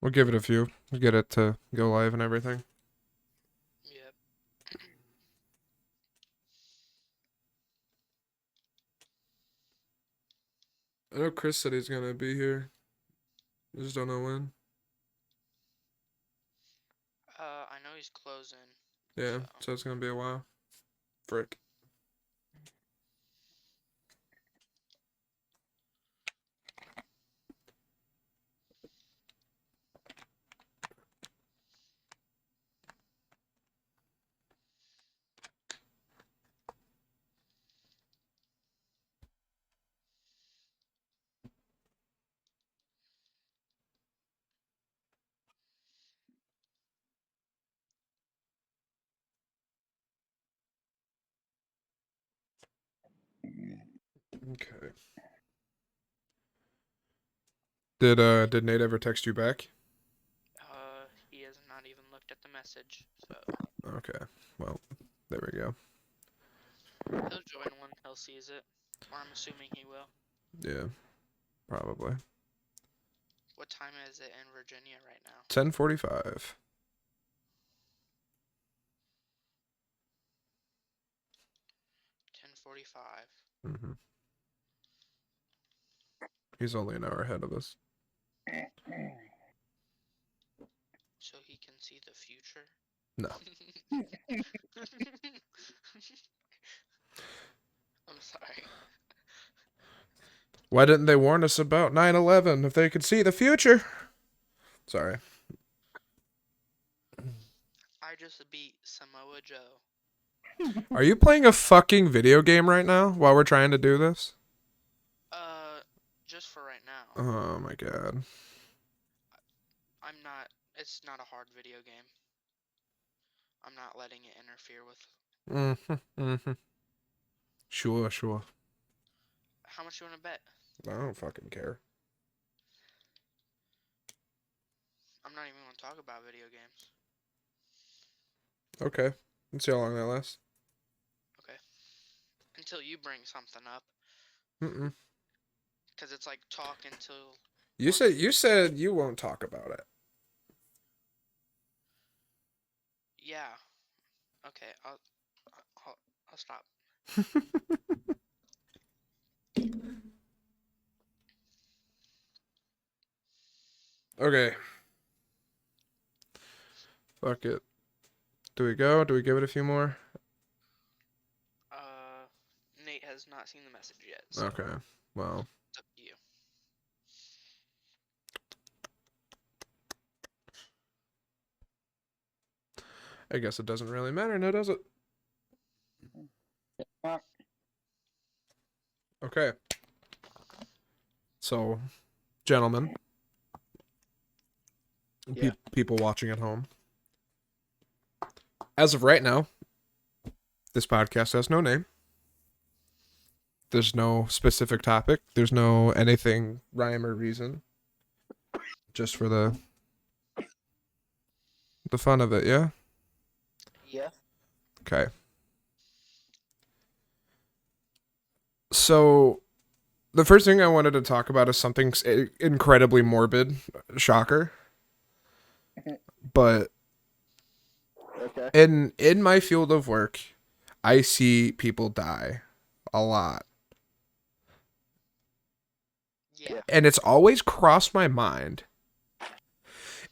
We'll give it a few. We'll get it to go live and everything. Yep. I know Chris said he's gonna be here. I just don't know when. I know he's closing. Yeah, so it's gonna be a while. Frick. Okay. Did Nate ever text you back? He has not even looked at the message, so Okay. Well, there we go. he'll join when he sees it. Or I'm assuming he will. Yeah, probably. What time is it in Virginia right now? 10:45. 10:45. Mm-hmm. He's only an hour ahead of us. So he can see the future? No. I'm sorry. Why didn't they warn us about 9/11 if they could see the future? Sorry. I just beat Samoa Joe. Are you playing a fucking video game right now while we're trying to do this? Just for right now. Oh my god. I'm not. It's not a hard video game. I'm not letting it interfere with. Mm-hmm. Mm-hmm. Sure, sure. How much you want to bet? I don't fucking care. I'm not even going to talk about video games. Okay. Let's see how long that lasts. Okay. Until you bring something up. Mm-mm. Because it's like talk until. You said you won't talk about it. Yeah. Okay. I'll stop. Okay. Fuck it. Do we go? Do we give it a few more? Nate has not seen the message yet. So Okay. Well, it's up to you. I guess it doesn't really matter now, does it? Okay. So, gentlemen, Yeah. people watching at home. As of right now, this podcast has no name. There's no specific topic. There's no anything rhyme or reason. Just for the fun of it, yeah? Yeah. Okay. So, the first thing I wanted to talk about is something incredibly morbid. Shocker. But Okay. in my field of work, I see people die a lot. Yeah. And it's always crossed my mind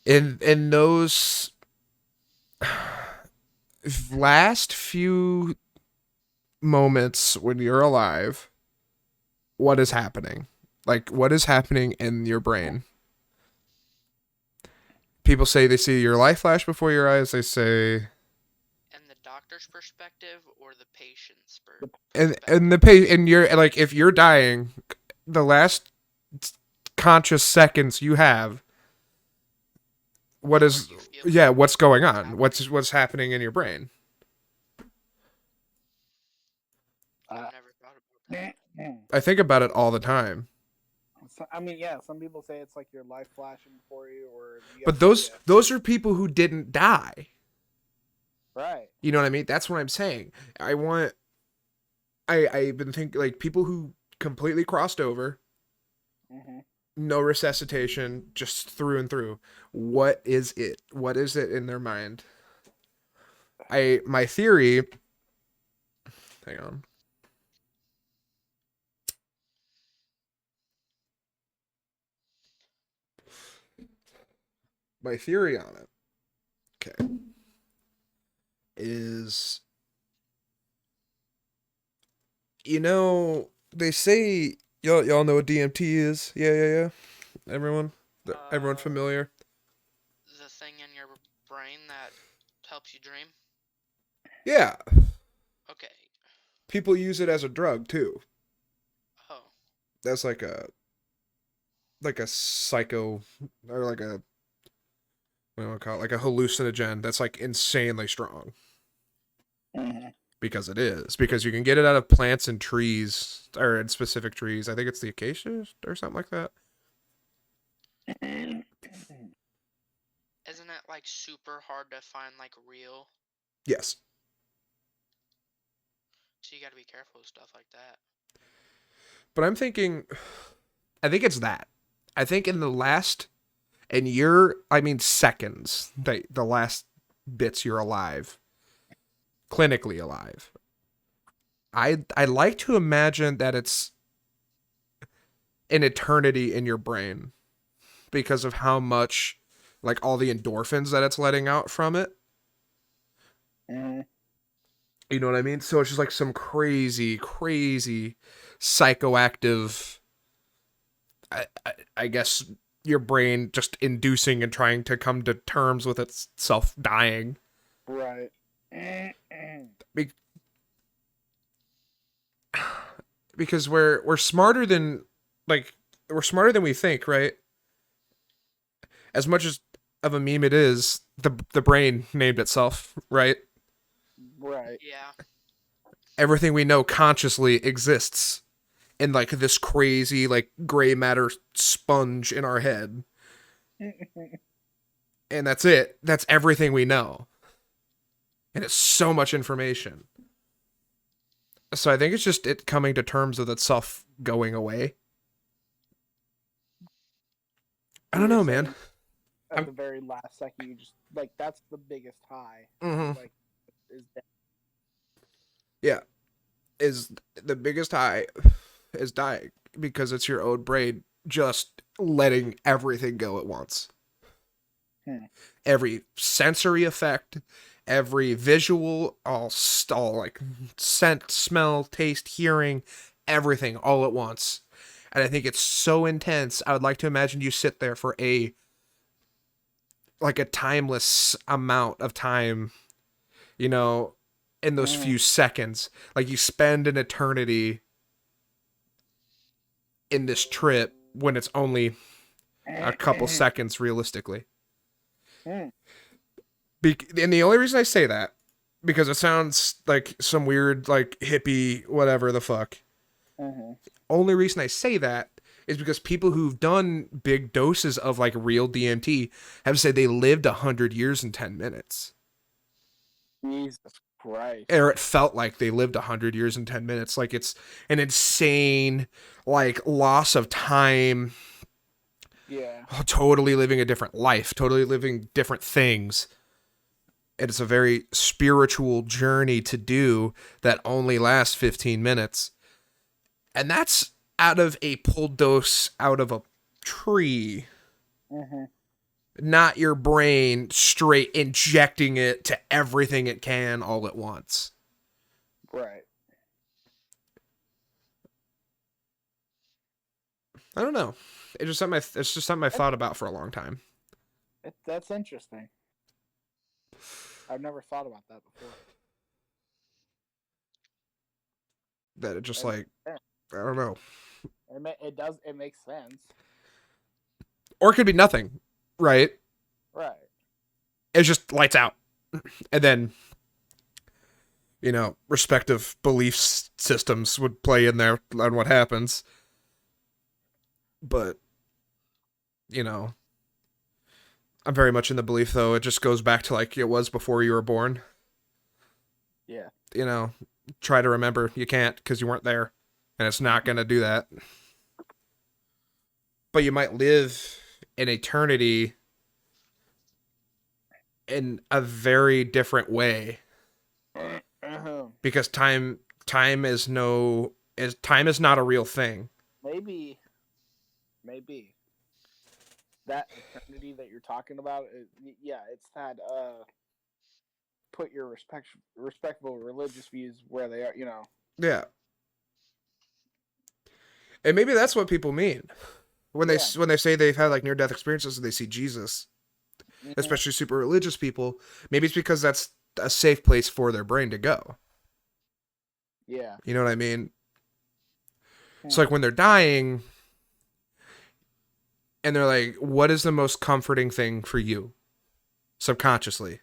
in those last few moments when you're alive, what is happening? Like, what is happening in your brain? People say they see your life flash before your eyes. They say, And the doctor's perspective or the patient's and perspective? and you're like, if you're dying, the last conscious seconds you have, what is, yeah, what's going on? What's happening in your brain? I've never thought about that. I think about it all the time. So, I mean, yeah. Some people say it's like your life flashing before you, or you But have like a those are people who didn't die. right. You know what I mean? That's what I'm saying. I've been thinking like people who completely crossed over, Mm-hmm. no resuscitation, just through and through. What is it? What is it in their mind? My theory. Hang on. My theory on it. Okay. Is they say y'all know what DMT is? Yeah. Everyone everyone Uh, familiar? the thing in your brain that helps you dream. Yeah. Okay. People use it as a drug too. Oh. That's like a psycho or like a what do I call it? Like a hallucinogen that's like insanely strong. Mhm. Because it is. Because you can get it out of plants and trees or in specific trees. I think it's the acacia or something like that. Isn't it like super hard to find like real? Yes. So you got to be careful with stuff like that. But I think it's that. I think in the last and you're I mean seconds, the last bits you're alive, clinically alive. I like to imagine that it's an eternity in your brain because of how much like all the endorphins that it's letting out from it. Mhm. You know what I mean? So it's just like some crazy psychoactive I guess your brain just inducing and trying to come to terms with itself dying. Right. Be- because we're smarter than like we're smarter than we think, right? As much as of a meme it is, the brain named itself, right? Right. Yeah. Everything we know consciously exists in like this crazy like gray matter sponge in our head. And that's it. That's everything we know. And it's so much information. So I think it's just it coming to terms with itself going away. I don't You're know, man. saying at I'm the very last second, you just like that's the biggest high. mhm. Like, is that Yeah, is the biggest high is dying because it's your own brain just letting everything go at once. Hmm. Every sensory effect, every visual, all like scent, smell, taste, hearing, everything all at once. And I think it's so intense. I would like to imagine you sit there for a timeless amount of time, you know, in those Mhm. few seconds. Like you spend an eternity in this trip when it's only a couple seconds realistically. Hmm. And the only reason I say that because it sounds like some weird like hippie whatever the fuck. Mhm. Only reason I say that is because people who've done big doses of like real DMT have said they lived 100 years in 10 minutes. Jesus Christ. Or it felt like they lived 100 years in 10 minutes. Like it's an insane like loss of time, Yeah. totally living a different life, totally living different things. It's a very spiritual journey to do that only lasts 15 minutes. And that's out of a pulled dose out of a tree, Mhm. not your brain straight injecting it to everything it can all at once. Right. I don't know. It's just something I thought about for a long time. That's interesting. I've never thought about that before. That it just It makes like sense. I don't know. It does. It makes sense. Or it could be nothing, right? Right. It's just lights out. And then, respective belief systems would play in there on what happens. But, you know, I'm very much in the belief, though, it just goes back to like it was before you were born. Yeah. Try to remember. You can't because you weren't there. And it's not going to do that. but you might live in eternity in a very different way because time is time is not a real thing. Maybe that eternity that you're talking about, yeah, it's that put your respectable religious views where they are, you know. Yeah. And maybe that's what people mean when Yeah. they say they've had like near death experiences and they see Jesus, especially super religious people. Maybe it's because that's a safe place for their brain to go. Yeah. You know what I mean? It's like when they're dying and they're like, what is the most comforting thing for you? Subconsciously.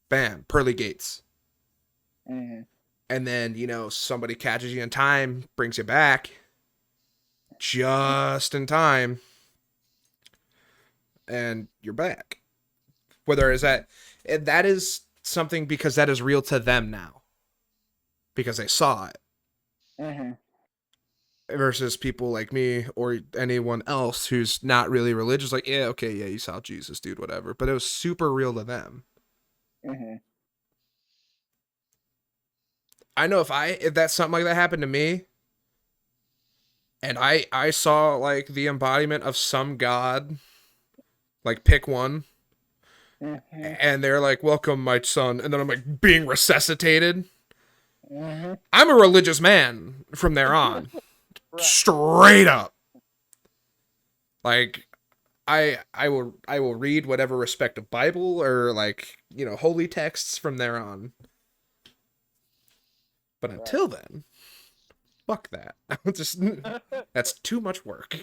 Bam, pearly gates. Mm-hmm. And then, you know, somebody catches you in time, brings you back just in time, and you're back. Whether is that is something because that is real to them now. Because they saw it. Mm-hmm. Versus people like me or anyone else who's not really religious, like, yeah, okay, yeah, you saw Jesus, dude, whatever. But it was super real to them. Mm-hmm. I know if that's something like that happened to me, and I saw like the embodiment of some god, like pick one, Mm-hmm. and they're like, welcome, my son, and then I'm like being resuscitated. Mm-hmm. I'm a religious man from there on. Right. Straight up. Like I will read whatever respective Bible or like, you know, holy texts from there on. But until then, fuck that. Just that's too much work.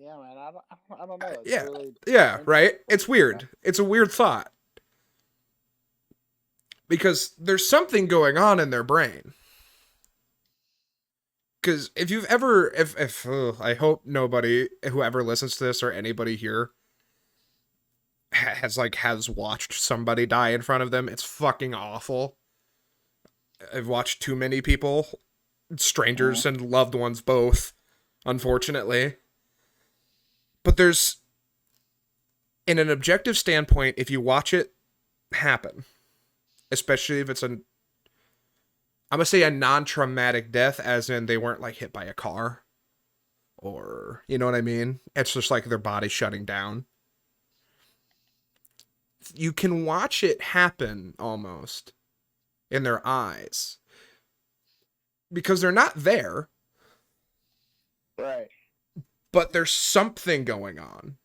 Yeah, man. I don't know. It's Yeah. really Yeah, right? It's weird. It's a weird thought. Because there's something going on in their brain. Because if you've ever, if I hope nobody who ever listens to this or anybody here has watched somebody die in front of them, it's fucking awful. I've watched too many people, strangers and loved ones both, unfortunately. But there's, in an objective standpoint, if you watch it happen, especially if it's I'm gonna say a non-traumatic death, as in they weren't like hit by a car, or you know what I mean. It's just like their body shutting down. You can watch it happen almost in their eyes because they're not there, right. but there's something going on,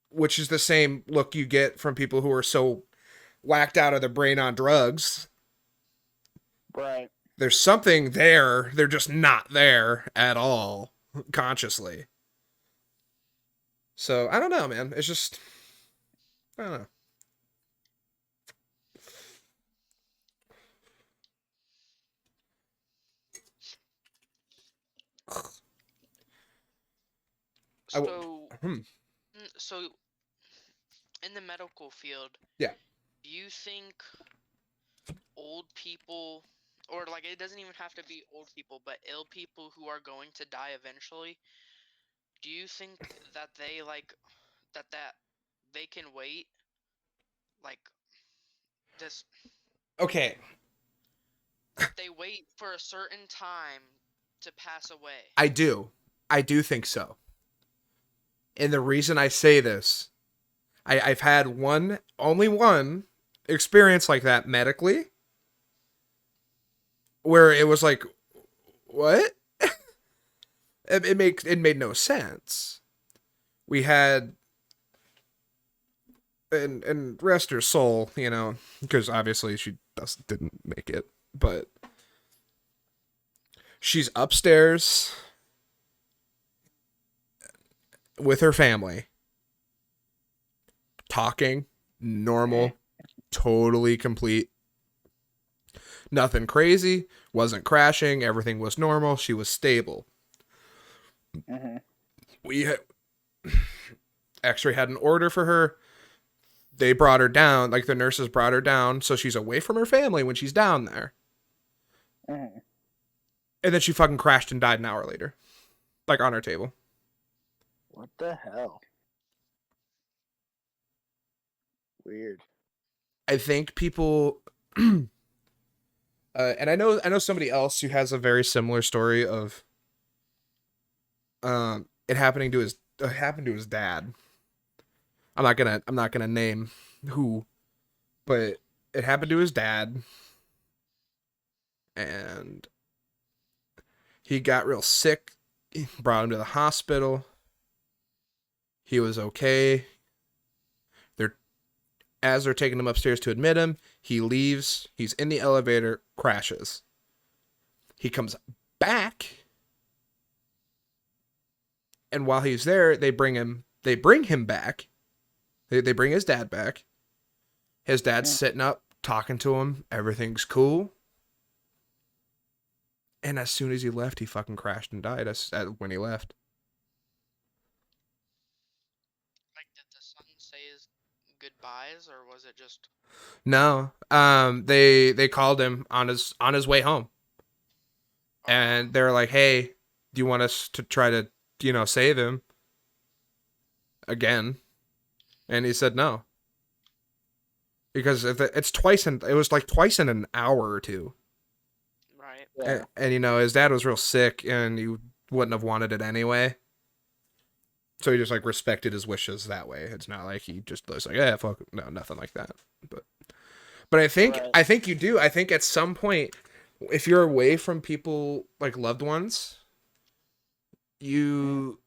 which is the same look you get from people who are so whacked out of their brain on drugs. Right. There's something there. They're just not there at all consciously. So I don't know, man. It's just, I don't know. So, so in the medical field, Yeah. do you think old people, or like it doesn't even have to be old people, but ill people who are going to die eventually, do you think that they like that they can wait like this, Okay. that they wait for a certain time to pass away? I do. I do think so. And the reason I say this, I've had only one experience like that medically, where it was like, what? It made no sense. We had, and rest her soul, you know, because obviously she didn't make it, but she's upstairs with her family, talking, normal, totally complete. Nothing crazy, wasn't crashing, everything was normal, she was stable. We X-ray had an order for her. they brought her down, like the nurses brought her down, so she's away from her family when she's down there. Mhm. And then she fucking crashed and died an hour later. Like on her table. What the hell? Weird. I think people and I know somebody else who has a very similar story of it happening to his happened to his dad. I'm not gonna name who, but it happened to his dad, and he got real sick. Brought him to the hospital. He was okay. They're as they're taking him upstairs to admit him. He leaves. He's in the elevator. Crashes. He comes back, and while he's there, they bring him. They bring him back. They bring his dad back. His dad's sitting up, talking to him. Everything's cool. And as soon as he left, he fucking crashed and died when he left. Like, did the son say his goodbyes, or was it just? No. They called him on his way home. And they were like, "Hey, do you want us to try to, save him again?" And he said no. Because it was like twice in an hour or two. Right. Yeah. And his dad was real sick and he wouldn't have wanted it anyway. So he just like respected his wishes that way. It's not like he just was like, "Yeah, fuck," no, nothing like that. But I think Right. I think you do. I think at some point, if you're away from people like loved ones, you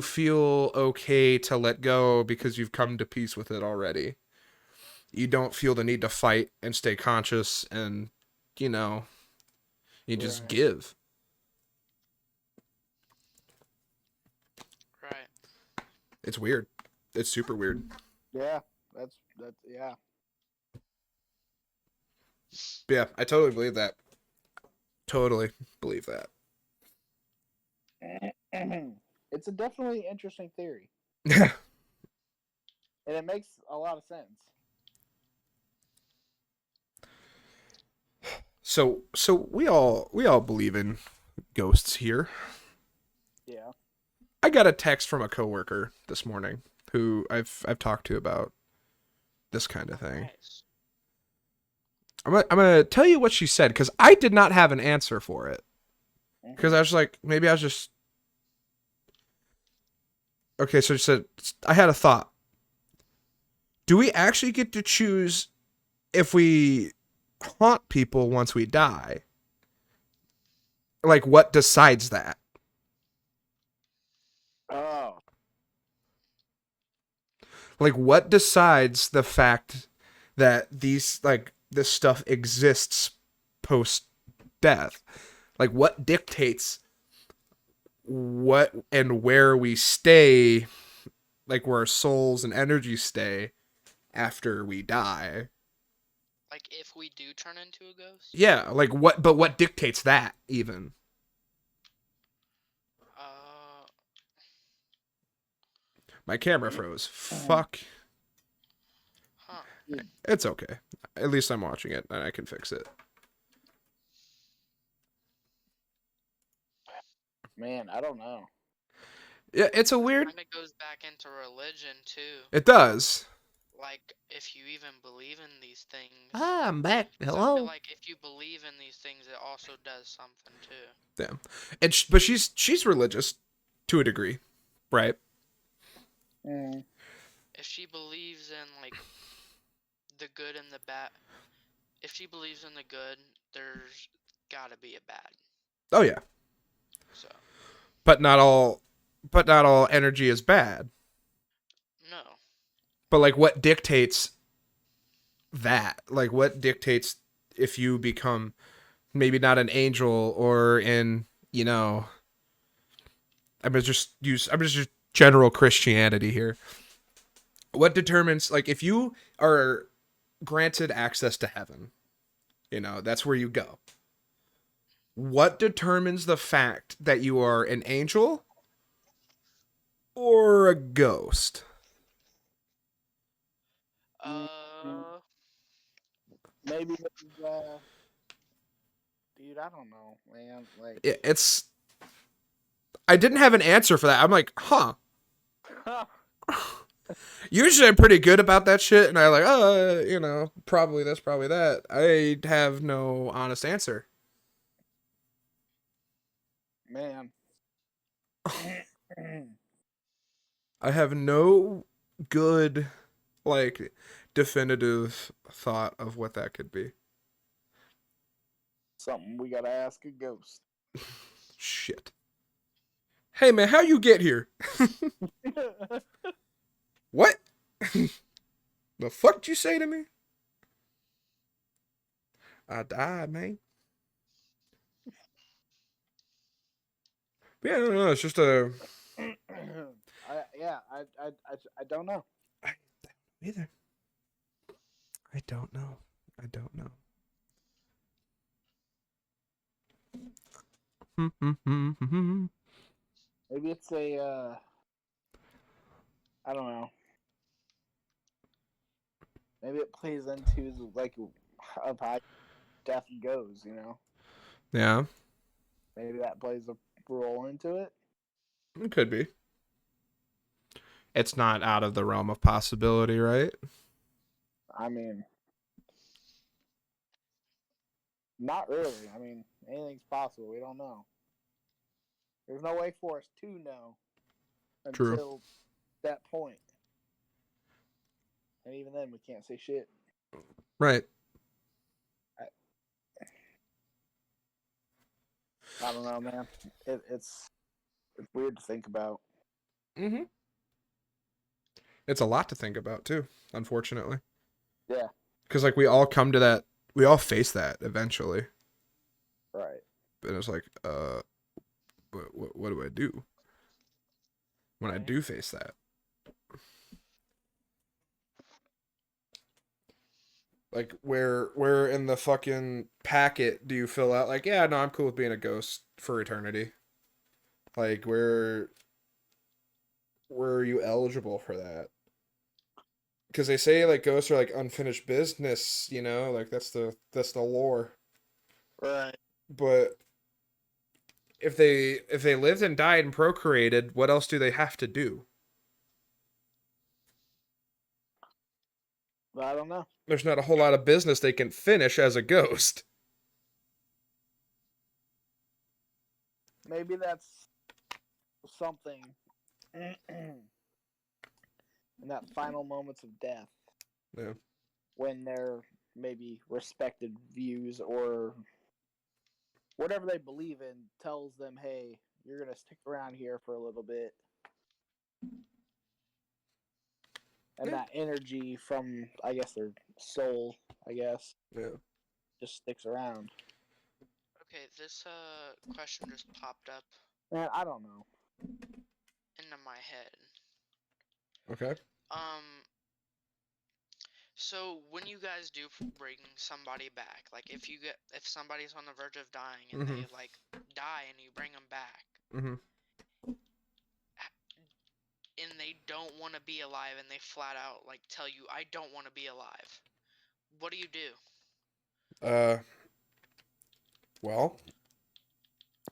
feel okay to let go because you've come to peace with it already. You don't feel the need to fight and stay conscious, and you just Right. give. Right. It's weird. It's super weird. Yeah. That's yeah. But yeah, I totally believe that. Totally believe that. It's a definitely interesting theory, Yeah. and it makes a lot of sense. So we all believe in ghosts here. Yeah. I got a text from a coworker this morning who I've talked to about this kind of thing. Nice. I'm gonna tell you what she said because I did not have an answer for it. Because I was like, maybe I was just okay. So she said, I had a thought. Do we actually get to choose if we haunt people once we die? Like, what decides that? Oh. Like, what decides the fact that this stuff exists post death? Like, what dictates what and where we stay, like where our souls and energy stay after we die? Like, if we do turn into a ghost? Yeah, like what dictates that even? My camera froze. Fuck. Huh. It's okay. At least I'm watching it and I can fix it. Man, I don't know. Yeah, it's a weird. Kind of goes back into religion too. It does. Like, if you even believe in these things. Ah, I'm back. 'Cause I feel like if you believe in these things, it also does something too. Yeah, and but she's religious to a degree, right? Mm. If she believes in like the good and the bad, if she believes in the good, there's gotta be a bad. Oh yeah, So but not all energy is bad. no. But like, what dictates that? Like, what dictates if you become maybe not an angel or I'm just general Christianity here. What determines, like, if you are granted access to heaven, that's where you go. What determines the fact that you are an angel or a ghost? Uh, Maybe dude, I don't know, man. Like, It's I didn't have an answer for that. I'm like, huh. Usually I'm pretty good about that shit, and I like, probably this, probably that. I have no honest answer. man. I have no good, like, definitive thought of what that could be. Something we gotta ask a ghost. Shit. Hey man, how you get here? What? The fuck did you say to me? I died, man. Yeah, I don't know. It's just a. I don't know. I either. I don't know. I don't know. Maybe it's I don't know. Maybe it plays into like of how death goes. Yeah, Maybe that plays a role into it. it could be. It's not out of the realm of possibility, right? I mean, not really. I mean, anything's possible. We don't know. There's no way for us to know True. until that point. And even then, we can't say shit. Right. I don't know, man. It's weird to think about. Mm-hmm. It's a lot to think about too, unfortunately. Yeah. Because like we all come to that, we all face that eventually. Right. And it's like, what do I do when I do face that? Like where in the fucking packet do you fill out like, yeah, no, I'm cool with being a ghost for eternity? Like where are you eligible for that? Because they say like ghosts are like unfinished business, like that's the lore. Right. But if they lived and died and procreated, what else do they have to do? I don't know. There's not a whole lot of business they can finish as a ghost. Maybe that's something in that final moments of death. Yeah. When their maybe respected views or whatever they believe in tells them, hey, you're going to stick around here for a little bit. And that energy from, I guess, their soul, Yeah. just sticks around. okay, this question just popped up Man, I don't know. into my head. Okay. So when you guys do bring somebody back, like if somebody's on the verge of dying and they like die and you bring them back, and they don't want to be alive and they flat out like tell you, I don't want to be alive, what do you do? Well,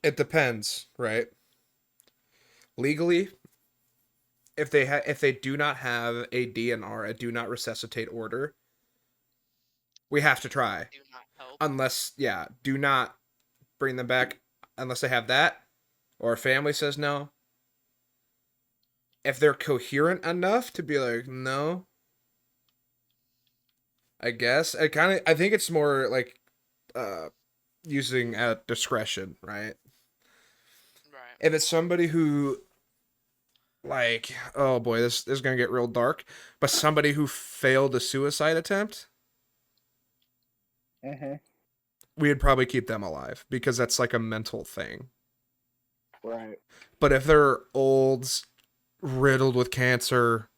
it depends, right? Legally, if they do not have a DNR, a do not resuscitate order, we have to try. Do not help. Unless, do not bring them back unless they have that, or a family says no. If they're coherent enough to be like, no, I guess I think it's more like using at discretion, right? Right. If it's somebody who, like, oh boy, this is gonna get real dark, but somebody who failed a suicide attempt, we'd probably keep them alive because that's like a mental thing. Right. But if they're old, riddled with cancer,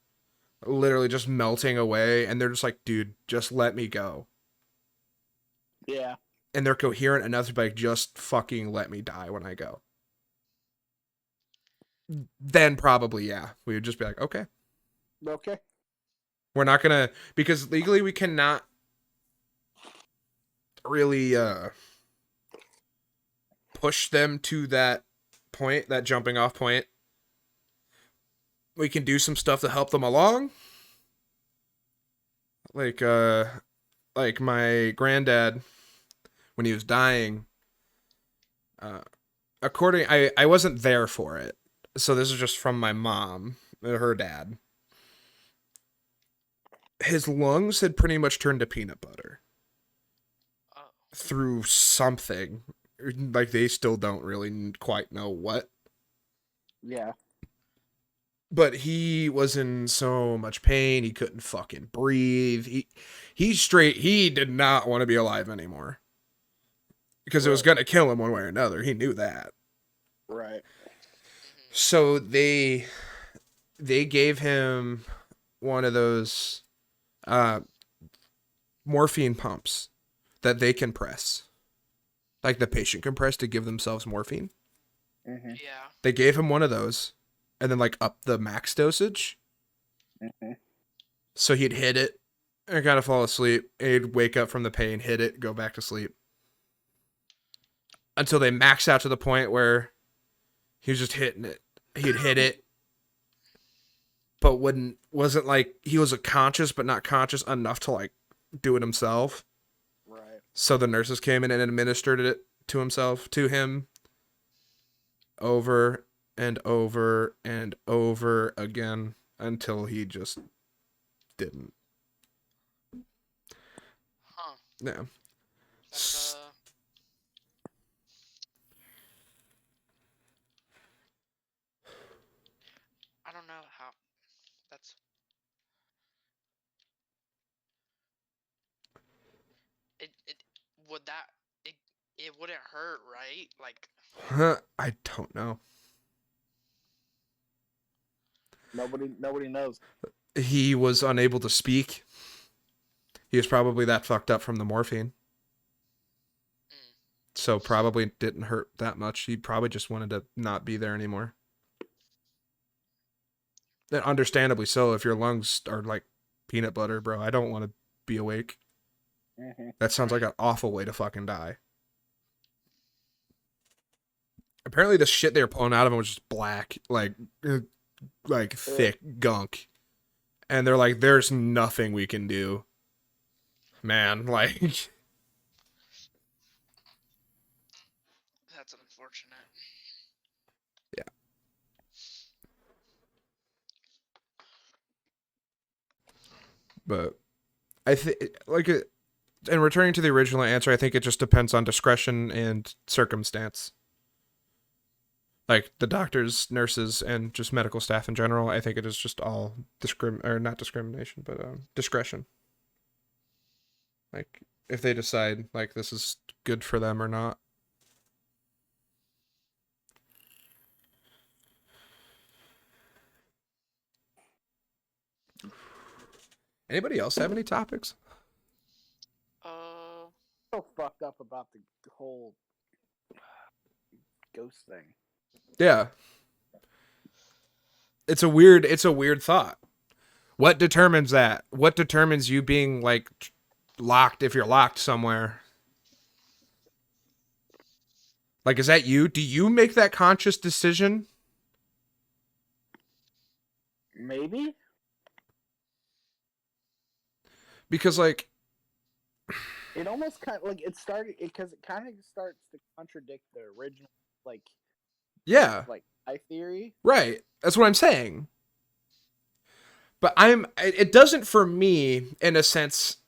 literally just melting away, and they're just like, dude, just let me go. Yeah. And they're coherent enough to be like, just fucking let me die when I go. Then probably, we would just be like, okay. Okay. We're not gonna, because legally we cannot really push them to that point, that jumping off point. We can do some stuff to help them along. Like my granddad, when he was dying, I wasn't there for it. So this is just from my mom, her dad. His lungs had pretty much turned to peanut butter Oh. through something. Like, they still don't really quite know what. Yeah. But he was in so much pain, he couldn't fucking breathe. He did not want to be alive anymore. Because it was Right. going to kill him one way or another. He knew that. Right. So they gave him one of those morphine pumps that they can press. Like the patient can press to give themselves morphine. Mm-hmm. Yeah. They gave him one of those and then like up the max dosage. Mm-hmm. So he'd hit it and kind of fall asleep. And he'd wake up from the pain, hit it, go back to sleep. Until they max out to the point where he was just hitting it. He'd hit it, but wasn't like, he was conscious but not conscious enough to like do it himself. Right. So the nurses came in and administered it to him over and over and over again until he just didn't. Huh. Yeah. That's I don't know how. That's. It would that. It wouldn't hurt, right? Like. I don't know. Nobody knows. He was unable to speak. He was probably that fucked up from the morphine. Mm. So probably didn't hurt that much. He probably just wanted to not be there anymore. And understandably so, if your lungs are like peanut butter, bro. I don't want to be awake. Mm-hmm. That sounds like an awful way to fucking die. Apparently the shit they were pulling out of him was just black, like thick gunk. And they're like, there's nothing we can do. Man, like... That's unfortunate. Yeah. But I think, like, and returning to the original answer, I think it just depends on discretion and circumstance. Like the doctors, nurses, and just medical staff in general, I think it is just all not discrimination, but discretion. Like if they decide like this is good for them or not. Anybody else have any topics? So fucked up about the whole ghost thing. Yeah. It's a weird thought. What determines that? What determines you being like locked if you're locked somewhere? Like, is that you? Do you make that conscious decision? Maybe. Because like It almost kind of like it started because it kind of starts to contradict the original like my theory. Right. That's what I'm saying. But it doesn't for me in a sense.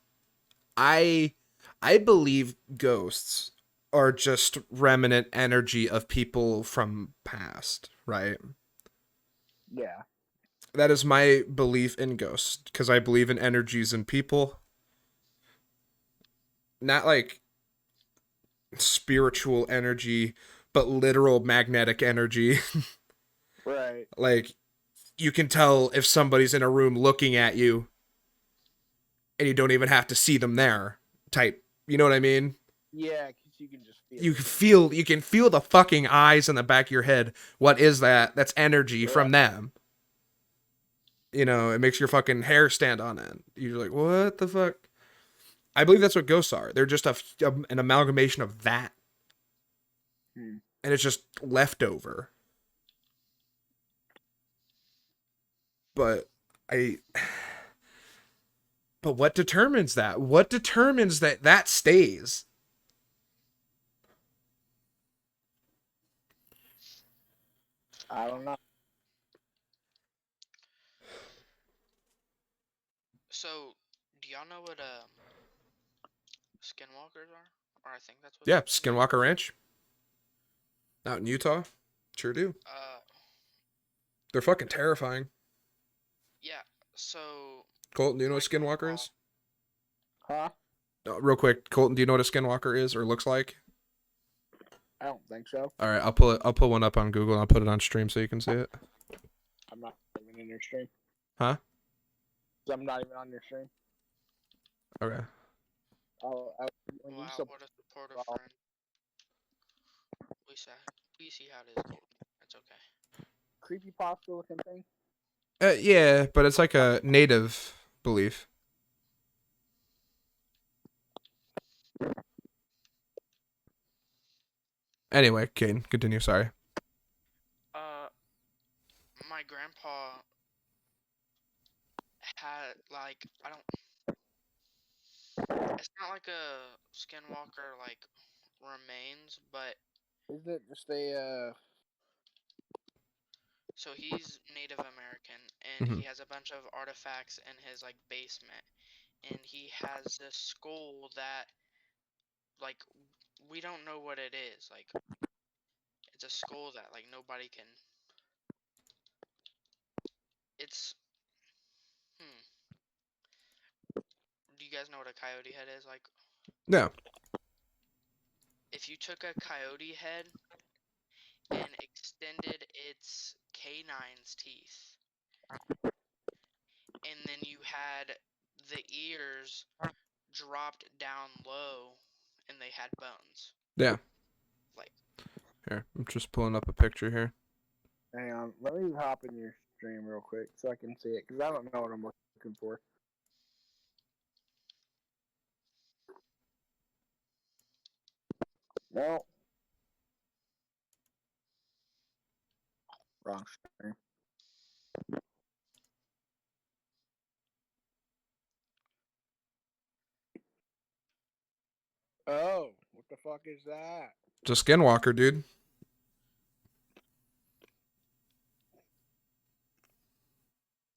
I believe ghosts are just remnant energy of people from past, right? Yeah. That is my belief in ghosts because I believe in energies in people. Not like spiritual energy, but literal magnetic energy. Right. Like you can tell if somebody's in a room looking at you and you don't even have to see them there type. You know what I mean? Yeah, because you can just feel. You can feel the fucking eyes in the back of your head. What is that? That's energy Right. from them. You know, it makes your fucking hair stand on end. You're like, what the fuck? I believe that's what ghosts are. They're just an amalgamation of that, Hmm. and it's just leftover. But I. But what determines that? What determines that that stays? I don't know. So, do y'all know what skinwalkers are? Or I think that's what Yeah, they are. Skinwalker Ranch out in Utah. Sure do. Uh, They're fucking terrifying. yeah. So Colton, do you know my what Skinwalker grandpa, is? Huh? Real quick, Colton, do you know what a Skinwalker is or looks like? I don't think so. All right, I'll pull it. I'll pull one up on Google and I'll put it on stream so you can see it. I'm not even in your stream. Huh? I'm not even on your stream. Okay. When you wow, sub- what a supportive well, friend. We see how it is, Colton. That's okay. creepypasta looking thing. Yeah, but it's like a native belief. Anyway, Kane, continue. Sorry. My grandpa had like I don't. It's not like a skinwalker like remains, but Is it just a so he's Native American and Mm-hmm. he has a bunch of artifacts in his like basement, and he has this skull that like we don't know what it is. Like it's a skull that like nobody can. It's hmm. Do you guys know what a coyote head is? Like No. if you took a coyote head and extended its canine's teeth, and then you had the ears dropped down low, and they had bones. Yeah. Like Here, I'm just pulling up a picture here. hang on, let me hop in your stream real quick so I can see it because I don't know what I'm looking for. No, wrong stream. Oh, what the fuck is that? It's a Skinwalker, dude.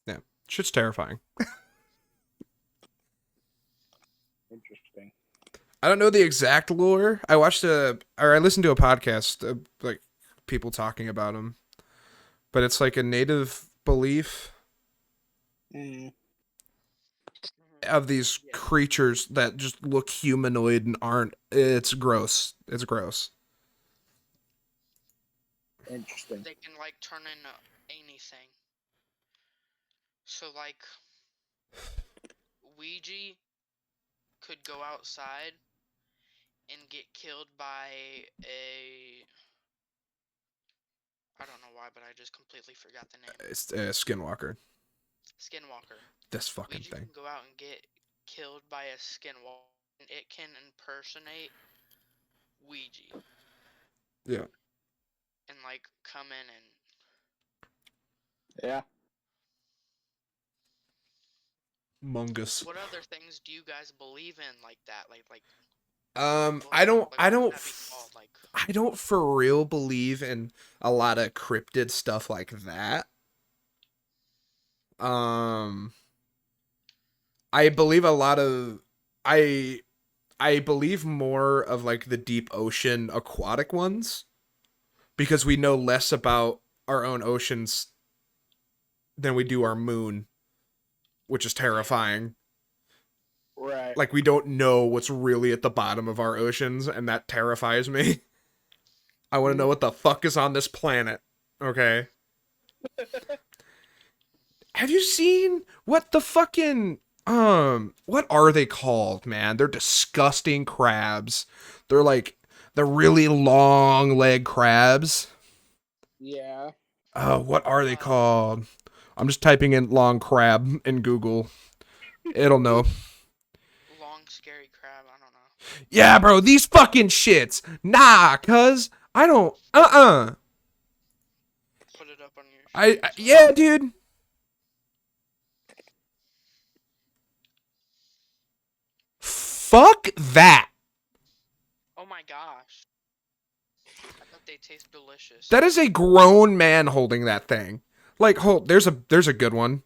Yeah. Shit's terrifying. Interesting. I don't know the exact lore. I listened to a podcast, like people talking about them, but it's like a native belief Mm. of these Yeah. creatures that just look humanoid and aren't. It's gross. It's gross. Interesting. they can like turn into anything. So like Ouija could go outside and get killed by a I don't know why, but I just completely forgot the name. It's a Skinwalker. Skinwalker. This fucking Ouija thing. can go out and get killed by a skinwalker, and it can impersonate Ouija Yeah. and like come in and Yeah. Mungus. what other things do you guys believe in like that? Like I don't. like I what would don't. that be called? Like I don't for real believe in a lot of cryptid stuff like that. Um, I believe a lot of I I believe more of like the deep ocean aquatic ones because we know less about our own oceans than we do our moon, which is terrifying. Right. Like we don't know what's really at the bottom of our oceans, and that terrifies me. I want to know what the fuck is on this planet. Okay. Have you seen what the fucking what are they called, man? They're disgusting crabs. They're like the really long leg crabs. Yeah. Oh, what are they called? I'm just typing in long crab in Google. It'll know. Long, scary crab. I don't know. Yeah, bro, these fucking shits. Nah, cuz I don't. Put it up on your stream. So. Yeah, dude. Fuck that. Oh my gosh. I thought they taste delicious. That is a grown man holding that thing. Like, there's a good one.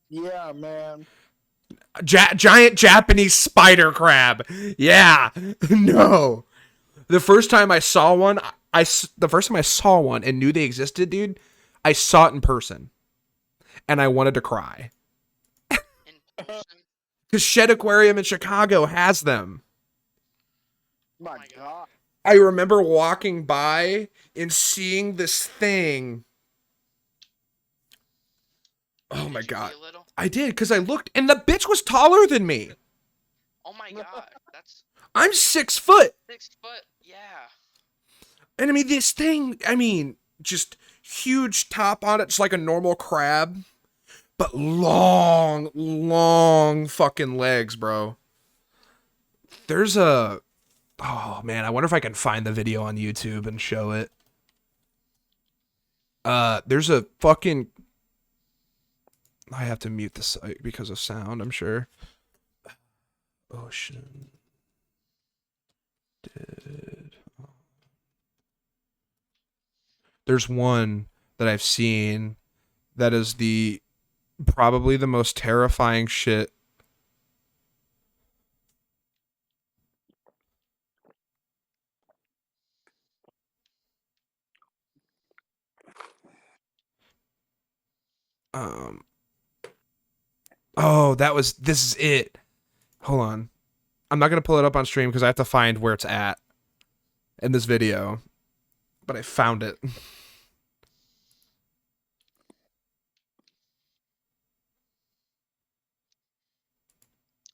Yeah, man. Giant Japanese spider crab. Yeah. No. The first time I saw one, and knew they existed, dude, I saw it in person. And I wanted to cry. In person? Because Shed Aquarium in Chicago has them. My God. I remember walking by and seeing this thing. Oh my Did you God. see a little? I did, because I looked, and the bitch was taller than me. Oh my god, that's I'm 6 foot. 6 foot. Yeah. And I mean, this thing, just huge top on it, just like a normal crab. But long, long fucking legs, bro. There's a... Oh, man, I wonder if I can find the video on YouTube and show it. There's a fucking... I have to mute the site because of sound, I'm sure. Ocean. There's one that I've seen that is probably the most terrifying shit. Oh, this is it. Hold on. I'm not going to pull it up on stream because I have to find where it's at in this video. But I found it.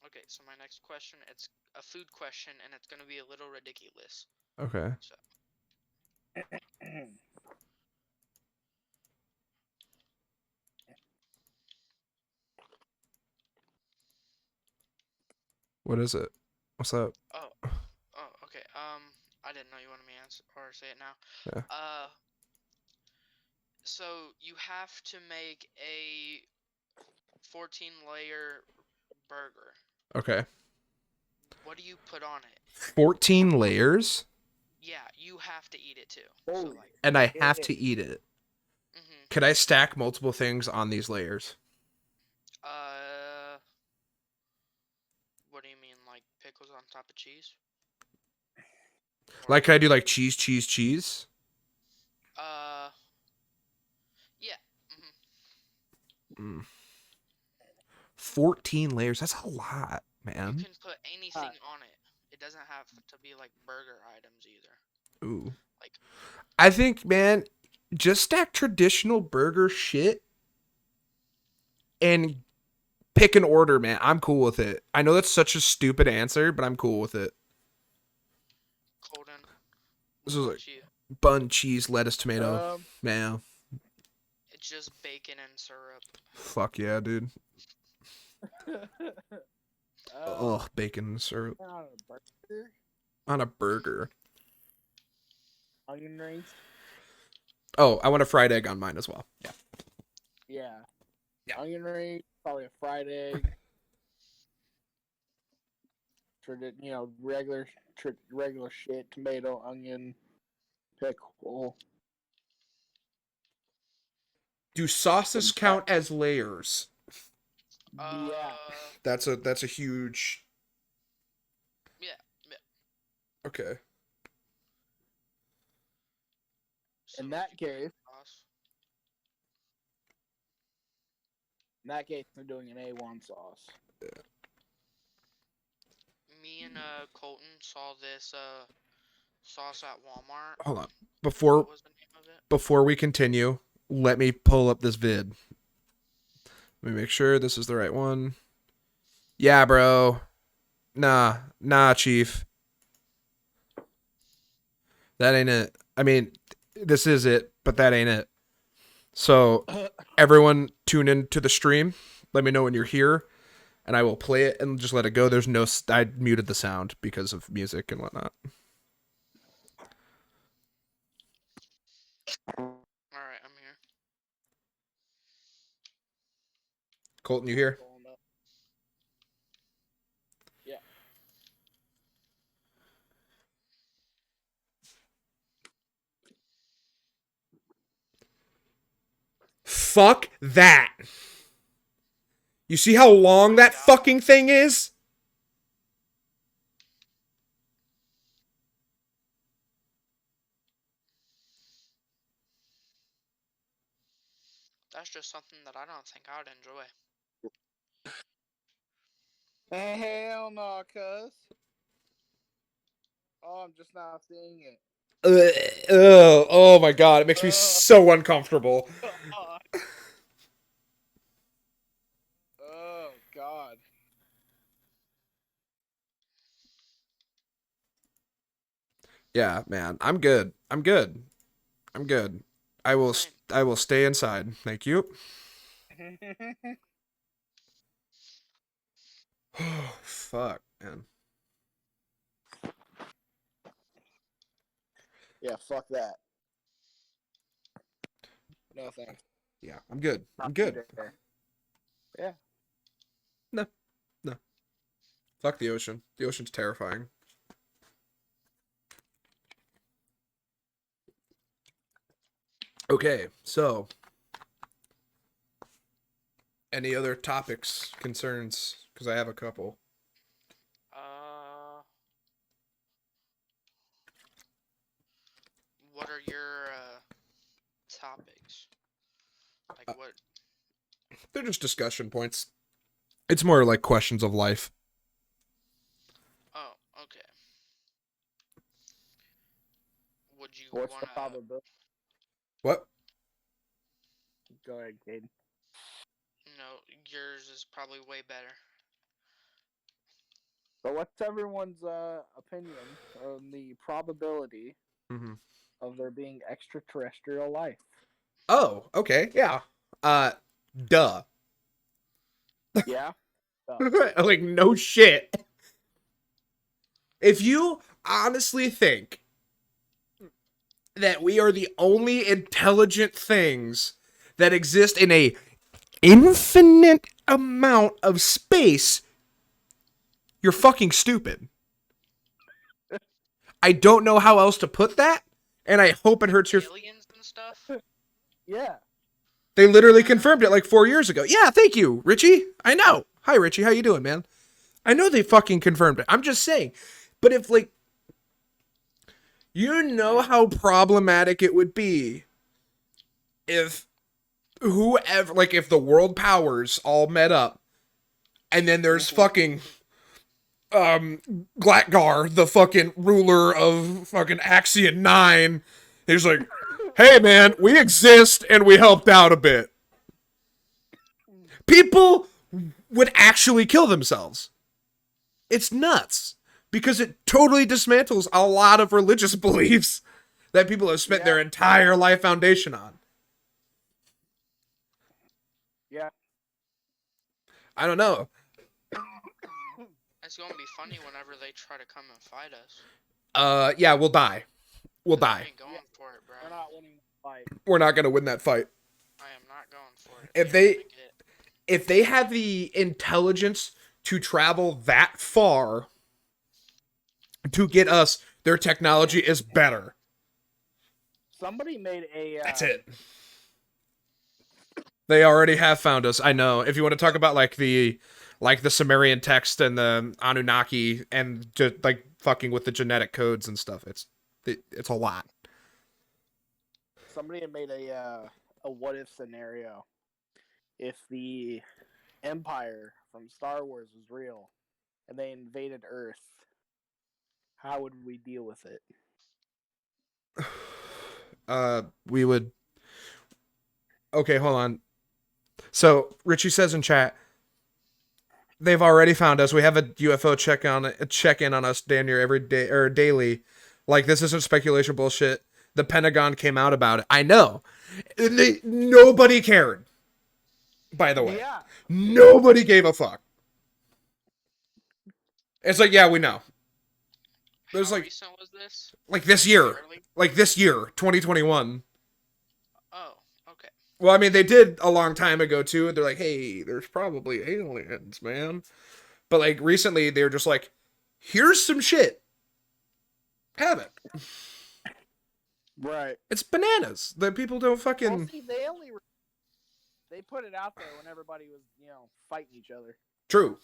Okay, so my next question, it's a food question, and it's gonna be a little ridiculous. Okay. So. What is it? What's up? Oh, okay. I didn't know you wanted me to answer or say it now. Yeah. So you have to make a 14-layer burger. Okay. What do you put on it? 14 layers? Yeah, you have to eat it too. Holy So like, And I have to eat it. mhm. Could I stack multiple things on these layers? What do you mean, like pickles on top of cheese? Like, could I do like cheese, cheese, cheese? Yeah. 14 layers. That's a lot, man. You can put anything on it. It doesn't have to be like burger items either. Ooh. Like, I think, man, just stack traditional burger shit and pick an order, man. I'm cool with it. I know that's such a stupid answer, but I'm cool with it. Colton, This is like bun, cheese, lettuce, tomato. Man. It's just bacon and syrup. Fuck yeah, dude. Ugh, bacon and syrup. On a burger? On a burger. Onion rings? Oh, I want a fried egg on mine as well. Yeah. Yeah. Onion ring, probably a fried egg. Regular shit. Tomato, onion, pickle. Do sauces count as layers? Yeah. That's a huge. Yeah. Okay. So In that case, they're doing an A1 sauce. Yeah. Me and Colton saw this sauce at Walmart. Hold on. What was the name of it? Before we continue, let me pull up this vid. Let me make sure this is the right one. Yeah, bro. Nah, Chief. That ain't it. I mean, this is it, but that ain't it. So everyone tune in to the stream. Let me know when you're here, and I will play it and just let it go. There's no. I muted the sound because of music and whatnot. Alright, I'm here. Colton, you here? Yeah. Fuck that. You see how long that fucking thing is? That's just something that I don't think I'd enjoy. Hell no, cuz. Oh, I'm just not seeing it. Oh my god, it makes me so uncomfortable. Oh god. Yeah, man, I'm good. I'm good. I'm good. I will. Same. I will stay inside. Thank you. Oh fuck, man. Yeah, fuck that. No thanks. Yeah, I'm good. I'm Not good. today. Yeah. No, no. Fuck the ocean. The ocean's terrifying. Okay, so any other topics, concerns? Because I have a couple. What are your topics? Like what? They're just discussion points. It's more like questions of life. Oh, okay. Would you What's wanna? the probability? What? Go ahead, Caden. No, yours is probably way better. But what's everyone's opinion on the probability Mm-hmm. of there being extraterrestrial life? Oh, okay, yeah. Duh. Yeah. Like, no shit. If you honestly think that we are the only intelligent things that exist in a infinite amount of space, you're fucking stupid. I don't know how else to put that, and I hope it hurts your... Aliens and stuff. Yeah. They literally confirmed it like 4 years ago. Yeah, thank you, Richie. I know. Hi, Richie. How you doing, man? I know they fucking confirmed it. I'm just saying. But if, like... You know how problematic it would be if whoever... Like, if the world powers all met up, and then there's fucking... Glatgar, the fucking ruler of fucking Axion 9. He's like, hey, man, we exist, and we helped out a bit. People would actually kill themselves. It's nuts because it totally dismantles a lot of religious beliefs that people have spent their entire life foundation on. Yeah. I don't know. It's gonna be funny whenever they try to come and fight us. Yeah, we'll die. We'll I die. ain't going for it, bro. We're not winning the fight. We're not gonna win that fight. I am not going for it. If they have the intelligence to travel that far to get us, their technology is better. Somebody made a. That's it. They already have found us. I know. If you want to talk about like the Sumerian text and the Anunnaki and just like fucking with the genetic codes and stuff, it's a lot. Somebody had made a what if scenario. If the Empire from Star Wars was real and they invaded Earth, how would we deal with it? We would. Okay, hold on. So Richie says in chat, they've already found us. We have a UFO check in on us damn near every day or daily. Like, this isn't speculation bullshit. The Pentagon came out about it. I know. And nobody cared. By the way, Yeah. nobody gave a fuck. It's like, yeah, we know. There's How recent was this? like this Pretty year, early? 2021. Oh, okay. Well, I mean, they did a long time ago too. They're like, hey, there's probably aliens, man. But like recently, they're just like, here's some shit. Have it. Right. It's bananas. The people don't Well, fucking. see, they put it out there when everybody was, fighting each other. True.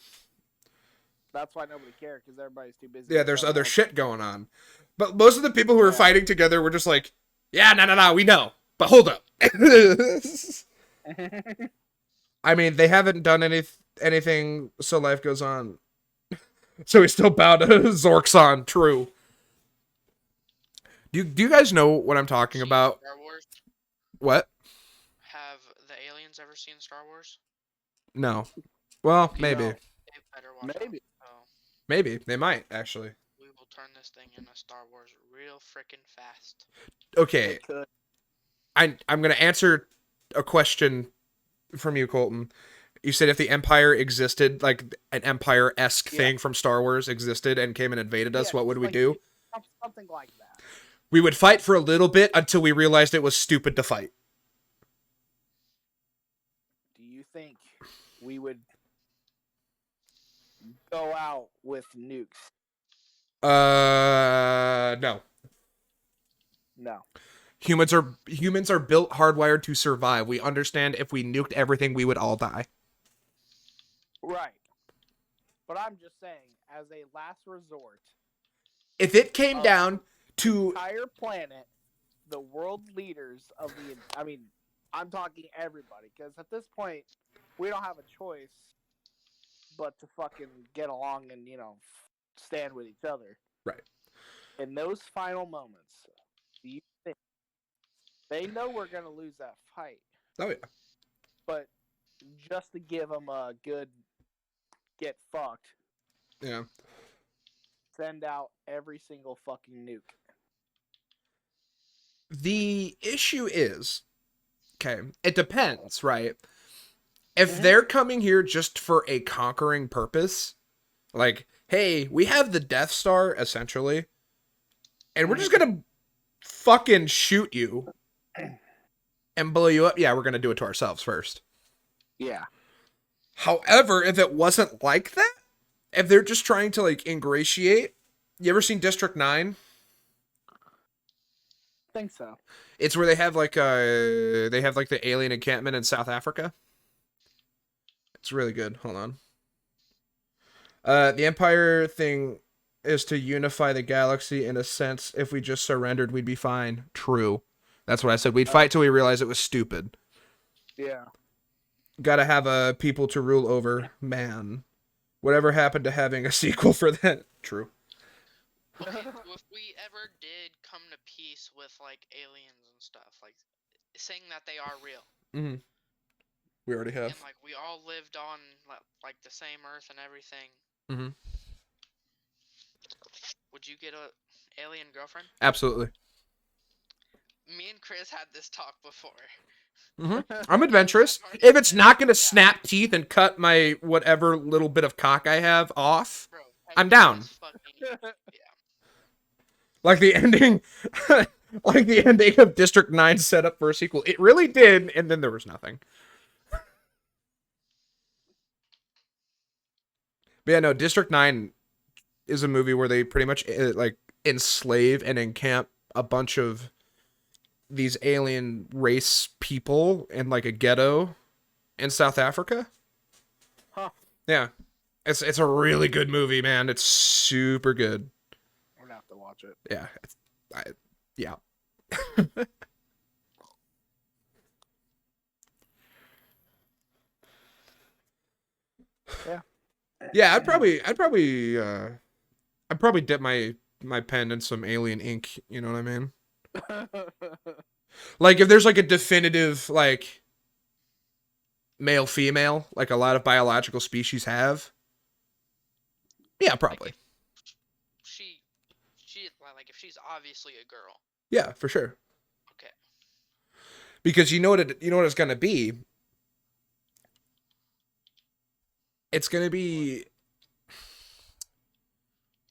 That's why nobody cared, because everybody's too busy. Yeah, with there's something other else. shit going on. But most of the people who were Yeah. fighting together were just like, yeah, no, we know. But hold up. I mean, they haven't done anything, so life goes on. So we still bow to Zorkson. True. Do you guys know what I'm talking Seen about? Star Wars? What? Have the aliens ever seen Star Wars? No. Well, maybe. No. They better watch Maybe. out. Oh, Maybe. They might, actually. we will turn this thing into Star Wars real frickin' fast. Okay. It could. I'm going to answer a question from you, Colton. You said if the Empire existed, like an Empire-esque thing from Star Wars existed and came and invaded us, Yeah, what would we like, do? Something like that. We would fight for a little bit until we realized it was stupid to fight. Do you think we would go out with nukes? No. No. Humans are built hardwired to survive. We understand if we nuked everything, we would all die. Right. But I'm just saying, as a last resort, If it came down to entire planet, the world leaders of I'm talking everybody, because at this point, we don't have a choice but to fucking get along and, stand with each other. Right. In those final moments, do you think they know we're going to lose that fight, oh yeah, but just to give them a good get fucked, yeah. send out every single fucking nuke? The issue is, okay, it depends, right? If they're coming here just for a conquering purpose, like, hey, we have the Death Star, essentially, and we're just gonna fucking shoot you and blow you up, yeah, we're gonna do it to ourselves first. Yeah. However, if it wasn't like that, if they're just trying to, like, ingratiate, you ever seen District 9? I think so. It's where they have the alien encampment in South Africa. It's really good. Hold on. The Empire thing is to unify the galaxy in a sense. If we just surrendered, we'd be fine. True. That's what I said. We'd fight till we realized it was stupid. Yeah. Gotta have people to rule over. Man. Whatever happened to having a sequel for that? True. Okay, if we ever did come to peace with, like, aliens and stuff, like, saying that they are real, Mm-hmm. We already have. and, like, we all lived on, like, the same Earth and everything, Mm-hmm. would you get a alien girlfriend? Absolutely. Me and Chris had this talk before. Mm-hmm. I'm adventurous. If it's not gonna snap teeth and cut my whatever little bit of cock I have off, Bro, I'm down. yeah. Like the ending, like the ending of District 9 set up for a sequel. It really did, and then there was nothing. But yeah, no, District 9 is a movie where they pretty much like enslave and encamp a bunch of these alien race people in like a ghetto in South Africa. Huh. Yeah. It's a really good movie, man. It's super good. We're gonna have to watch it. Yeah. Yeah. Yeah. Yeah, I'd probably dip my pen in some alien ink, you know what I mean? Like if there's like a definitive like male female, like a lot of biological species have. Yeah, probably. She like if she's obviously a girl. Yeah, for sure. Okay. Because you know what it's gonna be. It's gonna be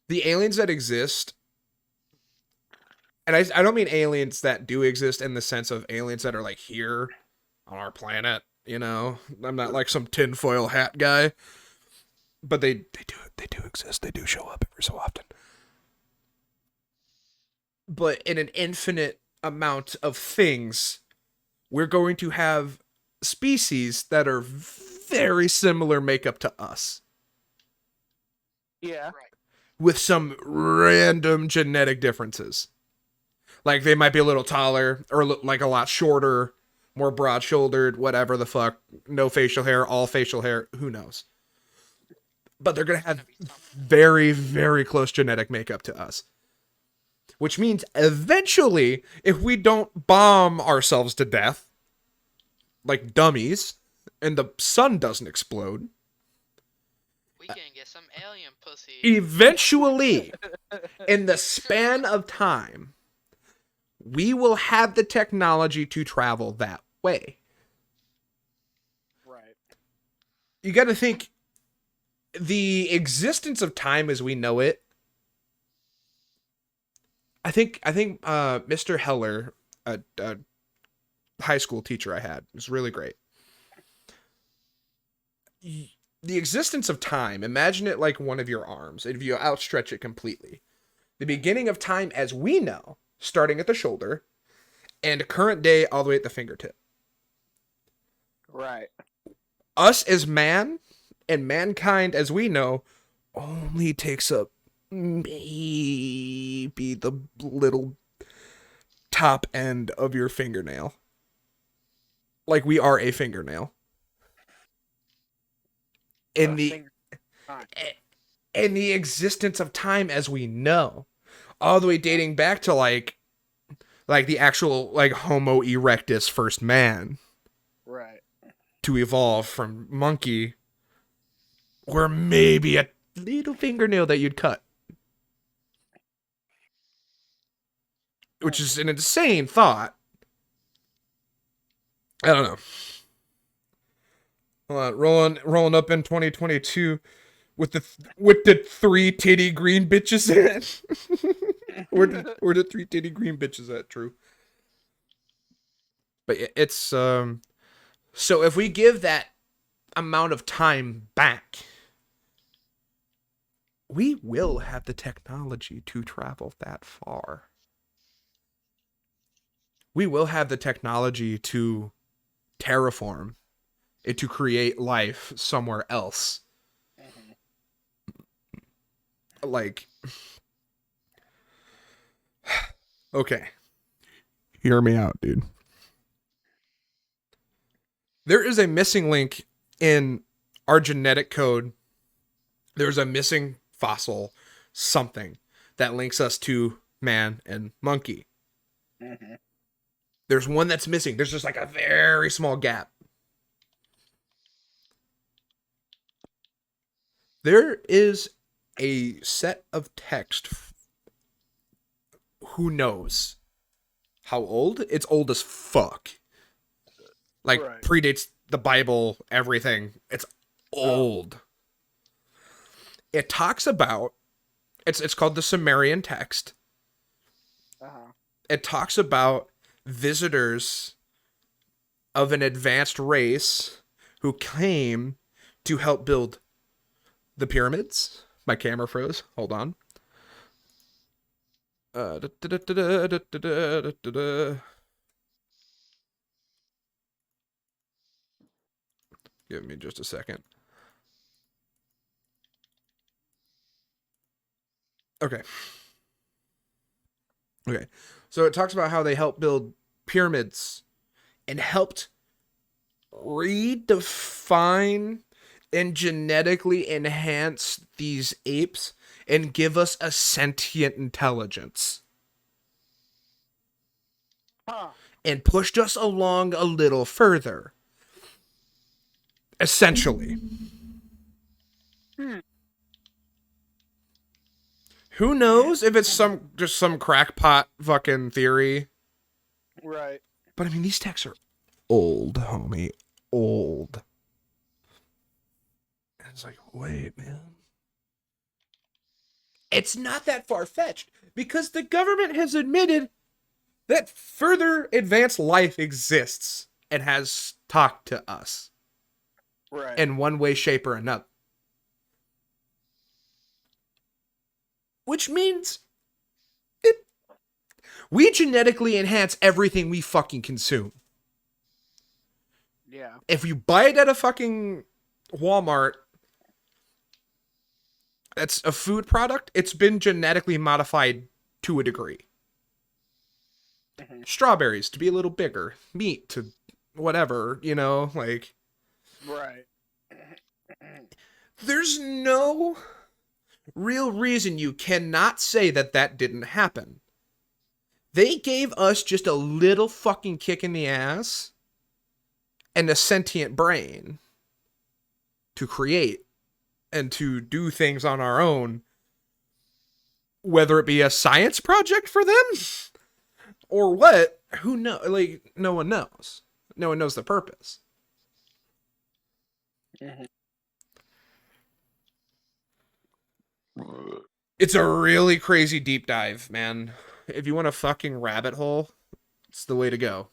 the aliens that exist, and I don't mean aliens that do exist in the sense of aliens that are like here on our planet. You know, I'm not like some tinfoil hat guy, but they do exist. They do show up every so often. But in an infinite amount of things, we're going to have species that are very similar makeup to us, Yeah. Right. with some random genetic differences. Like they might be a little taller or look like a lot shorter, more broad shouldered, whatever the fuck. No facial hair, all facial hair, who knows? But they're going to have very, very close genetic makeup to us. Which means eventually, if we don't bomb ourselves to death like dummies and the sun doesn't explode, We can get some alien pussy. eventually, in the span of time, we will have the technology to travel that way. Right. You got to think the existence of time as we know it. I think Mr. Heller, a high school teacher I had, was really great. The existence of time, imagine it like one of your arms. If you outstretch it completely, the beginning of time as we know, starting at the shoulder, and current day all the way at the fingertip. Right. Us as man and mankind as we know only takes up maybe the little top end of your fingernail. Like we are a fingernail. In the in the existence of time as we know, all the way dating back to like the actual like Homo erectus first man. Right. To evolve from monkey, or maybe a little fingernail that you'd cut. Which is an insane thought. I don't know. Hold on, rolling up in 2022 with the three titty green bitches at. where the three titty green bitches at? True. But it's so if we give that amount of time back, we will have the technology to travel that far. We will have the technology to terraform and to create life somewhere else. Like, okay. Hear me out, dude. There is a missing link in our genetic code. There's a missing fossil, something that links us to man and monkey. Mm-hmm. There's one that's missing. There's just like a very small gap. There is a set of text. Who knows how old? It's old as fuck. Like, right. Predates the Bible, everything. It's old. It talks about, it's called the Sumerian text. Uh-huh. It talks about visitors of an advanced race who came to help build the pyramids. My camera froze. Hold on. Give me just a second. Okay. So it talks about how they helped build pyramids and helped redefine and genetically enhance these apes and give us a sentient intelligence. Huh. And pushed us along a little further. Essentially. Who knows if it's just some crackpot fucking theory? Right. But I mean, these texts are old, homie. Old. And it's like, wait, man. It's not that far-fetched because the government has admitted that further advanced life exists and has talked to us. Right. In one way, shape, or another. Which means we genetically enhance everything we fucking consume. Yeah. If you buy it at a fucking Walmart, that's a food product, it's been genetically modified to a degree. Mhm. Strawberries to be a little bigger, meat to whatever, you know, like. Right. There's no real reason you cannot say that that didn't happen. They gave us just a little fucking kick in the ass and a sentient brain to create and to do things on our own, whether it be a science project for them or what, who knows? Like, no one knows. No one knows the purpose. Mhm. It's a really crazy deep dive, man. If you want a fucking rabbit hole, it's the way to go.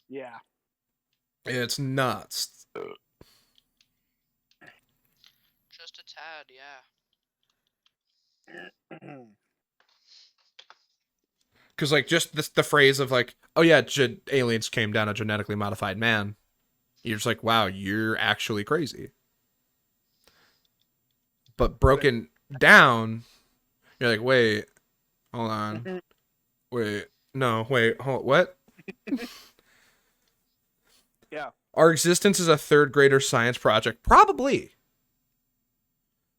Yeah. It's nuts. Just a tad, yeah. Because, like, just the phrase of, like, oh, yeah, aliens came down a genetically modified man. You're just like, wow, you're actually crazy. But broken down, you're like, wait, hold on. Wait, no, wait, what? Yeah. Our existence is a third grader science project? Probably.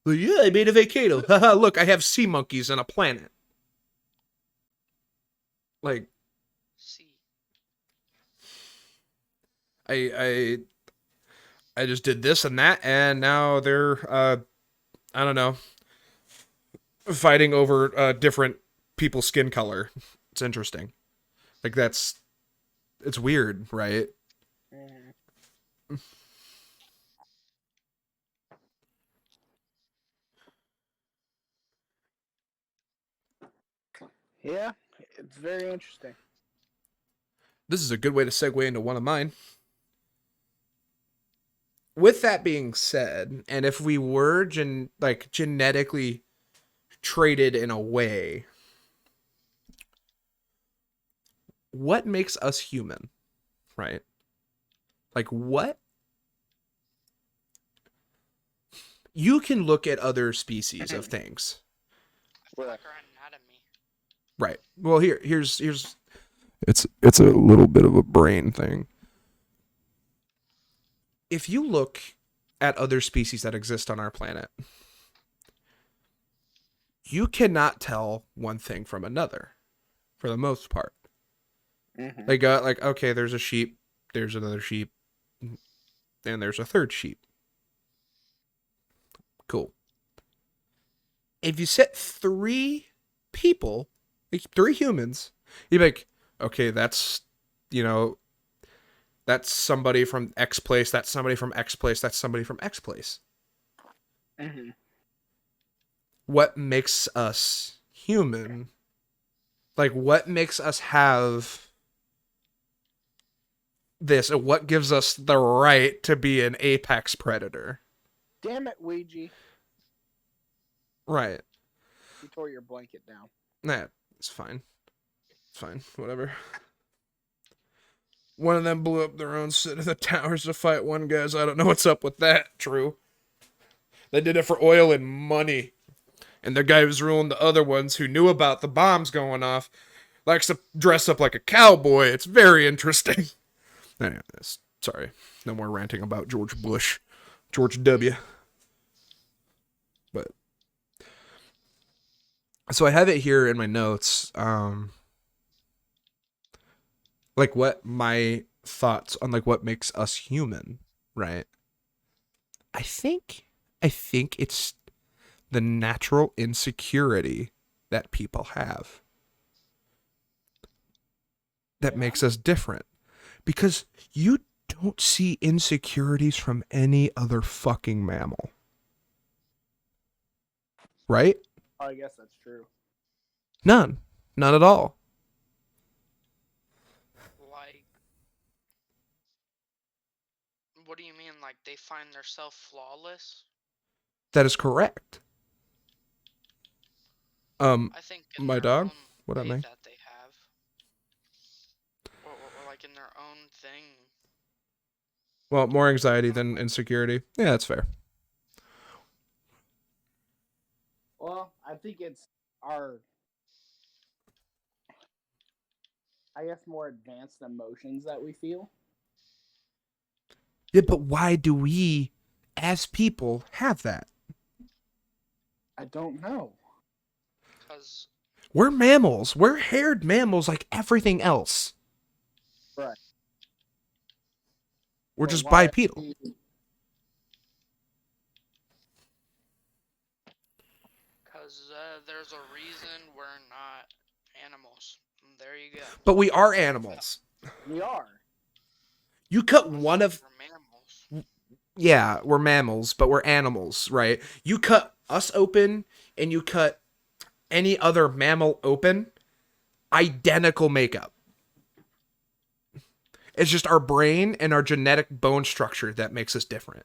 Well, yeah, I made a volcano. Haha, look, I have sea monkeys and a planet. Like, See. I just did this and that, and now they're, I don't know, fighting over different people's skin color. It's interesting. Like, it's weird, right? Yeah, it's very interesting. This is a good way to segue into one of mine. With that being said, and if we were genetically traded in a way, what makes us human, right? Like, what? You can look at other species of things. I feel like our anatomy. Right. Well, here's it's a little bit of a brain thing. If you look at other species that exist on our planet, you cannot tell one thing from another, for the most part. Mhm. They got like, okay, there's a sheep, there's another sheep, and there's a third sheep. Cool. If you set three people, like three humans, you'd be like, okay, that's, you know, that's somebody from X place, that's somebody from X place, that's somebody from X place. Mhm. What makes us human? Like, what makes us have this, and what gives us the right to be an apex predator? Damn it, Ouija. Right. You tore your blanket down. Nah, it's fine. It's fine. Whatever. One of them blew up their own set of the towers to fight one guy's. I don't know what's up with that. True. They did it for oil and money. And the guy who's ruling the other ones who knew about the bombs going off likes to dress up like a cowboy. It's very interesting. Anyways, sorry. No more ranting about George Bush. George W. But so I have it here in my notes. Like what my thoughts on like what makes us human, right? I think it's the natural insecurity that people have. that makes us different. Because you don't see insecurities from any other fucking mammal. Right? I guess that's true. None. None at all. Like, what do you mean? Like, they find themselves flawless? That is correct. I think in My their dog? own What up, way man? that they have. Or like in their own thing. Well, more anxiety than insecurity. Yeah, that's fair. Well, I think it's our, I guess, more advanced emotions that we feel. Yeah, but why do we, as people, have that? I don't know. Because, We're mammals. We're haired mammals like everything else. Right. We're But just why are bipedal. we- there's a reason we're not animals. There you go. But we are animals. We are. You cut I'm one saying of... we're mammals. Yeah, we're mammals, but we're animals, right? You cut us open and you cut any other mammal open, identical makeup. It's just our brain and our genetic bone structure that makes us different.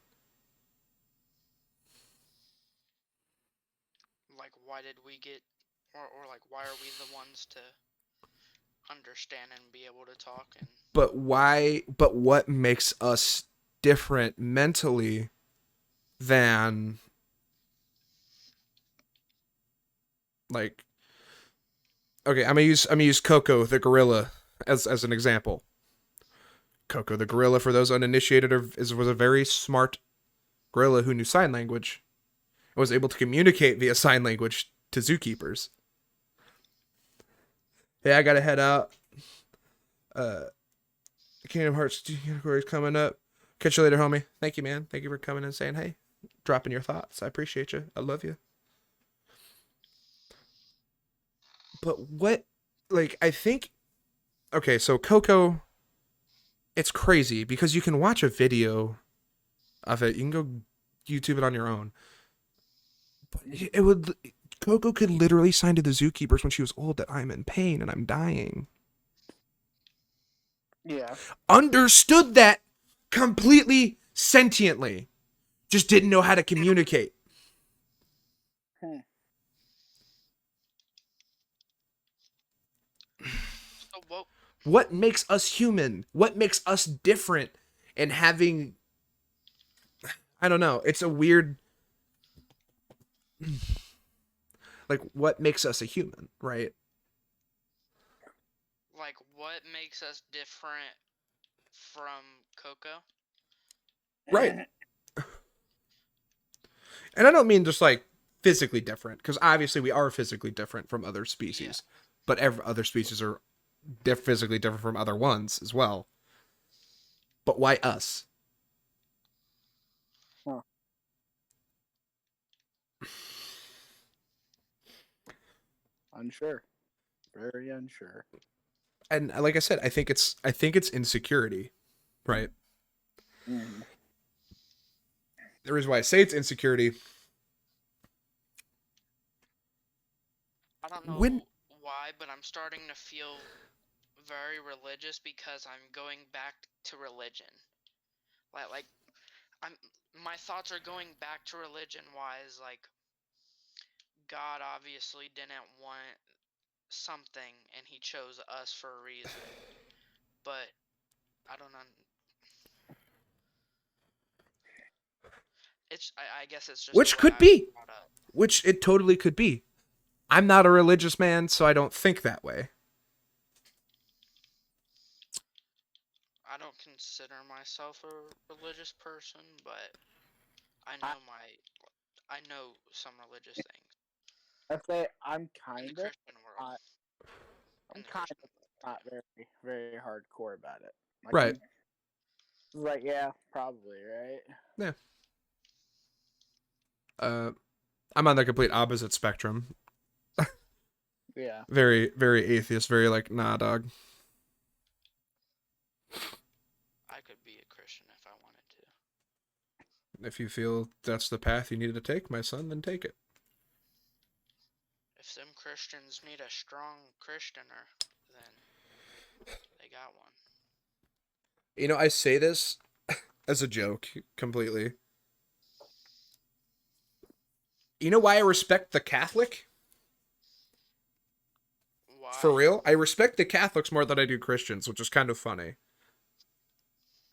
Like, why did we get, or like, why are we the ones to understand and be able to talk? And But why? But what makes us different mentally than, like, okay, I'm gonna use Coco the gorilla as an example. Coco the gorilla, for those uninitiated, was a very smart gorilla who knew sign language and was able to communicate via sign language to zookeepers. Hey, I gotta head out. Kingdom Hearts category is coming up. Catch you later, homie. Thank you, man. Thank you for coming and saying hey, dropping your thoughts. I appreciate you. I love you. But what, like, I think, okay, so Coco, it's crazy because you can watch a video of it. You can go YouTube it on your own. But it would, Coco could literally sign to the zookeepers when she was old that I'm in pain and I'm dying. Yeah. Understood that completely sentiently. Just didn't know how to communicate. so what? What makes us human? What makes us different? And having, I don't know, it's a weird, like, what makes us a human, right? Like, what makes us different from Coco? Right. And I don't mean just like physically different, because obviously we are physically different from other species, but other species are physically different from other ones as well. But why us? Huh. Unsure. Very unsure. And like I said, I think it's insecurity, right? Mm. The reason why I say it's insecurity, I don't know when why, but I'm starting to feel very religious because I'm going back to religion. Like I'm my thoughts are going back to religion wise. Like, God obviously didn't want something and he chose us for a reason. But I don't know. I guess it's just the which way could I was be, brought up. which it totally could be. I'm not a religious man, so I don't think that way. I don't consider myself a religious person, but I know I know some religious things I say I'm in kind the of. Christian world. I'm In the kind Christian of world. not very, very hardcore about it. Like, Right. I'm like, yeah, probably, right? Yeah. I'm on the complete opposite spectrum. Yeah. Very, very atheist. Very like, nah, dog. If you feel that's the path you need to take, my son, then take it. If them Christians need a strong Christianer, then they got one. You know, I say this as a joke completely. You know why I respect the Catholic? Why? For real? I respect the Catholics more than I do Christians, which is kind of funny.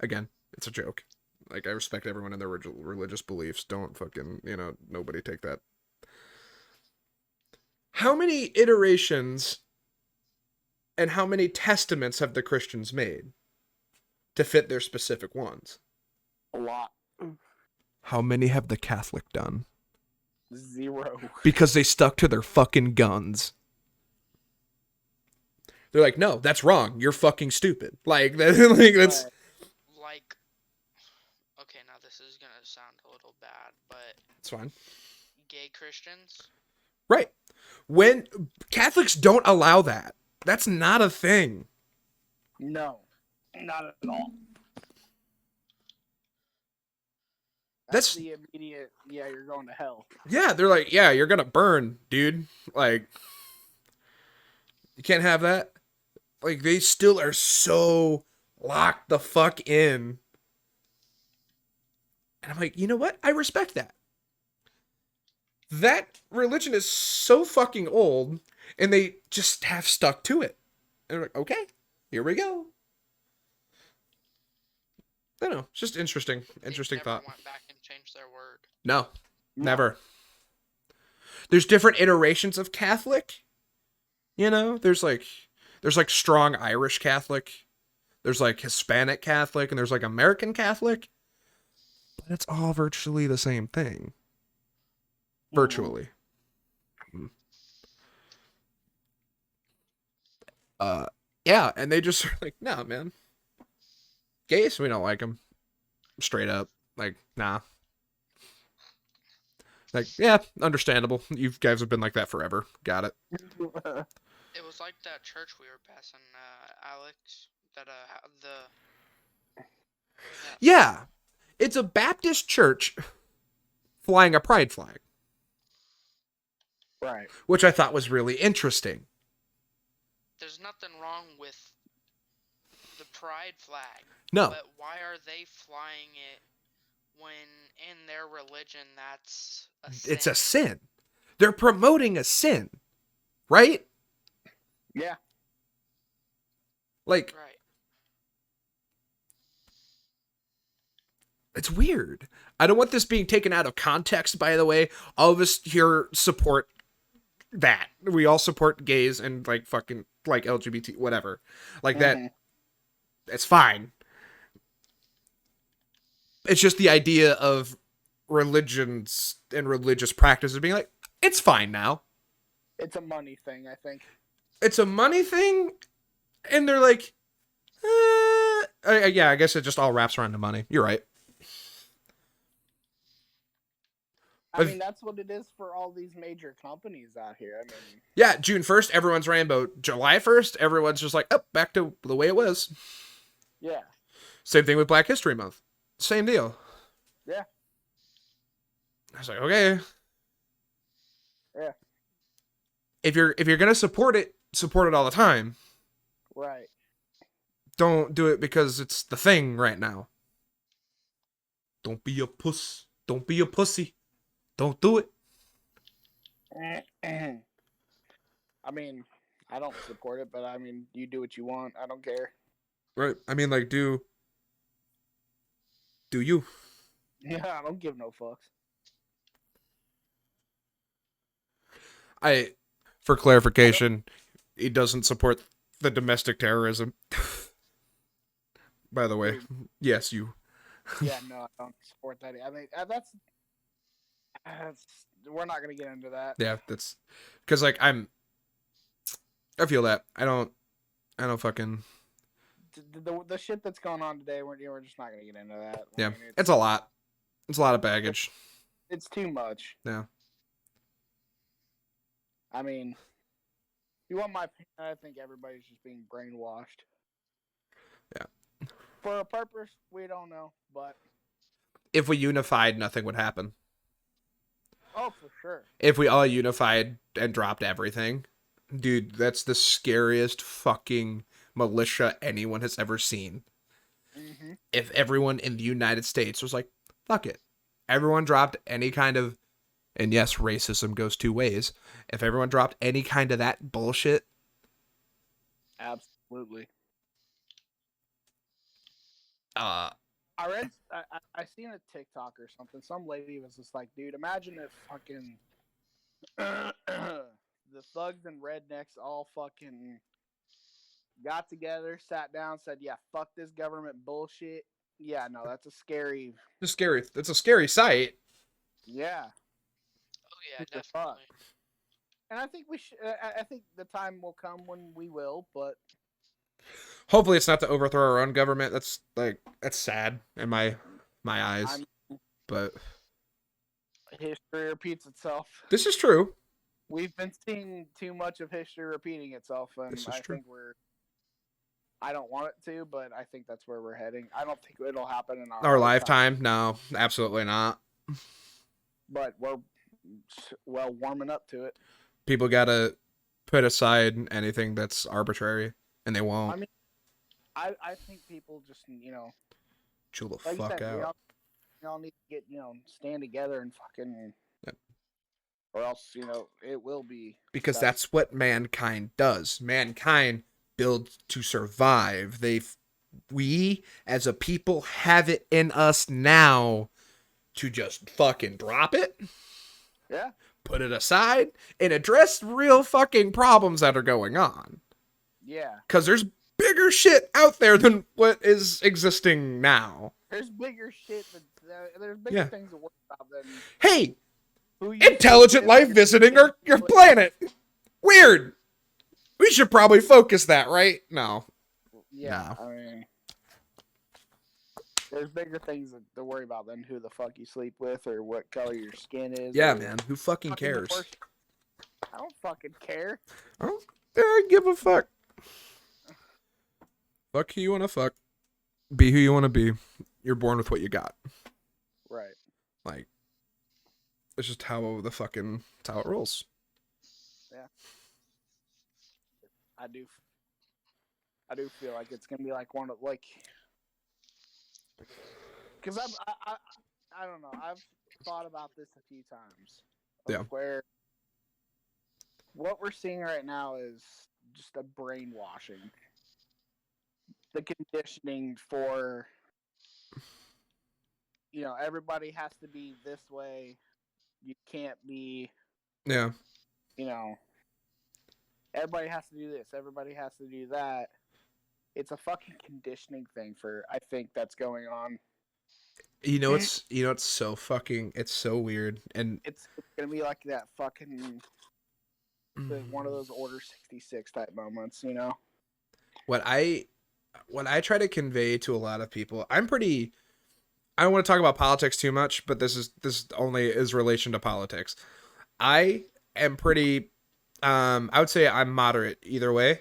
Again, it's a joke. Like, I respect everyone in their religious beliefs. Don't fucking, nobody take that. How many iterations and how many testaments have the Christians made to fit their specific ones? A lot. How many have the Catholic done? 0. Because they stuck to their fucking guns. They're like, no, that's wrong. You're fucking stupid. Like, that's... Like, okay, now this is gonna sound a little bad, but... It's fine. Gay Christians? Right. When Catholics don't allow that. That's not a thing. No. Not at all. That's the immediate, yeah, you're going to hell. Yeah, they're like, yeah, you're gonna burn, dude. Like, you can't have that. Like, they still are so locked the fuck in. And I'm like, you know what? I respect that. That religion is so fucking old, and they just have stuck to it. And they're like, okay, here we go. I don't know. It's just interesting. Interesting never thought. Went back and changed their word. No, never. There's different iterations of Catholic. You know, there's like strong Irish Catholic. There's like Hispanic Catholic, and there's like American Catholic. But it's all virtually the same thing. Virtually. Yeah, and they just are like, nah, man. Gays, we don't like them. Straight up. Like, nah. Like, yeah, understandable. You guys have been like that forever. Got it. It was like that church we were passing, Alex. That, Yeah. It's a Baptist church flying a pride flag. Right. Which I thought was really interesting. There's nothing wrong with the pride flag. No. But why are they flying it when in their religion that's a sin? It's a sin. They're promoting a sin. Right? Yeah. Like, right. It's weird. I don't want this being taken out of context, by the way. All of us here support that. We all support gays and like fucking like LGBT, whatever. Like that. It's fine. It's just the idea of religions and religious practices being like, it's fine now. It's a money thing, I think. It's a money thing, and they're like, yeah, I guess it just all wraps around the money. You're right. I mean, that's what it is for all these major companies out here. I mean, yeah, June 1st, everyone's rainbow. July 1st, everyone's just like, oh, back to the way it was. Yeah. Same thing with Black History Month. Same deal. Yeah. I was like, okay. Yeah. If you're gonna support it all the time. Right. Don't do it because it's the thing right now. Don't be a puss. Don't be a pussy. Don't do it. I mean, I don't support it, but I mean, you do what you want. I don't care. Right. I mean, like, do you? Yeah, I don't give no fucks. For clarification, he doesn't support the domestic terrorism. By the way, yes, you. Yeah, no, I don't support that. I mean, that's we're not gonna get into that. Yeah, that's because like I feel that I don't fucking. The shit that's going on today, we're just not gonna get into that. Yeah, I mean, it's a lot. It's a lot of baggage. It's too much. Yeah. I mean, you want my opinion? I think everybody's just being brainwashed. Yeah. For a purpose, we don't know, but if we unified, nothing would happen. Oh, for sure. If we all unified and dropped everything, dude, that's the scariest fucking militia anyone has ever seen. Mm-hmm. If everyone in the United States was like, fuck it. Everyone dropped any kind of, and yes, racism goes two ways. If everyone dropped any kind of that bullshit. Absolutely. I seen a TikTok or something. Some lady was just like, dude, imagine if fucking the thugs and rednecks all fucking got together, sat down, said, yeah, fuck this government bullshit. Yeah, no, that's a scary. It's scary. It's a scary sight. Yeah. Oh yeah, What the fuck? definitely. And I think we should. I think the time will come when we will, but Hopefully, it's not to overthrow our own government. That's sad in my eyes. But history repeats itself. this is true. We've been seeing too much of history repeating itself, and This is I true. think I don't want it to, but I think that's where we're heading. I don't think it'll happen in Our lifetime? No, absolutely not. But we're warming up to it. People gotta put aside anything that's arbitrary, and they won't. I mean, I think people just Chill the like you fuck said, out. we all need to get stand together and fucking, Yep. or else it will be Because that's what mankind does. Mankind builds to survive. We as a people have it in us now to just fucking drop it, yeah. put it aside, and address real fucking problems that are going on. Yeah. Because there's bigger shit out there than what is existing now. There's bigger shit there's bigger things to worry about than Hey, intelligent life visiting your planet. Weird. We should probably focus that, right? No. Yeah, No. I mean, there's bigger things to worry about than who the fuck you sleep with or what color your skin is. Yeah, man. Who fucking cares? I don't fucking care. I don't give a fuck. Fuck who you want to fuck. Be who you want to be. You're born with what you got. Right. Like, it's just how it's how it rolls. Yeah. I do feel like it's gonna be like one of because I don't know. I've thought about this a few times. Yeah. Where what we're seeing right now is just a brainwashing. The conditioning for everybody has to be this way. You can't be. Yeah. Everybody has to do this. Everybody has to do that. It's a fucking conditioning thing I think that's going on. It's so fucking, it's so weird. And it's going to be like that fucking, one of those Order 66 type moments, What I try to convey to a lot of people, I don't want to talk about politics too much, but this only is relation to politics. I am pretty, I would say I'm moderate either way.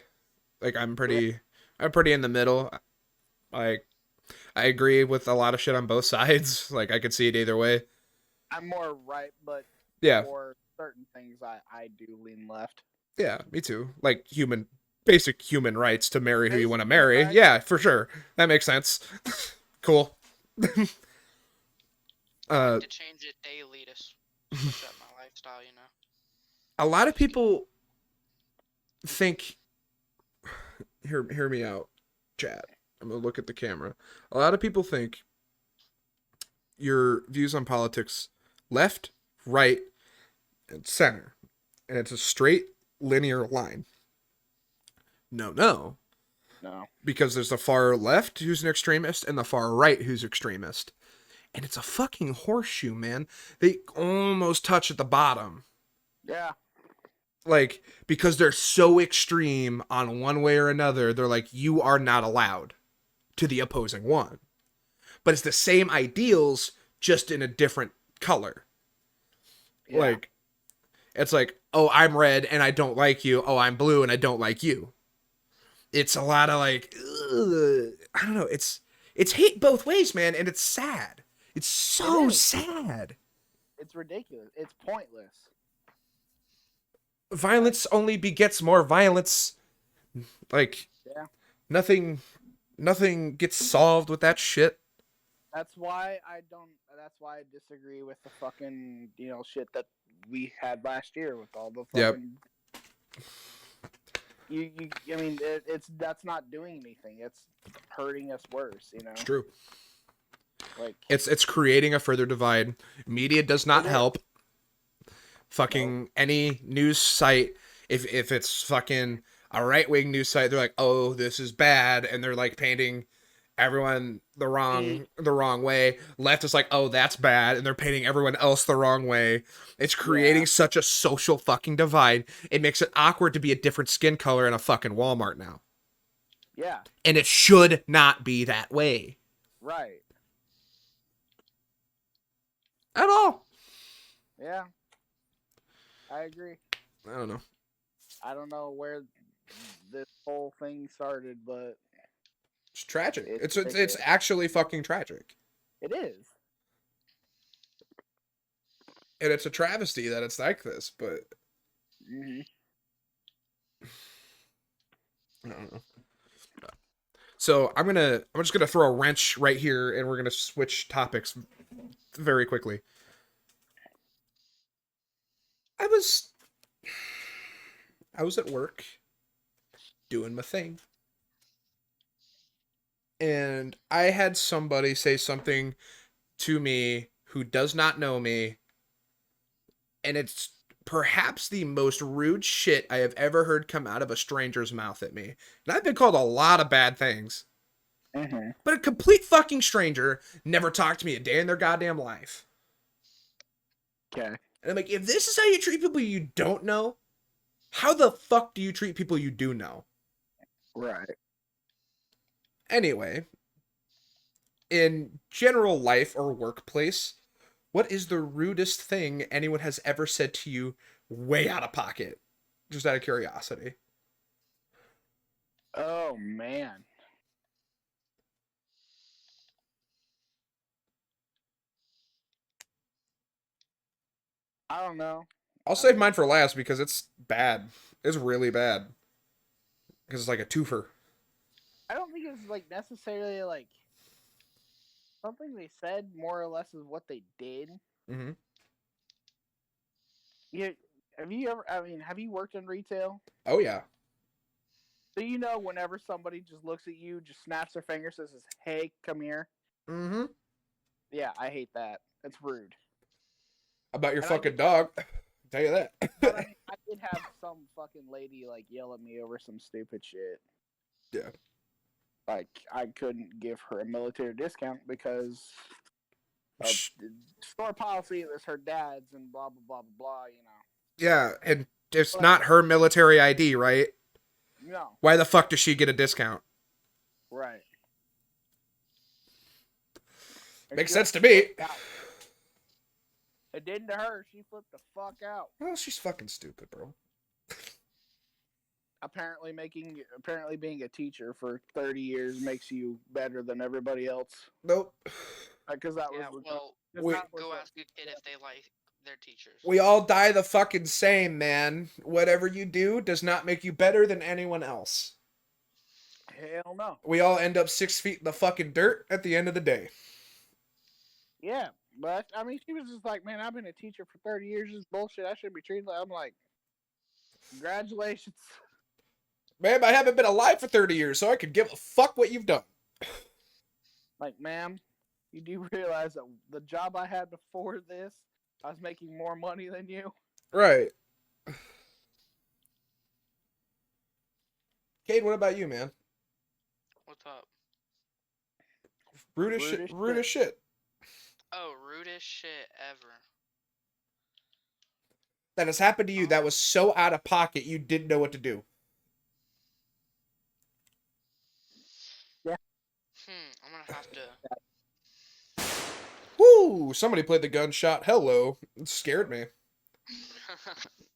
Like I'm pretty in the middle. Like I agree with a lot of shit on both sides. Like I could see it either way. I'm more right, but yeah, for certain things I do lean left. Yeah, me too. Like basic human rights to marry who you want to marry. Right. Yeah, for sure. That makes sense. Cool. I need to change it daily to switch up my lifestyle, A lot of people think, hear me out, chat. I'm going to look at the camera. A lot of people think your views on politics left, right, and center. And it's a straight linear line. No. Because there's the far left who's an extremist and the far right who's extremist. And it's a fucking horseshoe, man. They almost touch at the bottom. Yeah. Like, because they're so extreme on one way or another, they're like, you are not allowed to the opposing one. But it's the same ideals, just in a different color. Yeah. Like, it's like, oh, I'm red and I don't like you. Oh, I'm blue and I don't like you. It's a lot of like, I don't know. It's hate both ways, man. And it's sad. It's so is. sad. It's ridiculous. It's pointless. Violence only begets more violence. Like, Yeah. nothing gets solved with that shit. That's why I don't. That's why I disagree with the fucking shit that we had last year with all the Yep. fucking. I mean, that's not doing anything. It's hurting us worse. It's true. Like It's creating a further divide. Media does not It is. help. Fucking any news site, if it's fucking a right-wing news site, they're like, oh, this is bad, and they're like painting everyone the wrong way. Left is like, oh, that's bad, and they're painting everyone else the wrong way. It's creating such a social fucking divide. It makes it awkward to be a different skin color in a fucking Walmart now. Yeah. And it should not be that way. Right. At all. Yeah. I agree. I don't know. I don't know where this whole thing started, but It's tragic. It's It's ridiculous. actually fucking tragic. it is. And it's a travesty that it's like this, but Mm-hmm. I don't know. So I'm just gonna throw a wrench right here, and we're gonna switch topics very quickly. I was at work doing my thing, and I had somebody say something to me who does not know me, and it's perhaps the most rude shit I have ever heard come out of a stranger's mouth at me. And I've been called a lot of bad things. Mm-hmm. But a complete fucking stranger never talked to me a day in their goddamn life. Okay. And I'm like, if this is how you treat people you don't know, how the fuck do you treat people you do know? Right. Anyway, in general life or workplace, what is the rudest thing anyone has ever said to you way out of pocket? Just out of curiosity. Oh man. I don't know. I'll save mine for last because it's bad. It's really bad. Because it's like a twofer. I don't think it's like necessarily like something they said. More or less is what they did. Mm-hmm. Yeah. Have you ever? I mean, have you worked in retail? Oh, yeah. So whenever somebody just looks at you, just snaps their finger, says, "Hey, come here." Mm-hmm. Yeah, I hate that. It's rude. About your And I fucking did dog. Tell you that. But I mean, I did have some fucking lady like yell at me over some stupid shit. Yeah. Like I couldn't give her a military discount because of store policy. It was her dad's and blah blah blah blah blah. Yeah, and it's But- not her military ID, right? No. Why the fuck does she get a discount? Right. Makes sense to me. It didn't to her. She flipped the fuck out. Well, she's fucking stupid, bro. Apparently being a teacher for 30 years makes you better than everybody else. Nope. Because that Yeah, was well, go ask a kid if they like their teachers. We all die the fucking same, man. Whatever you do does not make you better than anyone else. Hell no. We all end up 6 feet in the fucking dirt at the end of the day. Yeah, but I mean, she was just like, "Man, I've been a teacher for 30 years. This is bullshit. I should be treated like." I'm like, "Congratulations." Ma'am, I haven't been alive for 30 years, so I could give a fuck what you've done. Like, ma'am, you do realize that the job I had before this, I was making more money than you. Right. Cade, what about you, man? What's up? Rude as shit. Rude as shit. Oh, rudest shit ever. That has happened to you that was so out of pocket you didn't know what to do. Yeah. I'm gonna have to. Woo! Somebody played the gunshot. Hello. It scared me.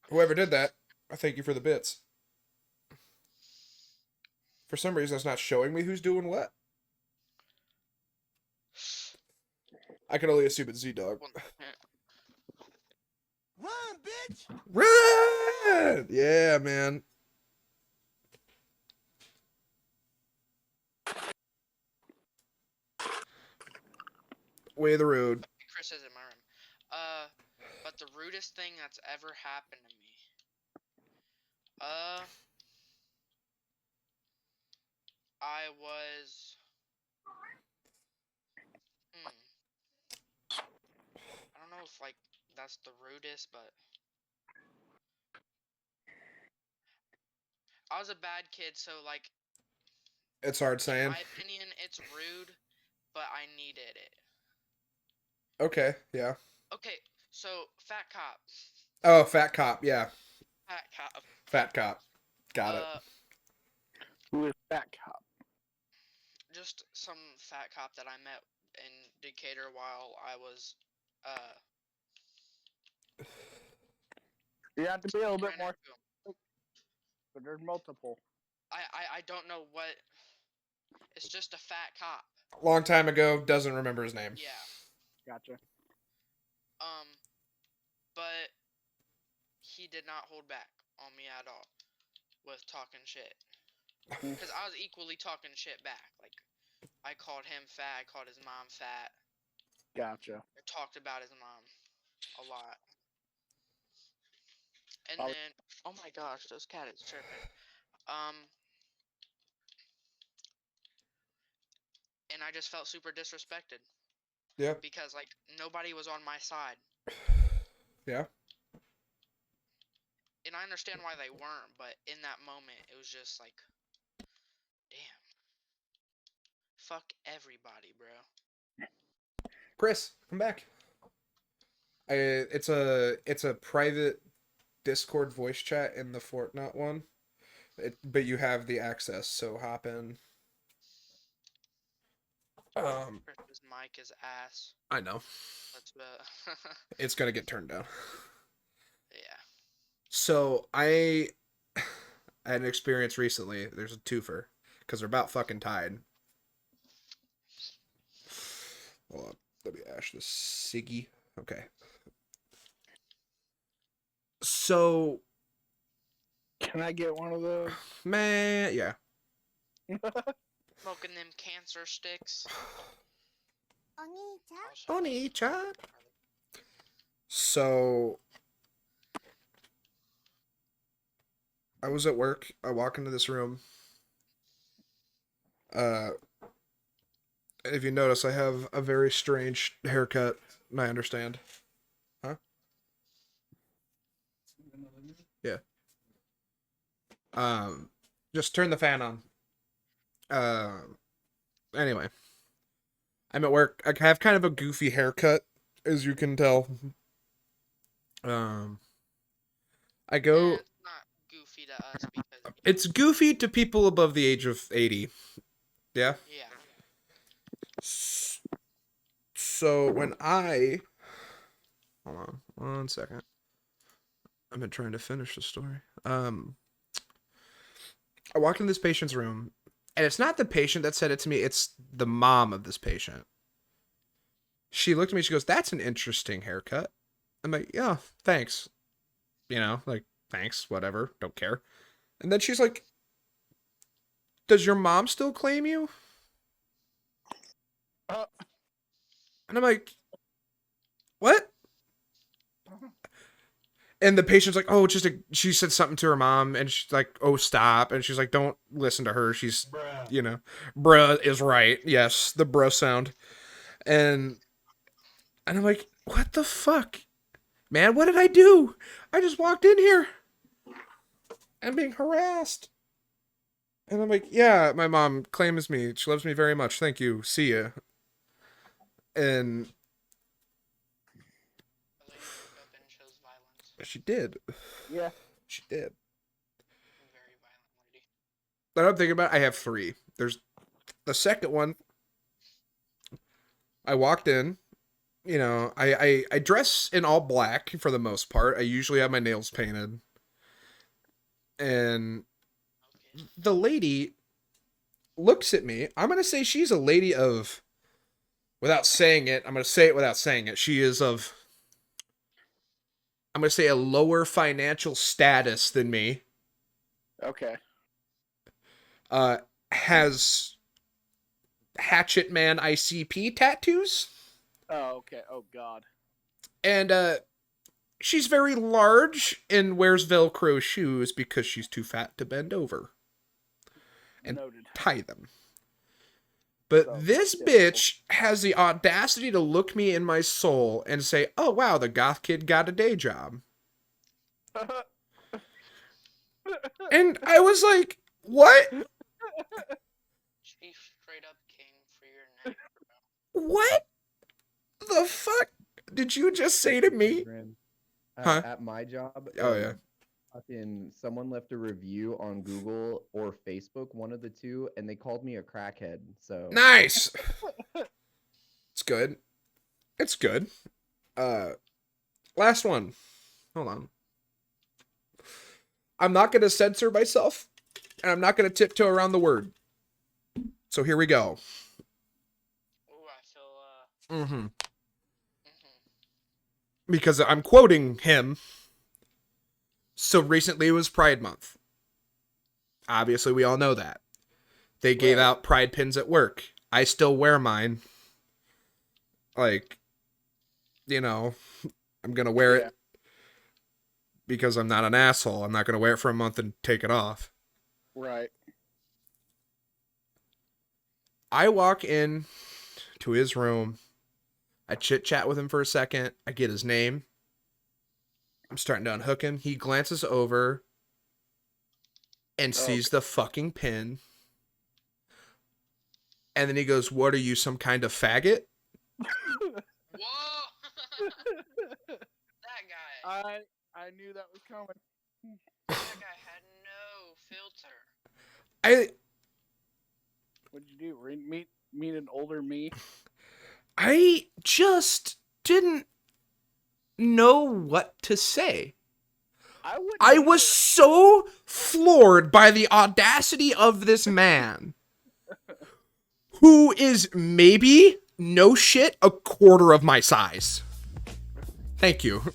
Whoever did that, I thank you for the bits. For some reason, it's not showing me who's doing what. I can only assume it's Z-Dog. Well, Run, bitch! Run! Yeah, man. Way of the road. Chris is in my room. But the rudest thing that's ever happened to me. I was. I don't know if like that's the rudest, but I was a bad kid, so like It's hard in saying. my opinion, it's rude, but I needed it. Okay, yeah. Okay, so fat cop. Oh, fat cop, yeah. Fat cop. Fat cop. Got it. Who is that cop? Just some fat cop that I met in Decatur while I was You have to be a little bit ran more, into him. but there's multiple. I don't know what. It's just a fat cop. Long time ago, doesn't remember his name. Yeah. Gotcha. But he did not hold back on me at all with talking shit. Because I was equally talking shit back. Like, I called him fat. I called his mom fat. Gotcha. I talked about his mom a lot. And Oh. then, oh my gosh, this cat is tripping. And I just felt super disrespected. Yep. Because, like, nobody was on my side. Yeah. And I understand why they weren't, but in that moment, it was just like, damn. Fuck everybody, bro. Chris, come back. It's a private Discord voice chat in the Fortnite one. But you have the access, so hop in. Chris's mic is ass. I know. Let's It's gonna get turned down. yeah. So I had an experience recently. There's a twofer because they're about fucking tied. Hold on, let me ash this Siggy. Okay. So, Can I get one of those? man, yeah. Smoking them cancer sticks. Oni-chan. So, I was at work. I walk into this room. If you notice, I have a very strange haircut. And I understand. Huh? Yeah. Just turn the fan on. Anyway. I'm at work. I have kind of a goofy haircut, as you can tell. I go. It's not goofy to us because. It's goofy to people above the age of 80. Yeah? Yeah. So when I. Hold on 1 second. I've been trying to finish the story. I walk in this patient's room, and it's not the patient that said it to me, it's the mom of this patient. She looked at me, she goes, "That's an interesting haircut." I'm like, "Yeah, thanks." You know, like, thanks, whatever, don't care. And then she's like, "Does your mom still claim you?" And I'm like, "What?" And the patient's like, "Oh, she said something to her mom," and she's like, "Oh, stop." And she's like, "Don't listen to her. She's, Bruh. you know, bruh is right." Yes, the bruh sound. And I'm like, "What the fuck? Man, what did I do? I just walked in here. I'm being harassed." And I'm like, "Yeah, my mom claims me. She loves me very much. Thank you. See ya." And The lady woke up and chose violence. she did. Yeah. She did. A very violent lady. But I'm thinking about it, I have 3. There's the second one. I walked in. You know, I dress in all black for the most part. I usually have my nails painted. And Okay. the lady looks at me. I'm going to say she's a lady of without saying it, I'm going to say it without saying it. She is of, I'm going to say, a lower financial status than me. Okay. Has Hatchet Man ICP tattoos. Oh, okay. Oh, God. And she's very large and wears Velcro shoes because she's too fat to bend over and Noted. tie them. But So, this typical. bitch has the audacity to look me in my soul and say, "Oh wow, the goth kid got a day job." And I was like, "What? She straight up came for your neck. What the fuck did you just say to me?" Grim. Huh? At my job, Oh yeah. fucking someone left a review on Google or Facebook, one of the two, and they called me a crackhead. So Nice. It's good. It's good. Last one. Hold on. I'm not going to censor myself, and I'm not going to tiptoe around the word. So here we go. Ooh, I feel Mm-hmm. Because I'm quoting him. So recently it was Pride Month. Obviously, we all know that. They gave out pride pins at work. I still wear mine. Like, you know, I'm going to wear it because I'm not an asshole. I'm not going to wear it for a month and take it off. Right. I walk in to his room. I chit-chat with him for a second. I get his name. I'm starting to unhook him. He glances over and sees the fucking pin. And then he goes, "What are you, some kind of faggot?" Whoa! That guy. I knew that was coming. That guy had no filter. What'd you do? Meet an older me? I just didn't know what to say. I was so floored by the audacity of this man, who is maybe, no shit, a quarter of my size. Thank you.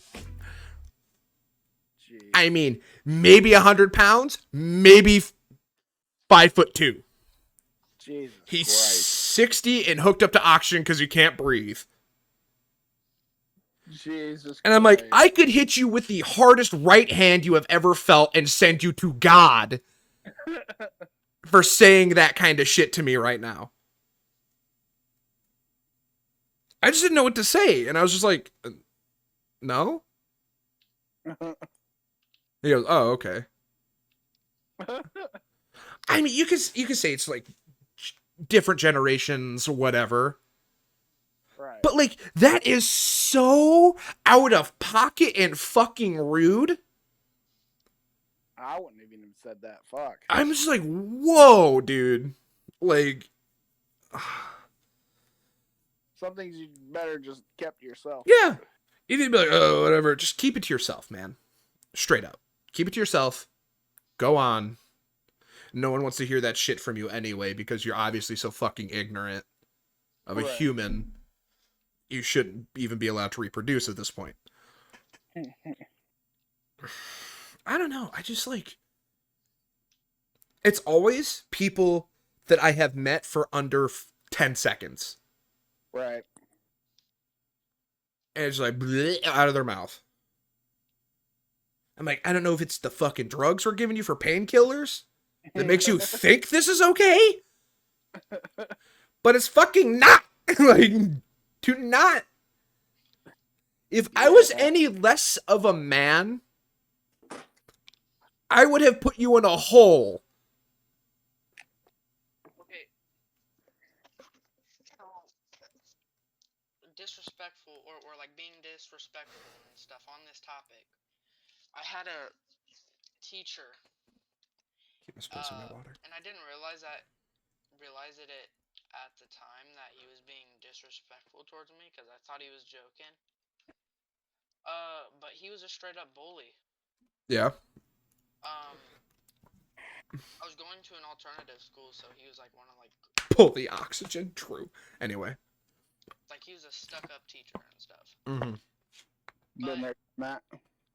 Jeez. I mean, maybe 100 pounds, maybe 5'2". Jesus He's Christ. 60 and hooked up to oxygen because he can't breathe. Jesus And I'm like, Christ. I could hit you with the hardest right hand you have ever felt and send you to God for saying that kind of shit to me right now. I just didn't know what to say. And I was just like, no? He goes, "Oh, okay." I mean, you could say it's like different generations or whatever. Right. But like, that is so out of pocket and fucking rude. I wouldn't have even said that. Fuck. I'm just like, whoa, dude. Like, Some things you better just kept to yourself. yeah. You need to be like, oh, whatever. Just keep it to yourself, man. Straight up. Keep it to yourself. Go on. No one wants to hear that shit from you anyway because you're obviously so fucking ignorant of a human. You shouldn't even be allowed to reproduce at this point. I don't know. I just like... It's always people that I have met for under 10 seconds. Right. And it's like, bleh, out of their mouth. I'm like, I don't know if it's the fucking drugs we're giving you for painkillers that makes you think this is okay. But it's fucking not. Like, do not. If I was any less of a man, I would have put you in a hole. Okay. Disrespectful or like being disrespectful and stuff on this topic. I had a teacher. Keep spacing my water. And I didn't realize it at the time that he was being disrespectful towards me because I thought he was joking. But he was a straight up bully. Yeah. I was going to an alternative school, so he was like one of like... Pull the oxygen. True. Anyway. like he was a stuck-up teacher and stuff. Mm-hmm. Been there, Matt.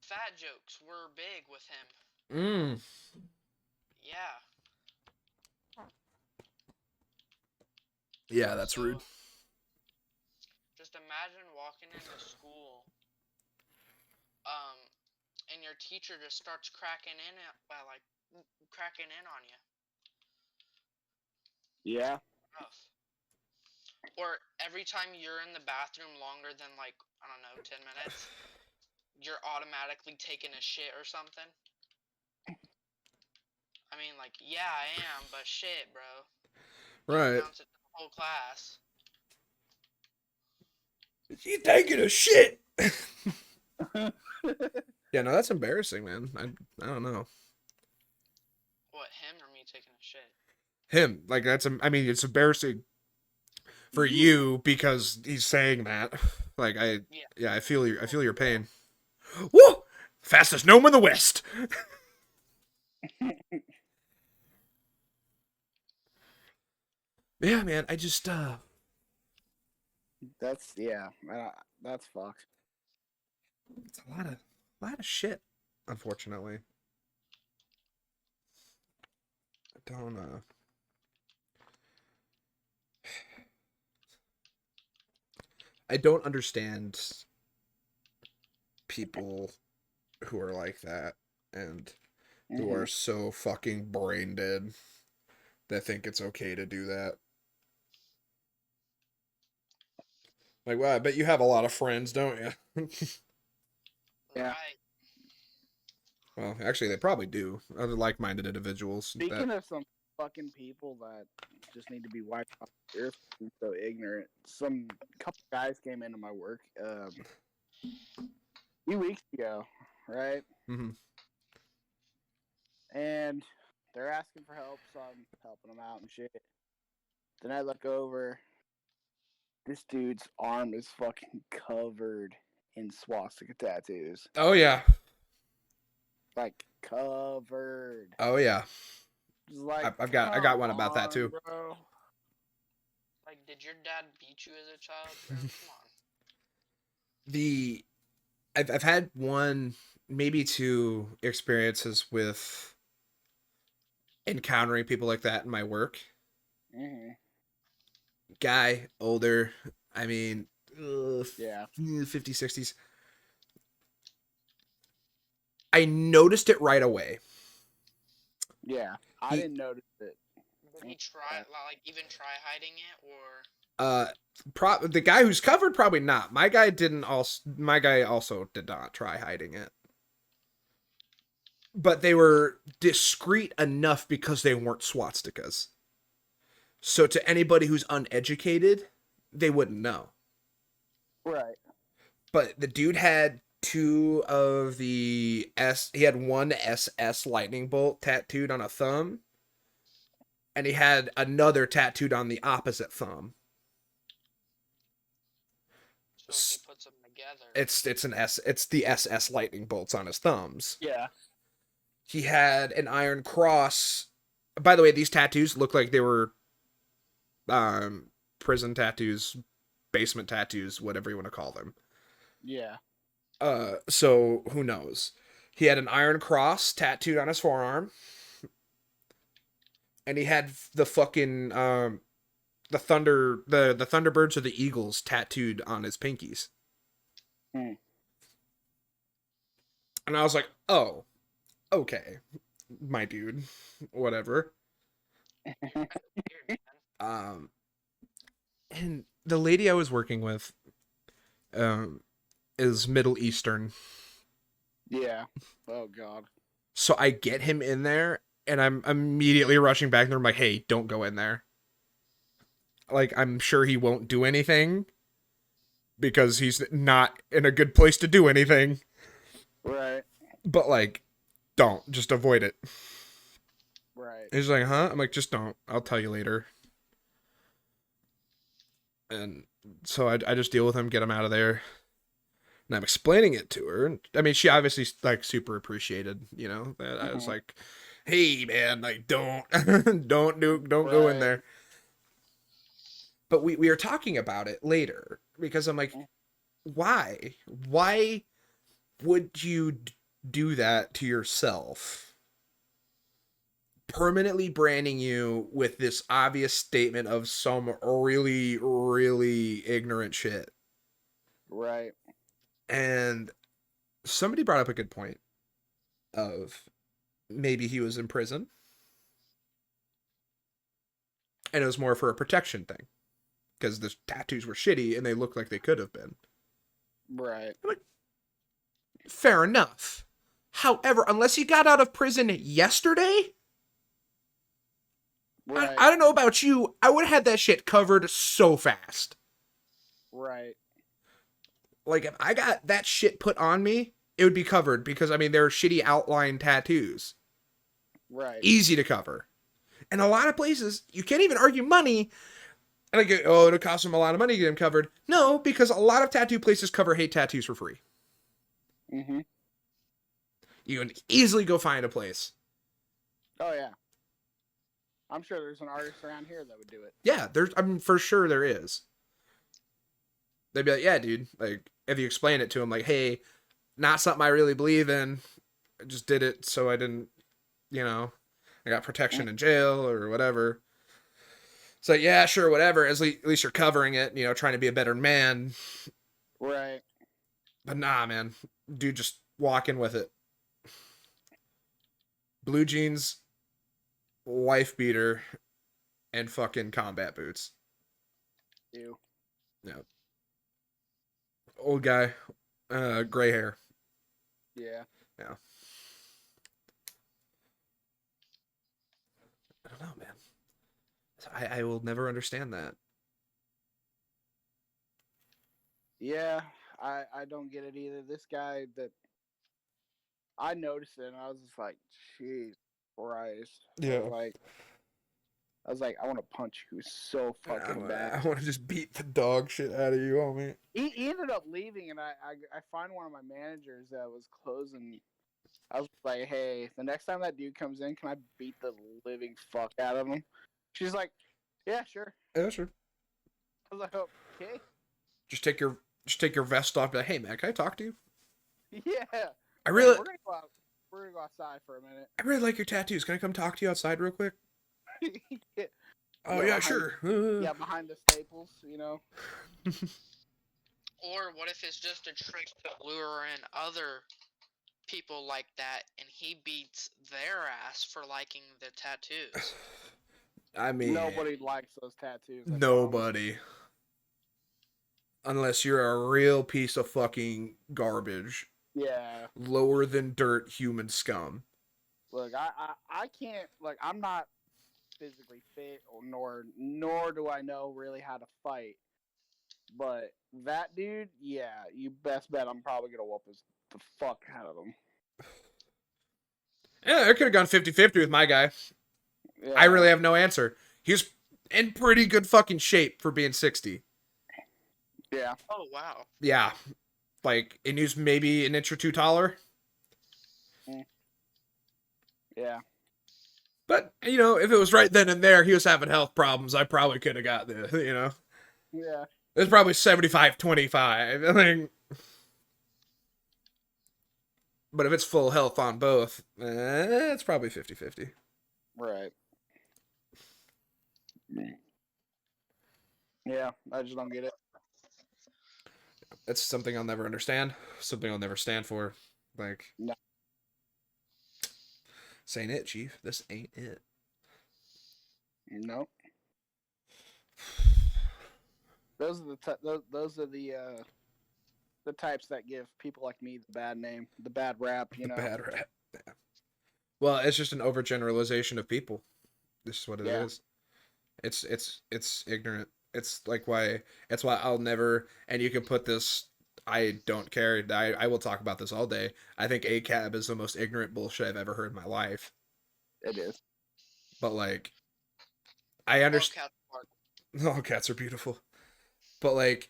Fat jokes were big with him. Mm. Yeah. Yeah, that's So, rude. just imagine walking into school, and your teacher just starts cracking in on you. Yeah. Rough. Or every time you're in the bathroom longer than like, I don't know, 10 minutes, you're automatically taking a shit or something. I mean, like, yeah, I am, but shit, bro. You Right. announce it to the whole class. She's taking a shit. Yeah, no, that's embarrassing, man. I don't know. What, him or me taking a shit? Him, like I mean, it's embarrassing for you because he's saying that. Like yeah, I feel your pain. Woo! Fastest gnome in the West. Yeah, man, I just That's that's fucked. it's a lot of shit, unfortunately. I don't I don't understand people who are like that and who are so fucking brain dead that think it's okay to do that. Like, well, I bet you have a lot of friends, don't you? Yeah. Right. Well, actually, they probably do. Other like-minded individuals. Speaking of some fucking people that just need to be wiped off the earth and so ignorant, some couple guys came into my work a few weeks ago, right? Mm-hmm. And they're asking for help, so I'm helping them out and shit. Then I look over. This dude's arm is fucking covered in swastika tattoos. Oh yeah. Like covered. Oh yeah. Just like I got one about that too. bro. Like, did your dad beat you as a child, bro? Come on. I've had one, maybe two experiences with encountering people like that in my work. Mm-hmm. Guy, older, I mean, Yeah. 50s, 60s. I noticed it right away. Yeah. I didn't notice it. Did he try, like, even try hiding it, or? The guy who's covered, probably not. My guy also did not try hiding it. But they were discreet enough because they weren't swastikas. So to anybody who's uneducated, they wouldn't know. Right. But the dude had he had one SS lightning bolt tattooed on a thumb, and he had another tattooed on the opposite thumb. So he puts them together. It's the SS lightning bolts on his thumbs. Yeah. He had an iron cross. By the way, these tattoos look like they were prison tattoos, basement tattoos, whatever you want to call them. Yeah. So who knows? He had an iron cross tattooed on his forearm, and he had the fucking the Thunderbirds or the Eagles tattooed on his pinkies. Hmm. And I was like, oh, okay, my dude, whatever. Weird, man. And the lady I was working with, is Middle Eastern. Yeah. Oh god. So I get him in there, and I'm immediately rushing back there. I'm like, hey, don't go in there. Like, I'm sure he won't do anything because he's not in a good place to do anything. Right. But, like, don't. Just avoid it. Right. He's like, huh? I'm like, just don't. I'll tell you later. And so I just deal with him, get him out of there. And I'm explaining it to her. I mean, she obviously, like, super appreciated, you know, that I was like, hey, man, like, don't go in there. But we are talking about it later because I'm like, why? Why would you do that to yourself? Permanently branding you with this obvious statement of some really, really ignorant shit. Right. And somebody brought up a good point of maybe he was in prison and it was more for a protection thing because the tattoos were shitty and they looked like they could have been. Right. I'm like, fair enough. However, unless you got out of prison yesterday, Right. I don't know about you, I would have had that shit covered so fast. Right. Like, if I got that shit put on me, it would be covered because, I mean, they're shitty outline tattoos. Right. Easy to cover. And a lot of places, you can't even argue money. And I go, oh, it'll cost them a lot of money to get them covered. No, because a lot of tattoo places cover hate tattoos for free. Mm-hmm. You can easily go find a place. Oh, yeah. I'm sure there's an artist around here that would do it. Yeah, I mean, for sure there is. They'd be like, yeah, dude. Like, if you explain it to them, like, hey, not something I really believe in. I just did it so I didn't, I got protection in jail or whatever. So, yeah, sure, whatever. At least you're covering it, trying to be a better man. Right. But nah, man. Dude, just walk in with it. Blue jeans, wife beater, and fucking combat boots. You. No. Old guy, gray hair. Yeah. Yeah. I don't know, man. I will never understand that. Yeah. I don't get it either. This guy that I noticed it and I was just like, jeez Christ. Yeah. I was like, I want to punch you so fucking bad. I want to just beat the dog shit out of you, homie. He ended up leaving, and I find one of my managers that was closing. I was like, hey, the next time that dude comes in, can I beat the living fuck out of him? She's like, yeah, sure. Yeah, sure. I was like, okay. Just take your vest off. Be like, hey man, can I talk to you? Yeah. I really, we're gonna go outside for a minute. I really like your tattoos. Can I come talk to you outside real quick? Yeah. Oh yeah, sure. Yeah, behind the staples, Or what if it's just a trick to lure in other people like that and he beats their ass for liking the tattoos? I mean, nobody likes those tattoos. Nobody. Unless you're a real piece of fucking garbage. Yeah. Lower than dirt human scum. Look, I can't, like, I'm not physically fit, nor do I know really how to fight. But that dude, yeah, you best bet I'm probably gonna whoop the fuck out of him. Yeah, I could have gone 50-50 with my guy. Yeah. I really have no answer. He's in pretty good fucking shape for being 60. Yeah. Oh, wow. Yeah. Like, and he's maybe an inch or two taller. Yeah. But, if it was right then and there, he was having health problems, I probably could have got the, Yeah. It's probably 75-25. I mean, but if it's full health on both, it's probably 50-50. Right. Yeah, I just don't get it. That's something I'll never understand. Something I'll never stand for. Like, No. This ain't it, Chief. This ain't it. No. Those are those are the types that give people like me the bad name, the bad rap. The bad rap. Yeah. Well, it's just an overgeneralization of people. This is what it is. It's ignorant. It's why I'll never, and you can put this, I don't care. I will talk about this all day. I think ACAB is the most ignorant bullshit I've ever heard in my life. It is. But I understand. All cats are beautiful. But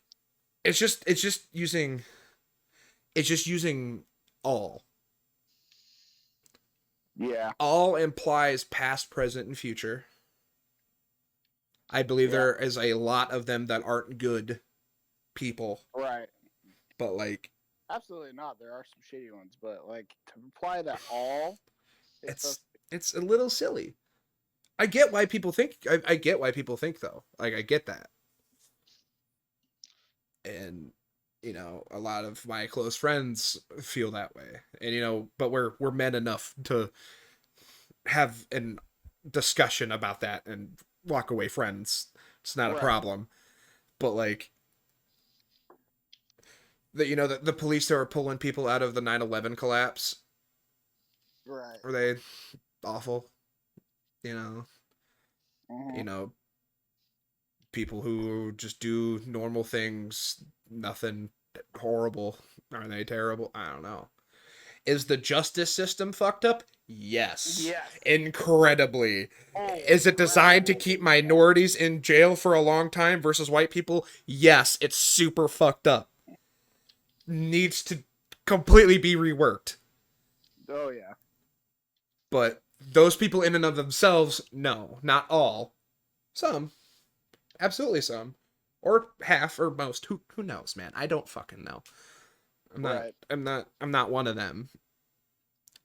it's just using all. Yeah. All implies past, present, and future. I believe Yeah. there is a lot of them that aren't good people, Right. but like Absolutely not. There are some shitty ones, but like to imply that all, it's so it's a little silly. I get why people think. I get why people think though. Like I get that, and a lot of my close friends feel that way, and but we're men enough to have an discussion about that and walk away friends. It's not a Right. problem. But like the police that were pulling people out of the 9/11 collapse, right. were they awful? You know, Mhm. you know, people who just do normal things, nothing horrible. Are they terrible? I don't know. Is the justice system fucked up? Yes. Yes. Incredibly. Oh, Is it designed to incredibly. keep minorities in jail for a long time versus white people? Yes, it's super fucked up. Needs to completely be reworked. Oh yeah. But those people in and of themselves, no, not all. Some. Absolutely some. Or half or most. Who knows, man? I don't fucking know. Right. I'm not one of them.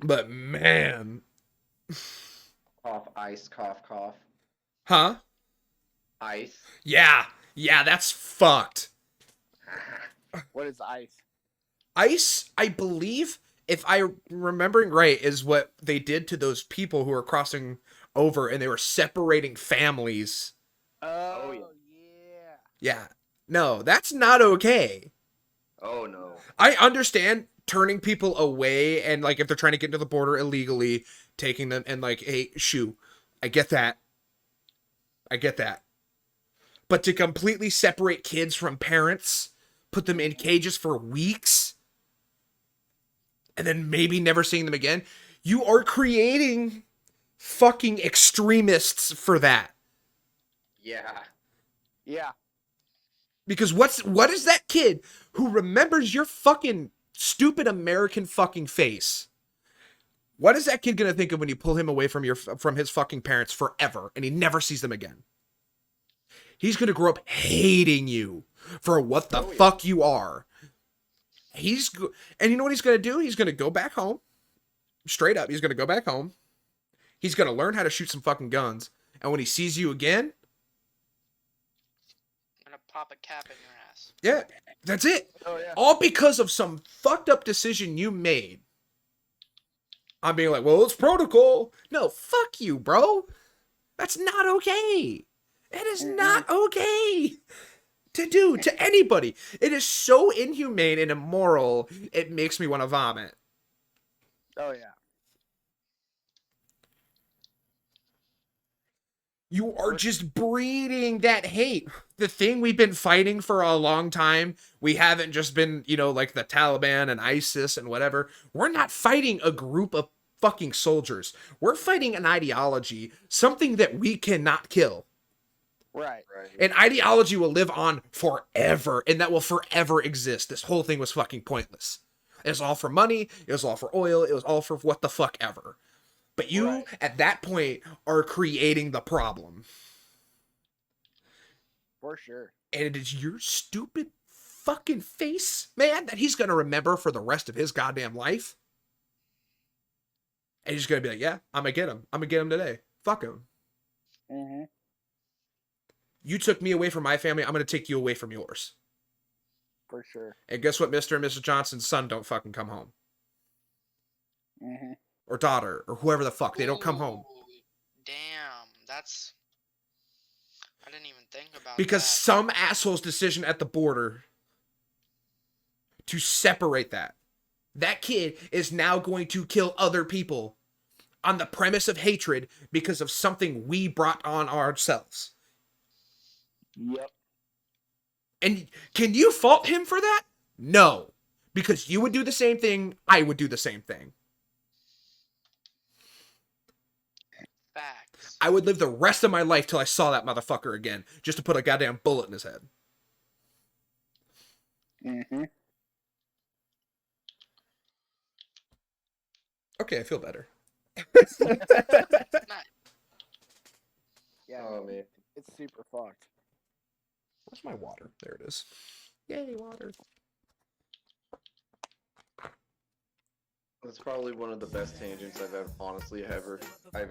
But man. Cough, ice, cough, cough. Huh? Ice. Yeah. Yeah, that's fucked. What is ice? ICE, I believe, if I remembering right, is what they did to those people who were crossing over and they were separating families. Oh yeah. yeah. Yeah. No, that's not okay. Oh no. I understand turning people away and like if they're trying to get into the border illegally, taking them and like, hey, shoo. I get that. I get that. But to completely separate kids from parents, put them in cages for weeks, and then maybe never seeing them again, you are creating fucking extremists for that. Yeah. Yeah. Because what is that kid who remembers your fucking stupid American fucking face? What is that kid gonna think of when you pull him away from his fucking parents forever and he never sees them again? He's gonna grow up hating you for what the fuck you are. And you know what he's gonna do? He's gonna go back home. Straight up, he's gonna go back home. He's gonna learn how to shoot some fucking guns. And when he sees you again, I'm gonna pop a cap in your ass. yeah, that's it. Oh yeah. All because of some fucked up decision you made. I'm being like, well, it's protocol. No, fuck you, bro. That's not okay. It is not okay to do to anybody. It is so inhumane and immoral, it makes me want to vomit. Oh yeah. You are just breeding that hate. The thing we've been fighting for a long time, we haven't just been, like the Taliban and ISIS and whatever. We're not fighting a group of fucking soldiers. We're fighting an ideology, something that we cannot kill. Right. An ideology will live on forever, and that will forever exist. This whole thing was fucking pointless. It was all for money, it was all for oil, it was all for what the fuck ever. But you, at that point, are creating the problem. For sure. And it is your stupid fucking face, man, that he's gonna remember for the rest of his goddamn life. And he's gonna be like, yeah, I'm gonna get him. I'm gonna get him today. Fuck him. Mhm. You took me away from my family, I'm gonna take you away from yours. For sure. And guess what, Mr. and Mrs. Johnson's son don't fucking come home. Mhm. Or daughter, or whoever the fuck. They don't come home. Ooh, damn, that's. I didn't even think about Because that. some asshole's decision at the border to separate that. That kid is now going to kill other people on the premise of hatred because of something we brought on ourselves. Yep. And can you fault him for that? No. Because you would do the same thing, I would do the same thing. Facts. I would live the rest of my life till I saw that motherfucker again, just to put a goddamn bullet in his head. Mhm. Okay, I feel better. Not, Yeah, Oh man. it's super fucked. Where's my water? There it is. Yay, water. That's probably one of the best tangents I've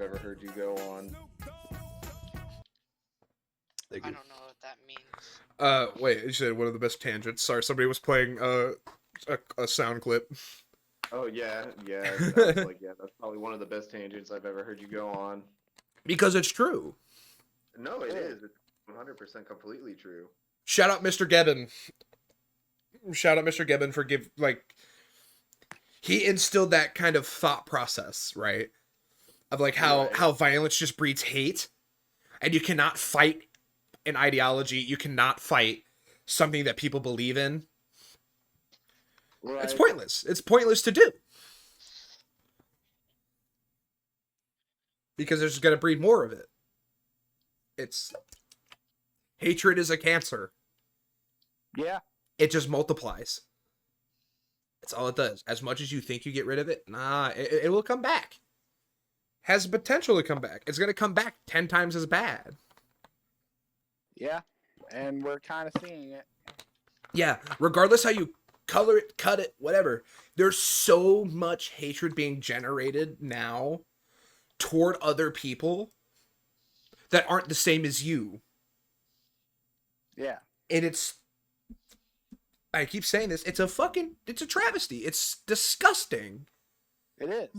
ever heard you go on. Thank I you. don't know what that means. Wait, you said one of the best tangents. Sorry, somebody was playing a sound clip. Oh yeah. I was like, yeah, that's probably one of the best tangents I've ever heard you go on. Because it's true. No, it is. It's 100% completely true. Shout out Mr. Gebbin. Shout out Mr. Gebbin for he instilled that kind of thought process, right? Of like Right. how violence just breeds hate, and you cannot fight an ideology, you cannot fight something that people believe in. Right. It's pointless. It's pointless to do. Because there's going to breed more of it. Hatred is a cancer. Yeah. It just multiplies. That's all it does. As much as you think you get rid of it, it will come back. Has potential to come back. It's going to come back 10 times as bad. Yeah. And we're kind of seeing it. Yeah, regardless how you color it, cut it, whatever. There's so much hatred being generated now toward other people that aren't the same as you. Yeah. And I keep saying this, it's a travesty. It's disgusting. It is.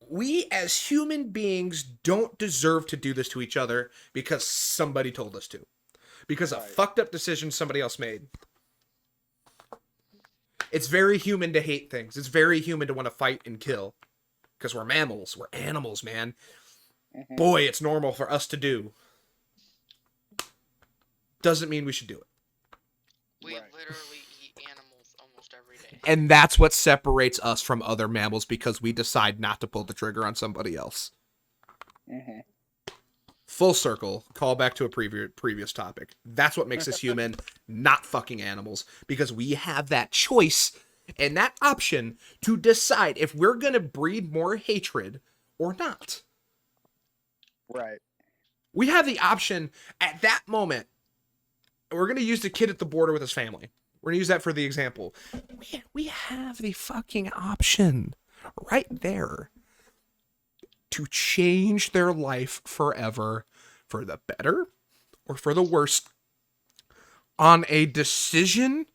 We as human beings don't deserve to do this to each other because somebody told us to. Because of fucked up decision somebody else made. It's very human to hate things. It's very human to want to fight and kill. Because we're mammals. We're animals, man. Mhm. Boy, it's normal for us to do. Doesn't mean we should do it. We Right. literally eat animals almost every day. And that's what separates us from other mammals, because we decide not to pull the trigger on somebody else. Mhm. Full circle, call back to a previous topic. That's what makes us human, not fucking animals, because we have that choice and that option to decide if we're going to breed more hatred or not. Right. We have the option at that moment. We're going to use the kid at the border with his family. We're going to use that for the example. We have the fucking option right there to change their life forever, for the better or for the worse, on a decision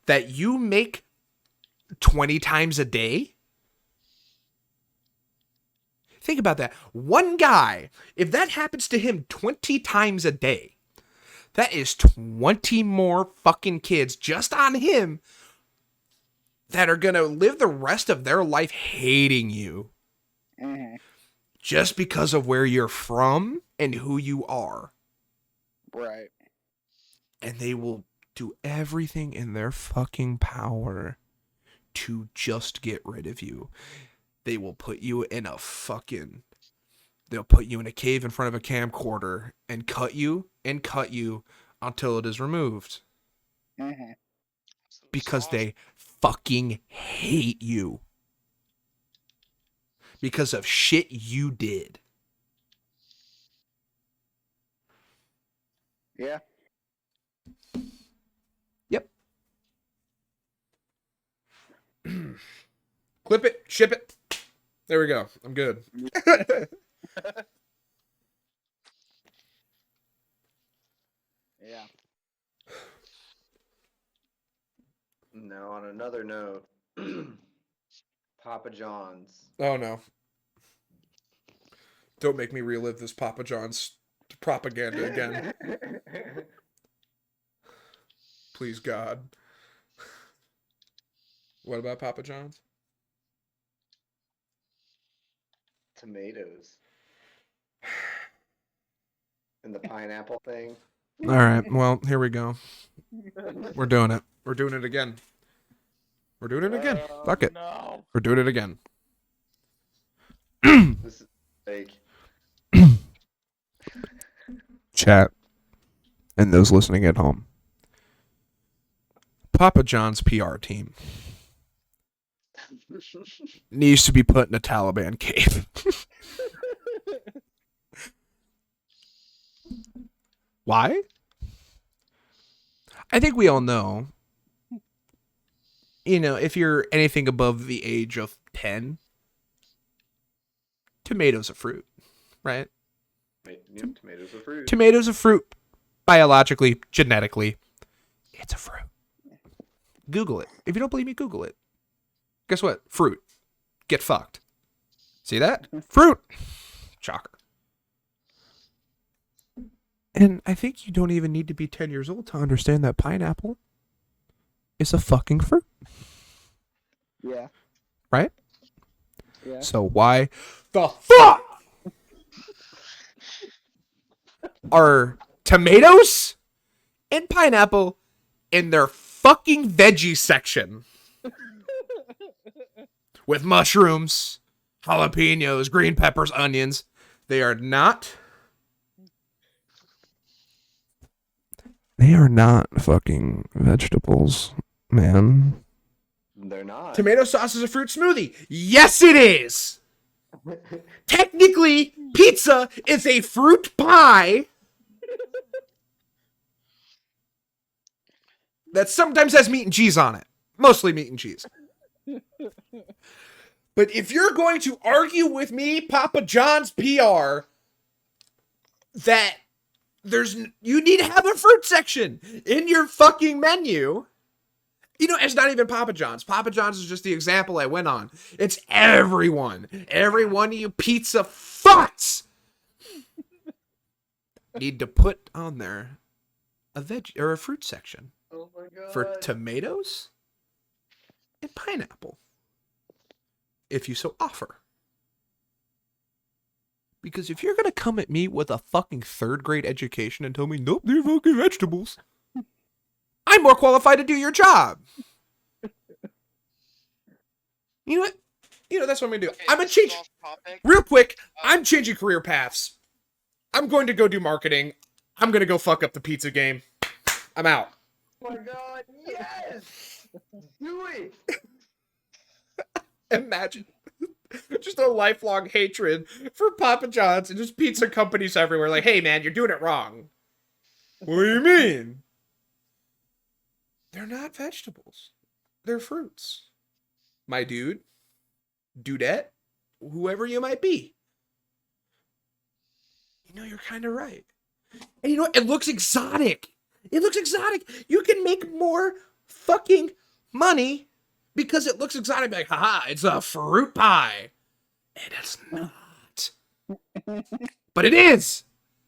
that you make 20 times a day. Think about that. One guy, if that happens to him 20 times a day, that is 20 more fucking kids just on him that are going to live the rest of their life hating you. Mhm. Just because of where you're from and who you are. Right. And they will do everything in their fucking power to just get rid of you. They will put you in a they'll put you in a cave in front of a camcorder and cut you until it is removed. Mhm. Because they fucking hate you. Because of shit you did. Yeah. Yep. Clip it, ship it. There we go. I'm good. Yeah. Now, on another note, Papa John's. Oh no. Don't make me relive this Papa John's propaganda again. Please, God. What about Papa John's? Tomatoes. And the pineapple thing. All right. Well, here we go. We're doing it. We're doing it again. We're doing it again. Fuck it. No. We're doing it again. This is fake. Chat and those listening at home. Papa John's PR team needs to be put in a Taliban cave. Why? I think we all know. You know, if you're anything above the age of 10, tomatoes are fruit, right? Yep, tomatoes are fruit. Tomatoes are fruit biologically, genetically. It's a fruit. Google it. If you don't believe me, Google it. Guess what? Fruit. Get fucked. See that? Fruit. Shocker. And I think you don't even need to be 10 years old to understand that pineapple is a fucking fruit, Yeah. right? Yeah. So why the fuck are tomatoes and pineapple in their fucking veggie section with mushrooms, jalapenos, green peppers, onions? They are not. They are not fucking vegetables, man. They're not. Tomato sauce is a fruit smoothie. Yes, it is. Technically, pizza is a fruit pie that sometimes has meat and cheese on it. Mostly meat and cheese. But if you're going to argue with me, Papa John's PR, that you need to have a fruit section in your fucking menu. You know, it's not even Papa John's. Papa John's is just the example I went on. It's everyone. Every one of you pizza fucks need to put on there a veg or a fruit section Oh my god. for tomatoes and pineapple, if you so offer. Because if you're gonna come at me with a fucking third grade education and tell me, nope, they're fucking vegetables, I'm more qualified to do your job. You know what? You know, that's what I'm gonna do. Okay, I'm gonna this is change off topic. real quick. I'm changing career paths. I'm going to go do marketing. I'm gonna go fuck up the pizza game. I'm out. Oh my god, yes! Do it! Imagine just a lifelong hatred for Papa John's and just pizza companies everywhere. Like, hey man, you're doing it wrong. What do you mean? They're not vegetables. They're fruits. My dude, dudette, whoever you might be. You know, you're kind of right. And you know what? It looks exotic. It looks exotic. You can make more fucking money because it looks exotic. Like, haha, it's a fruit pie. And it's not. But it is.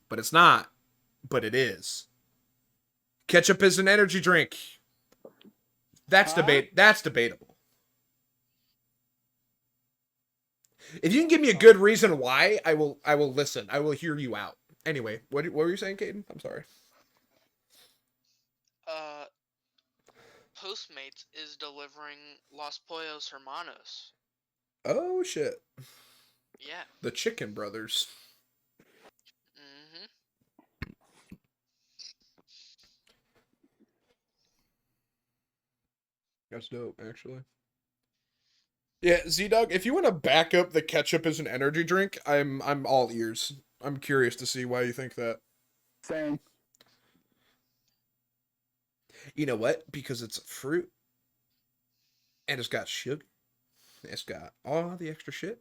But it's not. But it is. Ketchup is an energy drink. That's debatable. If you can give me a good reason why, I will listen. I will hear you out. Anyway, what were you saying, Caden? I'm sorry. Postmates is delivering Los Pollos Hermanos. Oh shit. Yeah. The Chicken Brothers. Mm-hmm. That's dope, actually. Yeah, Z-Dog, if you want to back up the ketchup as an energy drink, I'm all ears. I'm curious to see why you think that. Same. You know what? Because it's a fruit. And it's got sugar. It's got all the extra shit.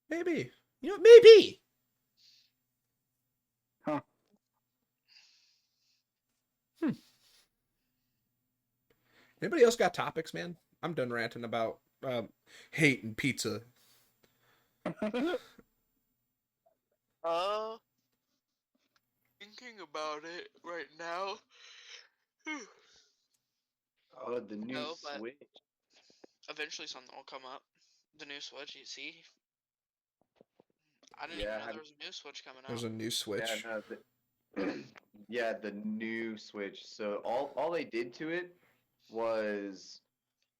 Maybe. You know what? Maybe. Huh. Anybody else got topics, man? I'm done ranting about hate and pizza. Thinking about it right now. Oh, the new No, but Switch. eventually something will come up. The new Switch, you see? I didn't Yeah, even know there was a new Switch coming There's out. a new Yeah, Switch. no, yeah, the new Switch. So all they did to it was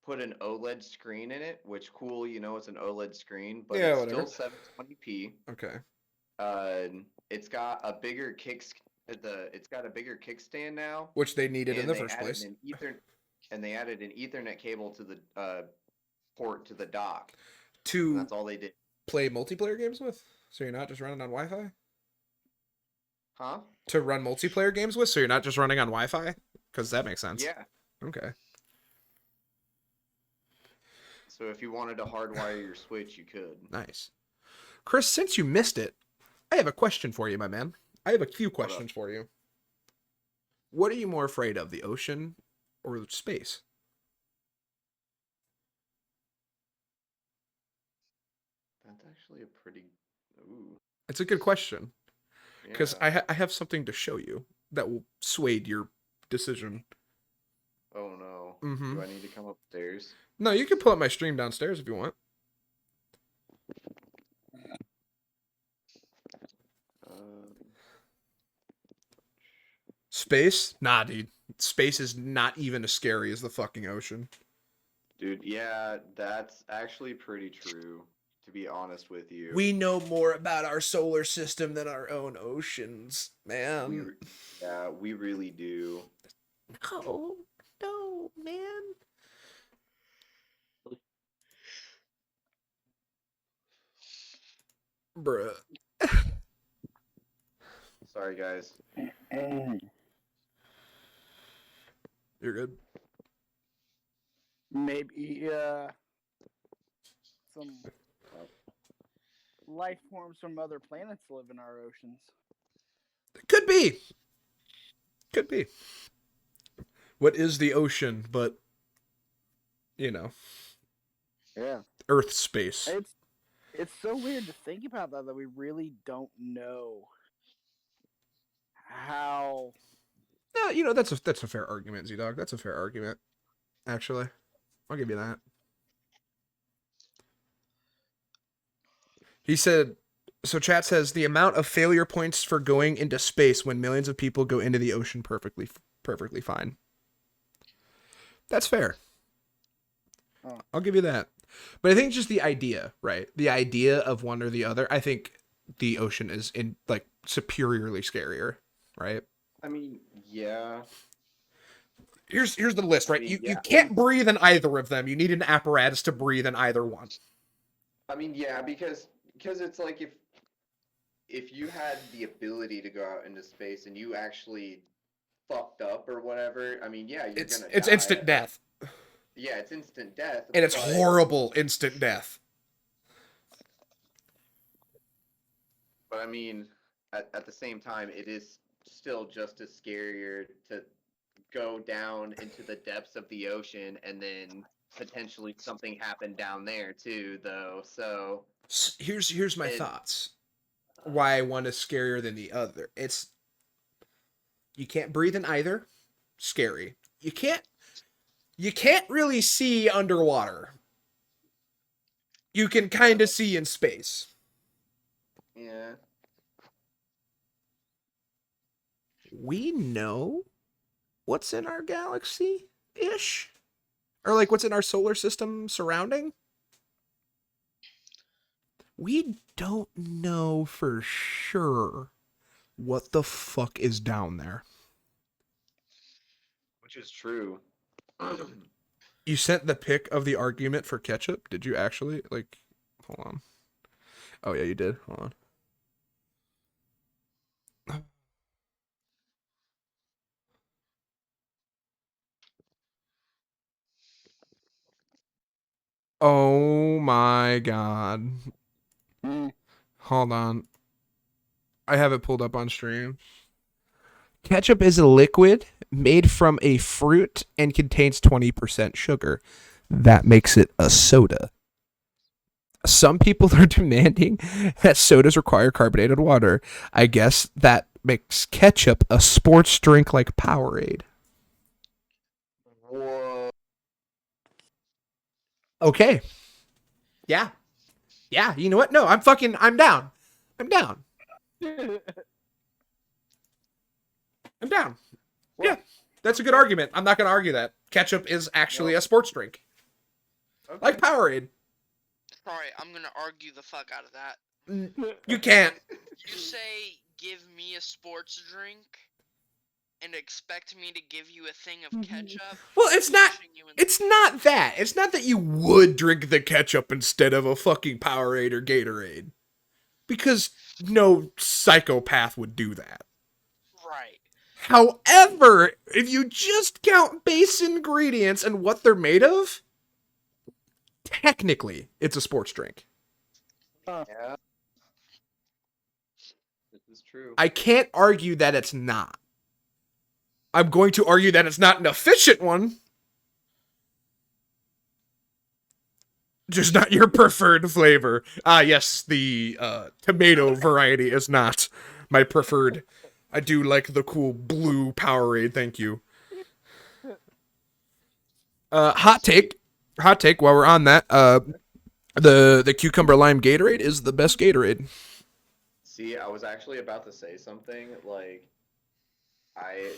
put an OLED screen in it, which cool, you know, it's an OLED screen, but Yeah, it's whatever. still 720p. Okay. It's got a bigger it's got a bigger kickstand now, Which they needed in and the they first added place. an Ethernet cable to the port to the dock, and To that's all they did. play multiplayer games with? So you're not just running on Wi-Fi? Huh? To run multiplayer games with, so you're not just running on Wi-Fi? Because that makes sense. Yeah. Okay. So if you wanted to hardwire your Switch, you could. Nice. Chris, since you missed it, I have a question for you, my man. I have a few What up? questions for you. What are you more afraid of, the ocean or space? That's actually a pretty. Ooh. It's a good question. Because Yeah. I have something to show you that will sway your decision. Oh no. Mm-hmm. Do I need to come upstairs? No, you can pull up my stream downstairs if you want. Space? Nah, dude. Space is not even as scary as the fucking ocean. Dude, yeah, that's actually pretty true, to be honest with you. We know more about our solar system than our own oceans, man. We really do. No, man. Bruh. Sorry, guys. You're good. Maybe some life forms from other planets live in our oceans. Could be. Could be. What is the ocean but, you know, Yeah. Earth space? It's so weird to think about that we really don't know how. Yeah, you know, that's a fair argument, Z-Dog. That's a fair argument. Actually. I'll give you that. He said, so chat says the amount of failure points for going into space when millions of people go into the ocean perfectly fine. That's fair. Oh. I'll give you that. But I think just the idea, right? The idea of one or the other, I think the ocean is in like superiorly scarier, right? I mean, yeah. Here's the list, right? I mean, you yeah. can't breathe in either of them. You need an apparatus to breathe in either one. I mean, yeah, because it's like if you had the ability to go out into space and you actually fucked up or whatever, I mean, yeah, you're gonna It's die. instant death. Yeah, it's instant death. And it's but- horrible instant death. But I mean, at the same time, it is still just as scarier to go down into the depths of the ocean and then potentially something happen down there too, though. So Here's my thoughts. Why one is scarier than the other. It's you can't breathe in either. Scary. You can't really see underwater. You can kind of see in space. yeah. We know what's in our galaxy ish, or like what's in our solar system surrounding. We don't know for sure what the fuck is down there. Which is true. You sent the pic of the argument for ketchup? Did you actually? Like, hold on. Oh, yeah, you did. Hold on. Oh my god. Hold on. I have it pulled up on stream. Ketchup is a liquid made from a fruit and contains 20% sugar. That makes it a soda. Some people are demanding that sodas require carbonated water. I guess that makes ketchup a sports drink like Powerade. Whoa. Okay. Yeah. Yeah, you know what? No, I'm down. I'm down. I'm down. Yeah, that's a good argument. I'm not going to argue that. Ketchup is actually a sports drink. Okay. Like Powerade. Alright, I'm gonna argue the fuck out of that. You can't. You say, give me a sports drink, and expect me to give you a thing of ketchup? Well, it's not pushing you in- it's not that. It's not that you would drink the ketchup instead of a fucking Powerade or Gatorade. Because no psychopath would do that. Right. However, if you just count base ingredients and what they're made of, technically, it's a sports drink. Yeah. This is true. I can't argue that it's not. I'm going to argue that it's not an efficient one. Just not your preferred flavor. Yes, the tomato variety is not my preferred. I do like the cool blue Powerade, thank you. Hot take while we're on that. The cucumber lime Gatorade is the best Gatorade. See, I was actually about to say something like, I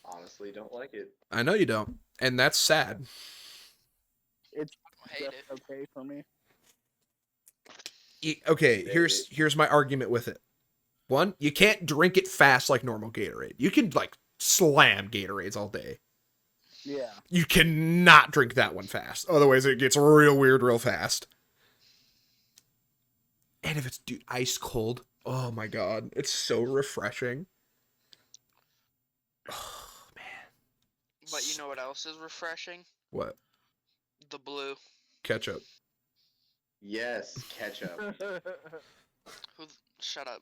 honestly don't like it. I know you don't, and that's sad. It's I hate just it. okay for me. Okay, here's my argument with it. One, you can't drink it fast like normal Gatorade. You can like slam Gatorades all day. Yeah. You cannot drink that one fast. Otherwise, it gets real weird real fast. And if it's ice cold, oh my god, it's so refreshing. Oh man. But you know what else is refreshing? What? The blue. Ketchup. Yes, ketchup. Shut up.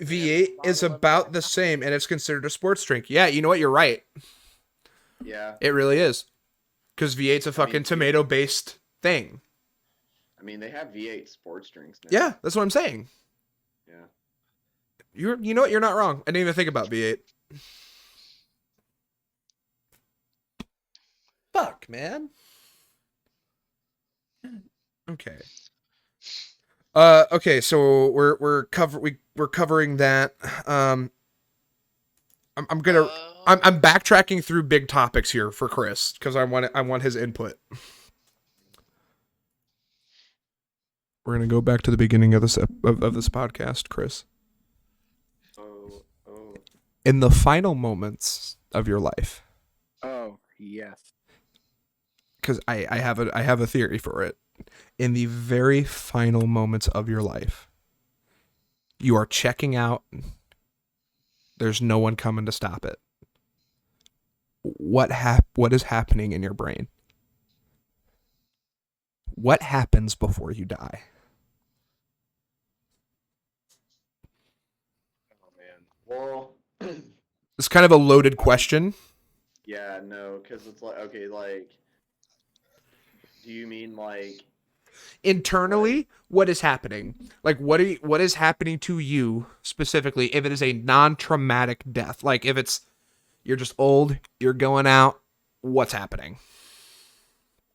V8 is about the same, and it's considered a sports drink. Yeah, you know what? You're right. Yeah. It really is. Because V8's a fucking tomato-based thing. I mean, they have V8 sports drinks now. Yeah, that's what I'm saying. Yeah. You know what? You're not wrong. I didn't even think about V8. Fuck, man. Okay. Okay, so we're covering that. I'm backtracking through big topics here for Chris because I want his input. We're gonna go back to the beginning of this of this podcast, Chris. Oh. In the final moments of your life, Oh, yes. because I have a theory for it. In the very final moments of your life, you are checking out. There's no one coming to stop it. What is happening in your brain? What happens before you die? Oh man. Well. It's kind of a loaded question. Yeah. No, because it's like, okay, like, do you mean like Internally, what is happening? Like what is happening to you specifically if it is a non-traumatic death? Like if it's you're just old, you're going out, what's happening?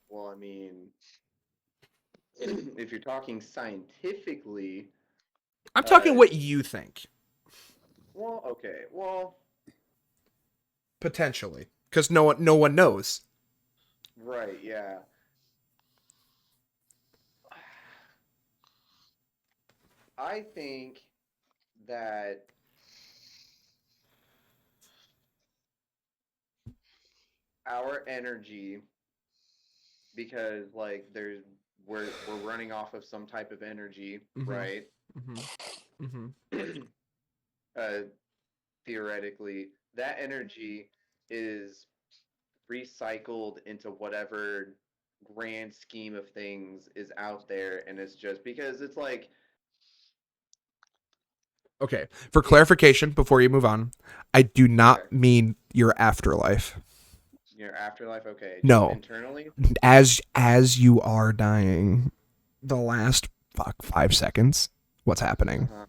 Well, I mean, if you're talking scientifically, I'm talking what you think. well, okay, well, Potentially. Because no one knows. right, yeah. I think that our energy, because like we're running off of some type of energy, Mhm. right? Mm-hmm. Mm-hmm. Theoretically, that energy is recycled into whatever grand scheme of things is out there, and it's just because it's like Okay. For clarification, before you move on, I do not Okay. mean your afterlife. your afterlife. Okay, just No. internally. As you are dying, the last 5 seconds, what's happening? Uh-huh.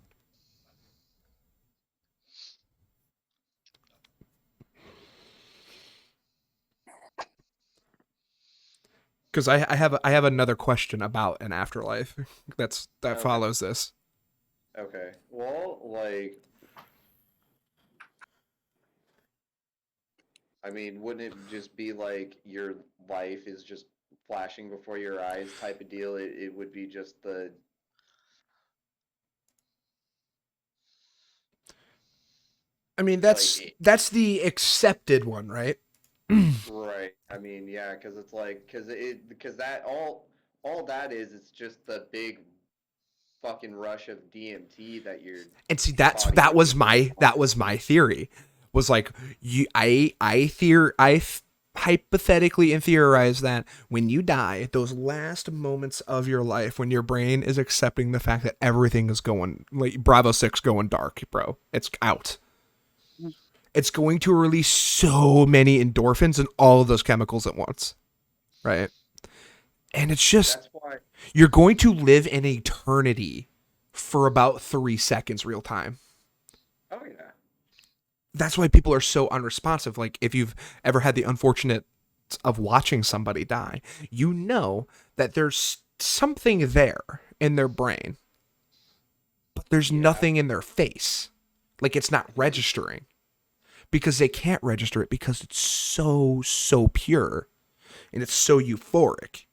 Because I have another question about an afterlife that Okay. follows this. Okay. Well, like, I mean, wouldn't it just be like your life is just flashing before your eyes type of deal? It would be just the I mean, that's the accepted one, right? right. I mean, yeah, because it's like because that all that is it's just the big fucking rush of DMT that you're And see, that was my theory. was like, hypothetically and theorize that when you die, those last moments of your life, when your brain is accepting the fact that everything is going, like Bravo 6 going dark, bro, it's out. It's going to release so many endorphins and all of those chemicals at once, right? And it's just, That's why. you're going to live in eternity for about 3 seconds real time. Oh yeah. That's why people are so unresponsive. Like, if you've ever had the unfortunate of watching somebody die, you know that there's something there in their brain, but there's Yeah. nothing in their face. Like, it's not registering because they can't register it because it's so pure and it's so euphoric.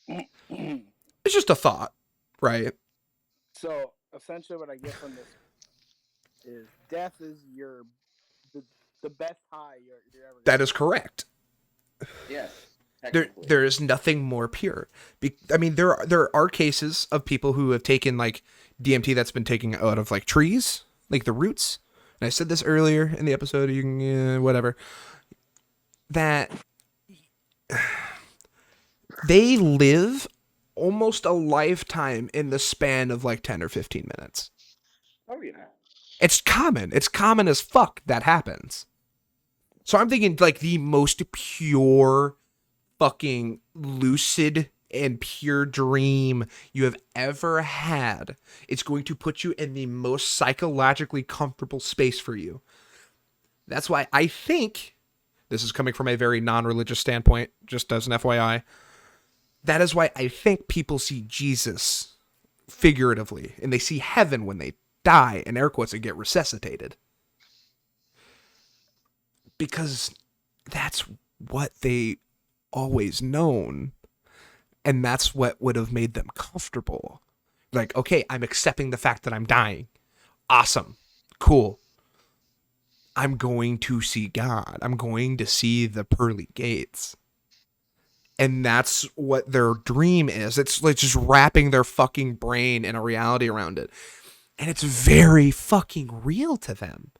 It's just a thought, right? So essentially, what I get from this is death is the best high you're ever. That is correct. Yes. There is nothing more pure. I mean, there are cases of people who have taken like DMT that's been taken out of like trees, like the roots. And I said this earlier in the episode. You can whatever. That they live almost a lifetime in the span of like 10 or 15 minutes. Oh yeah. It's common. It's common as fuck that happens. So I'm thinking like the most pure fucking lucid and pure dream you have ever had. It's going to put you in the most psychologically comfortable space for you. That's why I think, this is coming from a very non-religious standpoint, just as an FYI, that is why I think people see Jesus figuratively and they see heaven when they die, in air quotes, and get resuscitated. Because that's what they always known, and that's what would have made them comfortable. Like, okay, I'm accepting the fact that I'm dying. Awesome. Cool. I'm going to see God. I'm going to see the pearly gates. And that's what their dream is. It's like just wrapping their fucking brain in a reality around it. And it's very fucking real to them.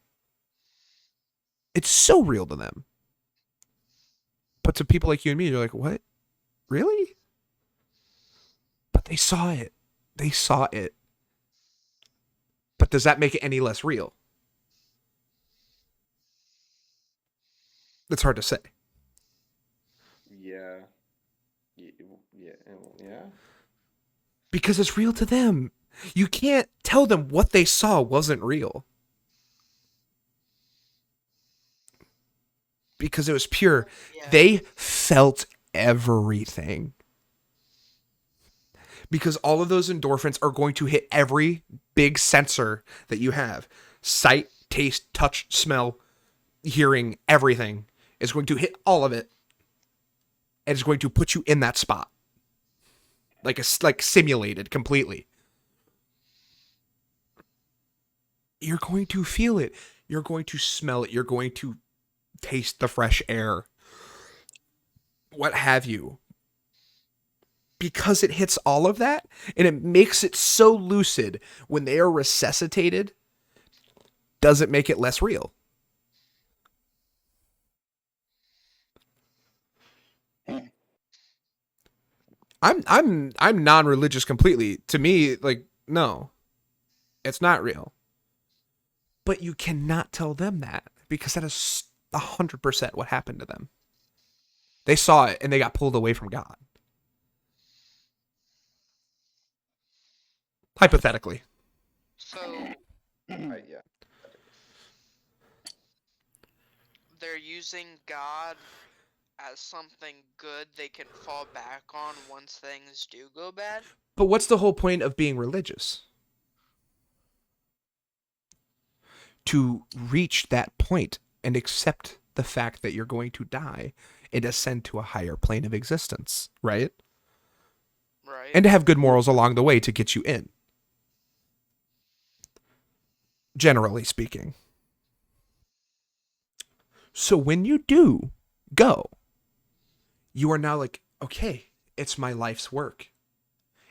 It's so real to them. But to people like you and me, you're like, what? Really? But they saw it. They saw it. But does that make it any less real? It's hard to say. Yeah. Yeah. Because it's real to them. You can't tell them what they saw wasn't real. Because it was pure. Yeah. They felt everything. Because all of those endorphins are going to hit every big sensor that you have. Sight, taste, touch, smell, hearing, everything is going to hit all of it. And it's going to put you in that spot. Like simulated completely. You're going to feel it. You're going to smell it. You're going to taste the fresh air. What have you. Because it hits all of that, and it makes it so lucid when they are resuscitated, does it make it less real? I'm non-religious completely. To me, like, no. It's not real. But you cannot tell them that because that is 100% what happened to them. They saw it and they got pulled away from God. Hypothetically. So Yeah. they're using God as something good they can fall back on once things do go bad. But what's the whole point of being religious? To reach that point and accept the fact that you're going to die and ascend to a higher plane of existence, right? Right. And to have good morals along the way to get you in. Generally speaking. So when you do go, you are now like, okay, it's my life's work.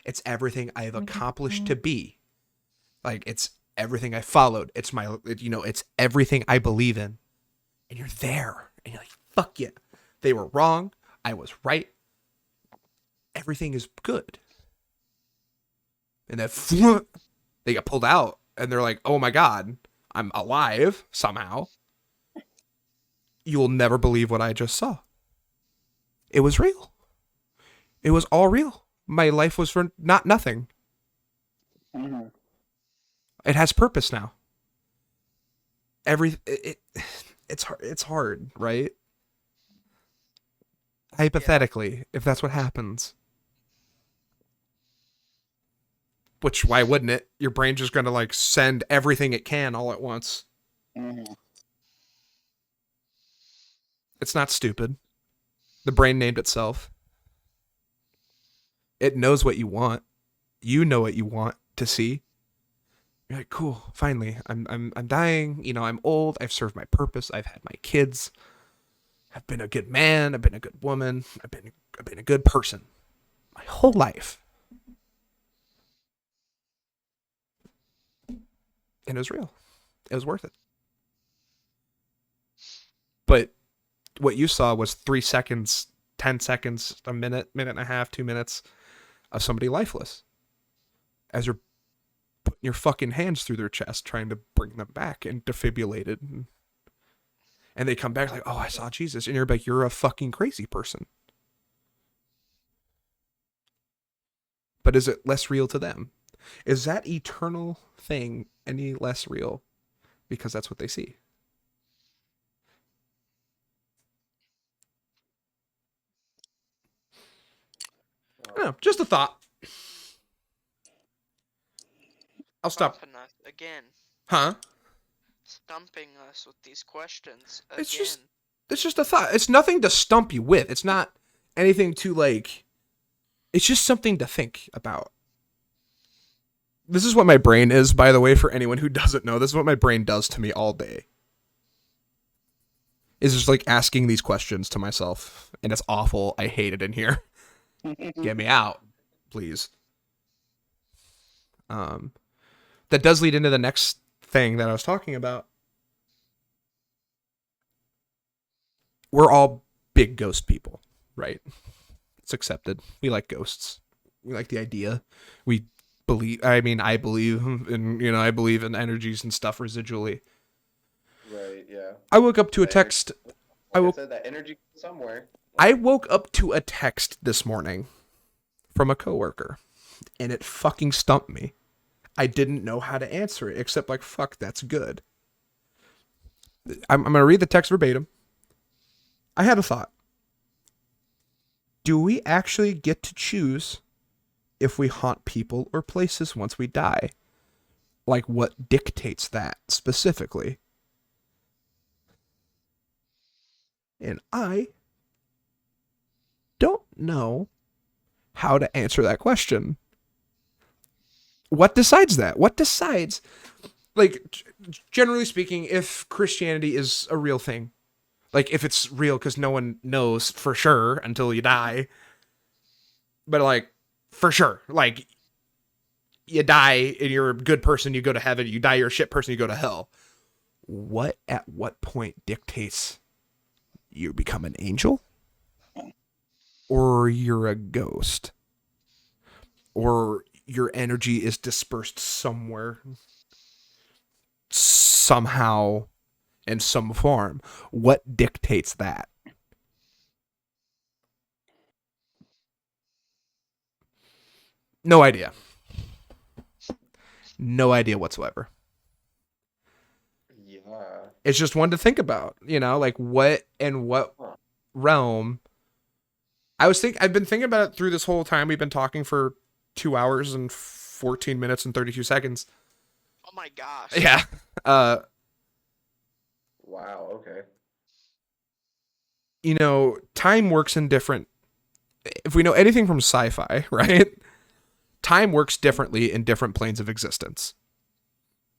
It's everything I have accomplished to be. Like, it's everything I followed. It's it's everything I believe in. And you're there. And you're like, fuck yeah. They were wrong. I was right. Everything is good. And then they get pulled out. And they're like, oh my God, I'm alive somehow. You will never believe what I just saw. It was real. It was all real. My life was for nothing. Mm-hmm. It has purpose now. It's hard, right? Hypothetically, if that's what happens. Which, why wouldn't it? Your brain just gonna like send everything it can all at once. Mm-hmm. It's not stupid. The brain named itself. It knows what you want. You know what you want to see. You're like, cool, finally. I'm dying, I'm old, I've served my purpose, I've had my kids. I've been a good man, I've been a good woman, I've been a good person. My whole life. And it was real. It was worth it. But what you saw was 3 seconds, 10 seconds, a minute, minute and a half, 2 minutes of somebody lifeless. As you're putting your fucking hands through their chest trying to bring them back and defibrillated. And they come back like, oh, I saw Jesus. And you're like, you're a fucking crazy person. But is it less real to them? Is that eternal thing any less real? Because that's what they see. I don't know, just a thought. I'll stop. Stumping us again. Huh? Stumping us with these questions again. It's just a thought. It's nothing to stump you with. It's not anything to like. It's just something to think about. This is what my brain is, by the way, for anyone who doesn't know. This is what my brain does to me all day. Is just like asking these questions to myself. And it's awful. I hate it in here. Get me out, please. That does lead into the next thing that I was talking about. We're all big ghost people, right? It's accepted. We like ghosts. We like the idea. I believe in, I believe in energies and stuff residually. Right, yeah. I woke up to a text. I said that energy somewhere. I woke up to a text this morning from a coworker, and it fucking stumped me. I didn't know how to answer it, except like, fuck, that's good. I'm going to read the text verbatim. I had a thought. Do we actually get to choose if we haunt people or places once we die? Like, what dictates that specifically? And I don't know how to answer that question. What decides that? What decides, like, generally speaking, if Christianity is a real thing? Like, if it's real, because no one knows for sure until you die. But, like, for sure. Like, you die and you're a good person, you go to heaven. You die, you're a shit person, you go to hell. At what point dictates you become an angel? Or you're a ghost? Or your energy is dispersed somewhere, somehow, in some form. What dictates that? No idea. No idea whatsoever. Yeah. It's just one to think about, like what realm. I've been thinking about it through this whole time. We've been talking for 2 hours and 14 minutes and 32 seconds. Oh my gosh. Yeah. Wow, okay. Time works in different. If we know anything from sci-fi, right? Time works differently in different planes of existence.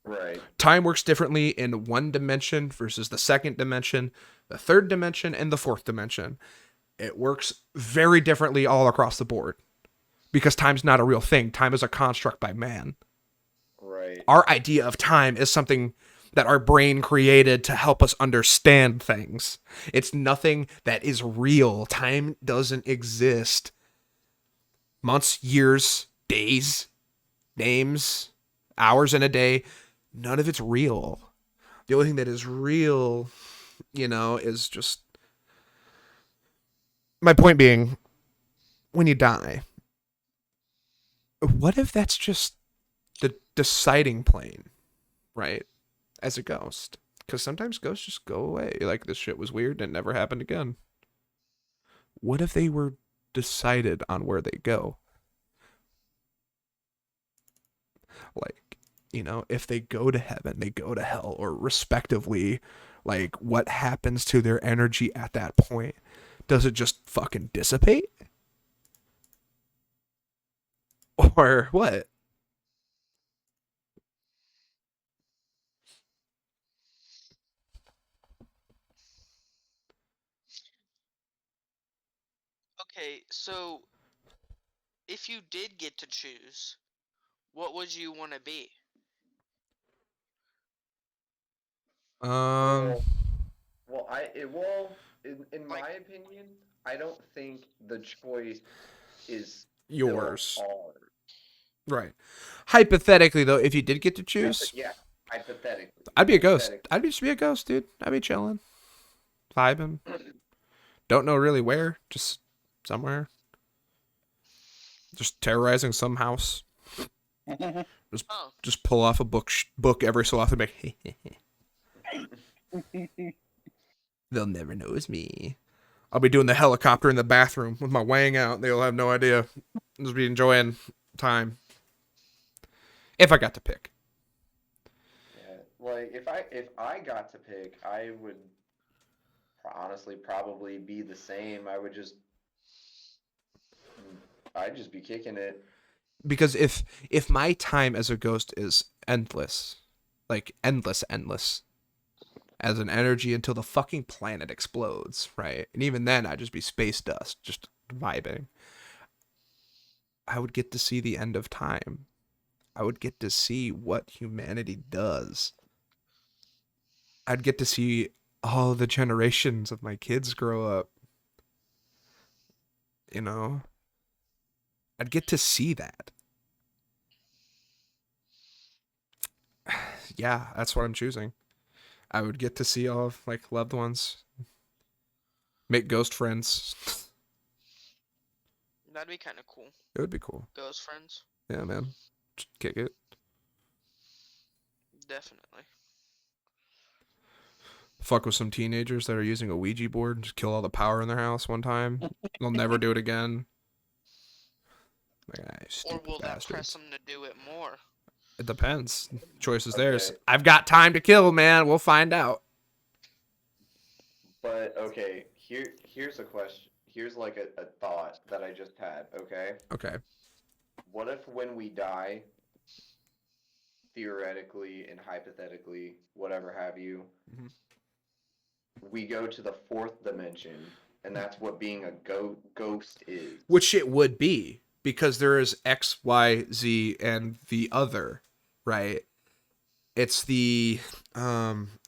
Right. Time works differently in one dimension versus the second dimension, the third dimension, and the fourth dimension. It works very differently all across the board because time's not a real thing. Time is a construct by man. Right. Our idea of time is something that our brain created to help us understand things. It's nothing that is real. Time doesn't exist. Months, years, days, names, hours in a day, none of it's real. The only thing that is real, is just. My point being, when you die, what if that's just the deciding plane, right? As a ghost. Because sometimes ghosts just go away. Like, this shit was weird and it never happened again. What if they were decided on where they go? Like, if they go to heaven, they go to hell, or respectively, like, what happens to their energy at that point? Does it just fucking dissipate? Or what? Okay, so if you did get to choose, what would you want to be? Um, in Like, my opinion, I don't think the choice is still yours. ours. Right. Hypothetically, though, if you did get to choose, Yeah, hypothetically. I'd be a ghost. I'd just be a ghost, dude. I'd be chilling, vibing. Don't know really where, just somewhere. Just terrorizing some house. Just pull off a book every so often. Like, they'll never know it's me. I'll be doing the helicopter in the bathroom with my wang out. They'll have no idea. I'll just be enjoying time. If I got to pick. Yeah, like if I got to pick, I would honestly probably be the same. I'd just be kicking it. Because if my time as a ghost is endless, like endless, as an energy until the fucking planet explodes, right? And even then, I'd just be space dust, just vibing. I would get to see the end of time. I would get to see what humanity does. I'd get to see all the generations of my kids grow up. I'd get to see that. Yeah, that's what I'm choosing. I would get to see all of like loved ones, make ghost friends. that'd be kind of cool. It would be cool. Ghost friends. Yeah, man. Just kick it. Definitely. Fuck with some teenagers that are using a Ouija board and just kill all the power in their house one time. They'll never do it again. Like, Or will that bastards. press them to do it more? It depends. Choice is Okay. theirs. I've got time to kill, man. We'll find out. But okay, here's a question. Here's like a thought that I just had, okay? Okay. What if when we die, theoretically and hypothetically, whatever have you, Mhm. we go to the fourth dimension, and that's what being a ghost is. Which it would be, because there is X, Y, Z, and the other, right? It's the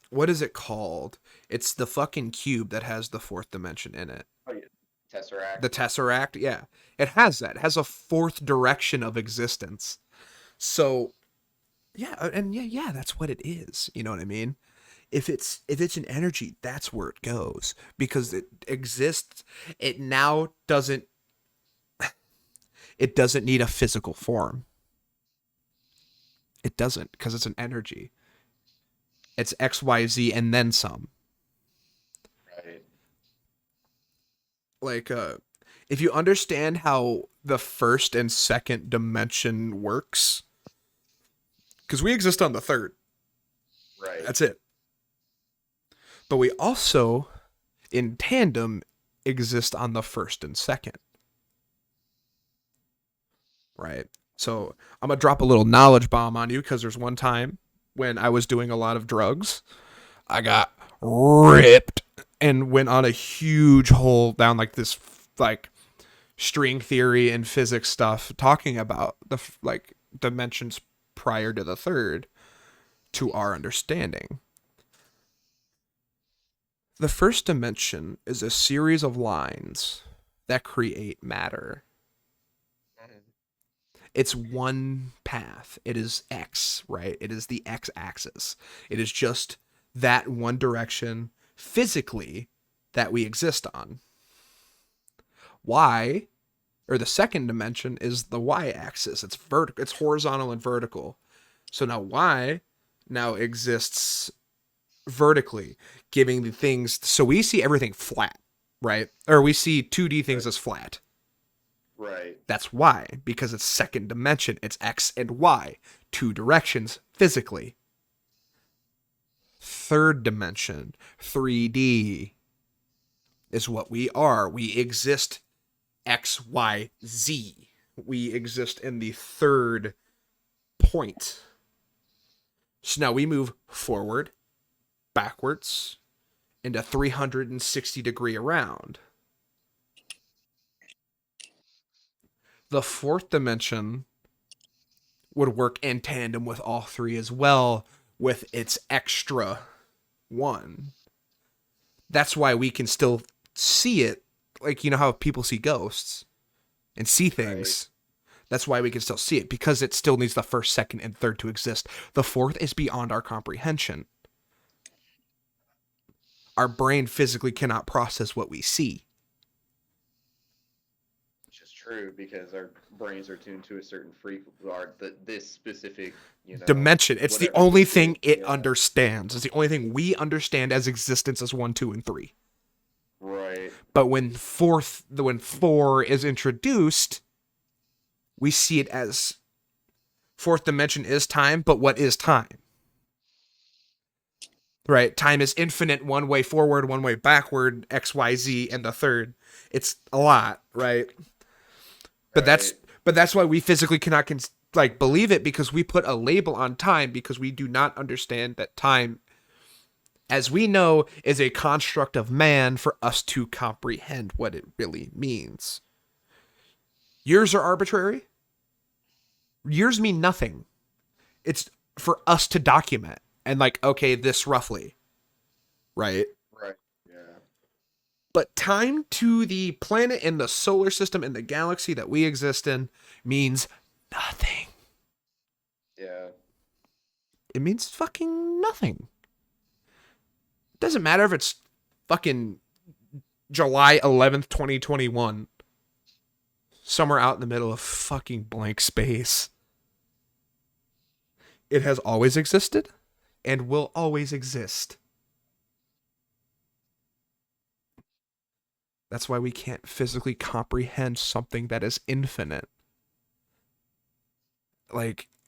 what is it called? It's the fucking cube that has the fourth dimension in it. Oh, yeah. Tesseract. The Tesseract, yeah. It has that. It has a fourth direction of existence. So yeah, and yeah, that's what it is. You know what I mean? If it's an energy, that's where it goes, because it exists. It now doesn't need a physical form. It doesn't, because it's an energy. It's X, Y, Z, and then some. Right. Like, if you understand how the first and second dimension works, because we exist on the third. Right. That's it. But we also, in tandem, exist on the first and second. Right? So I'm going to drop a little knowledge bomb on you, because there's one time when I was doing a lot of drugs, I got ripped and went on a huge hole down like this, like, string theory and physics stuff, talking about the like dimensions prior to the third to our understanding. The first dimension is a series of lines that create matter. It's one path. It is X, right? It is the X axis. It is just that one direction physically that we exist on. Y, or the second dimension, is the Y axis. It's vertical. It's horizontal and vertical. So now Y now exists vertically, giving the things. So we see everything flat, right? Or we see 2D things as flat. Right. That's Y, because it's second dimension. It's X and Y, two directions physically. Third dimension, 3D, is what we are. We exist X, Y, Z. We exist in the third point. So now we move forward, backwards, and a 360-degree around. The fourth dimension would work in tandem with all three as well, with its extra one. That's why we can still see it, like, you know how people see ghosts and see things. Right. That's why we can still see it, because it still needs the first, second, and third to exist. The fourth is beyond our comprehension. Our brain physically cannot process what we see. Which is true, because our brains are tuned to a certain frequency, or this specific, dimension. It's the only thing it understands. It's the only thing we understand as existence as 1, 2, and 3. Right. But when 4 is introduced, we see it as fourth dimension is time, but what is time? Right? Time is infinite, one way forward, one way backward, X, Y, Z, and the third. It's a lot, right? But that's why we physically cannot believe it, because we put a label on time, because we do not understand that time, as we know, is a construct of man for us to comprehend what it really means. Years are arbitrary. Years mean nothing. It's for us to document and okay, this roughly, right? Right. Yeah. But time to the planet and the solar system and the galaxy that we exist in means nothing. Yeah. It means fucking nothing. It doesn't matter if it's fucking July 11th, 2021. Somewhere out in the middle of fucking blank space. It has always existed and will always exist. That's why we can't physically comprehend something that is infinite.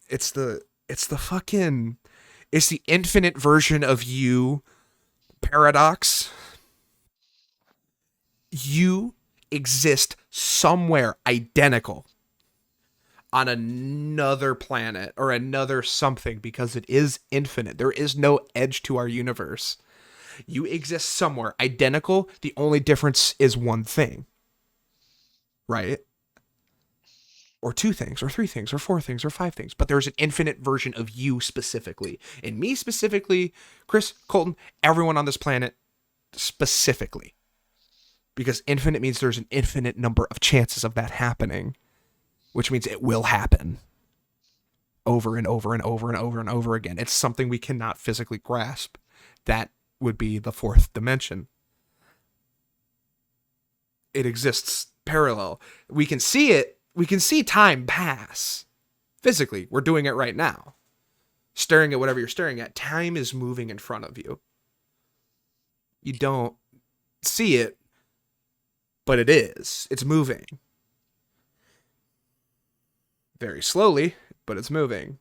It's the infinite version of you paradox. You exist somewhere identical on another planet or another something, because it is infinite. There is no edge to our universe. You exist somewhere identical. The only difference is one thing. Right? Or 2 things, or 3 things, or 4 things, or 5 things. But there's an infinite version of you specifically. And me specifically, Chris, Colton, everyone on this planet specifically. Because infinite means there's an infinite number of chances of that happening. Which means it will happen. Over and over and over and over and over again. It's something we cannot physically grasp. That would be the fourth dimension. It exists parallel. We can see it. We can see time pass. Physically, we're doing it right now. Staring at whatever you're staring at, time is moving in front of you. You don't see it, but it is. It's moving. Very slowly, but it's moving.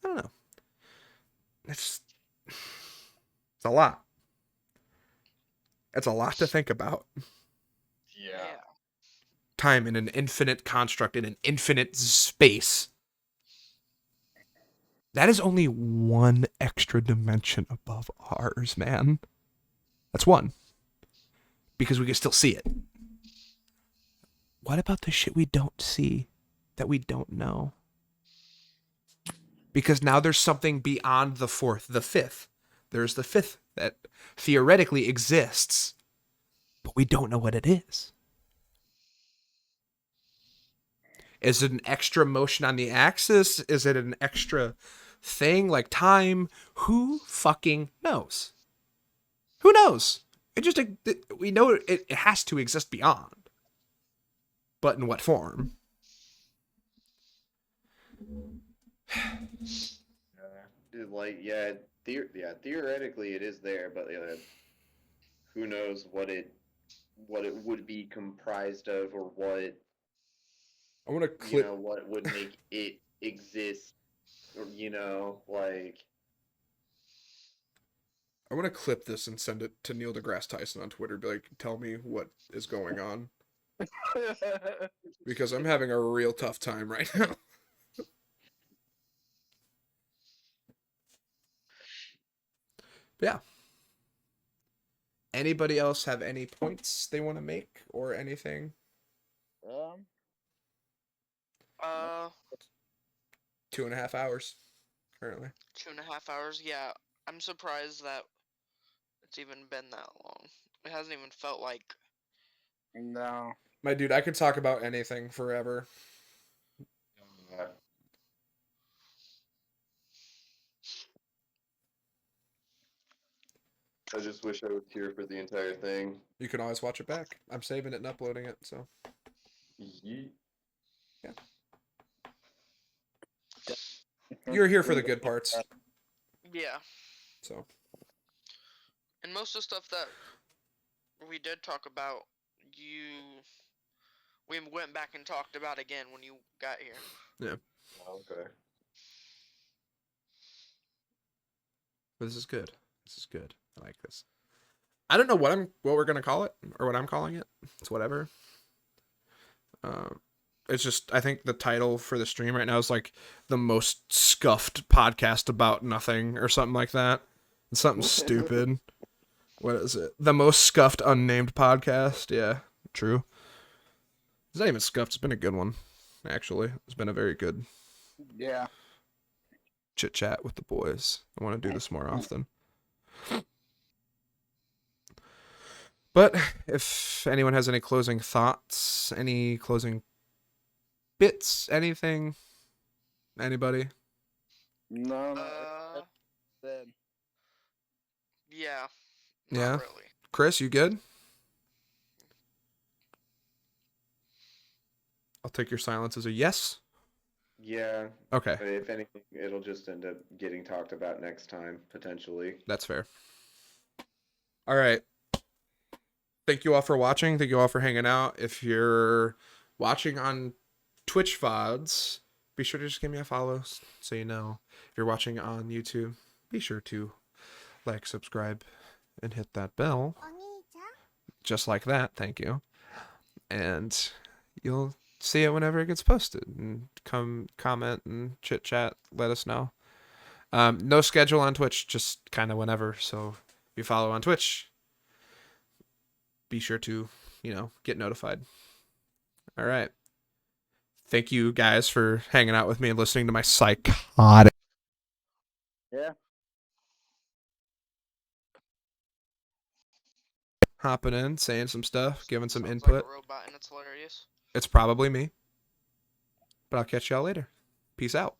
I don't know. It's a lot. It's a lot to think about. Yeah. Time in an infinite construct, in an infinite space. That is only one extra dimension above ours, man. That's one. Because we can still see it. What about the shit we don't see? That we don't know? because now there's something beyond the fourth, the fifth. There's the fifth that theoretically exists, but we don't know what it is. Is it an extra motion on the axis? Is it an extra thing like time? Who fucking knows? Who knows? We know it has to exist beyond, but in what form? Like, theoretically it is there, but who knows what it would be comprised of, or what I want to clip. what would make it exist, or like. I want to clip this and send it to Neil deGrasse Tyson on Twitter. Be like, tell me what is going on, because I'm having a real tough time right now. Yeah. Anybody else have any points they want to make or anything? Uh, 2.5 hours currently. 2.5 hours. Yeah, I'm surprised that it's even been that long. It hasn't even felt like. No. My dude, I could talk about anything forever. I just wish I was here for the entire thing. You can always watch it back. I'm saving it and uploading it, so. Yeet. Yeah. You're here for the good parts. Yeah. So. And most of the stuff that we did talk about, we went back and talked about again when you got here. Yeah. Okay. But this is good. This is good. I like this. I don't know what we're gonna call it or what I'm calling it. It's whatever. It's just I think the title for the stream right now is like the most scuffed podcast about nothing or something like that. It's something stupid. What is it? The most scuffed unnamed podcast. Yeah, true. It's not even scuffed. It's been a good one, actually. It's been a very good chit chat with the boys. I want to do this more often. But if anyone has any closing thoughts, any closing bits, anything, anybody? No. Yeah. Yeah. Not really. Chris, you good? I'll take your silence as a yes. Yeah. Okay. If anything, it'll just end up getting talked about next time, potentially. That's fair. All right. Thank you all for watching. Thank you all for hanging out. If you're watching on Twitch VODs, be sure to just give me a follow so you know. If you're watching on YouTube, be sure to like, subscribe, and hit that bell. Just like that. Thank you. And you'll see it whenever it gets posted. And come comment and chit chat. Let us know. No schedule on Twitch, just kind of whenever. So if you follow on Twitch, be sure to, get notified. All right. Thank you guys for hanging out with me and listening to my psychotic. Yeah. Hopping in, saying some stuff, giving some Sounds input. like a robot and it's hilarious. It's probably me. But I'll catch y'all later. Peace out.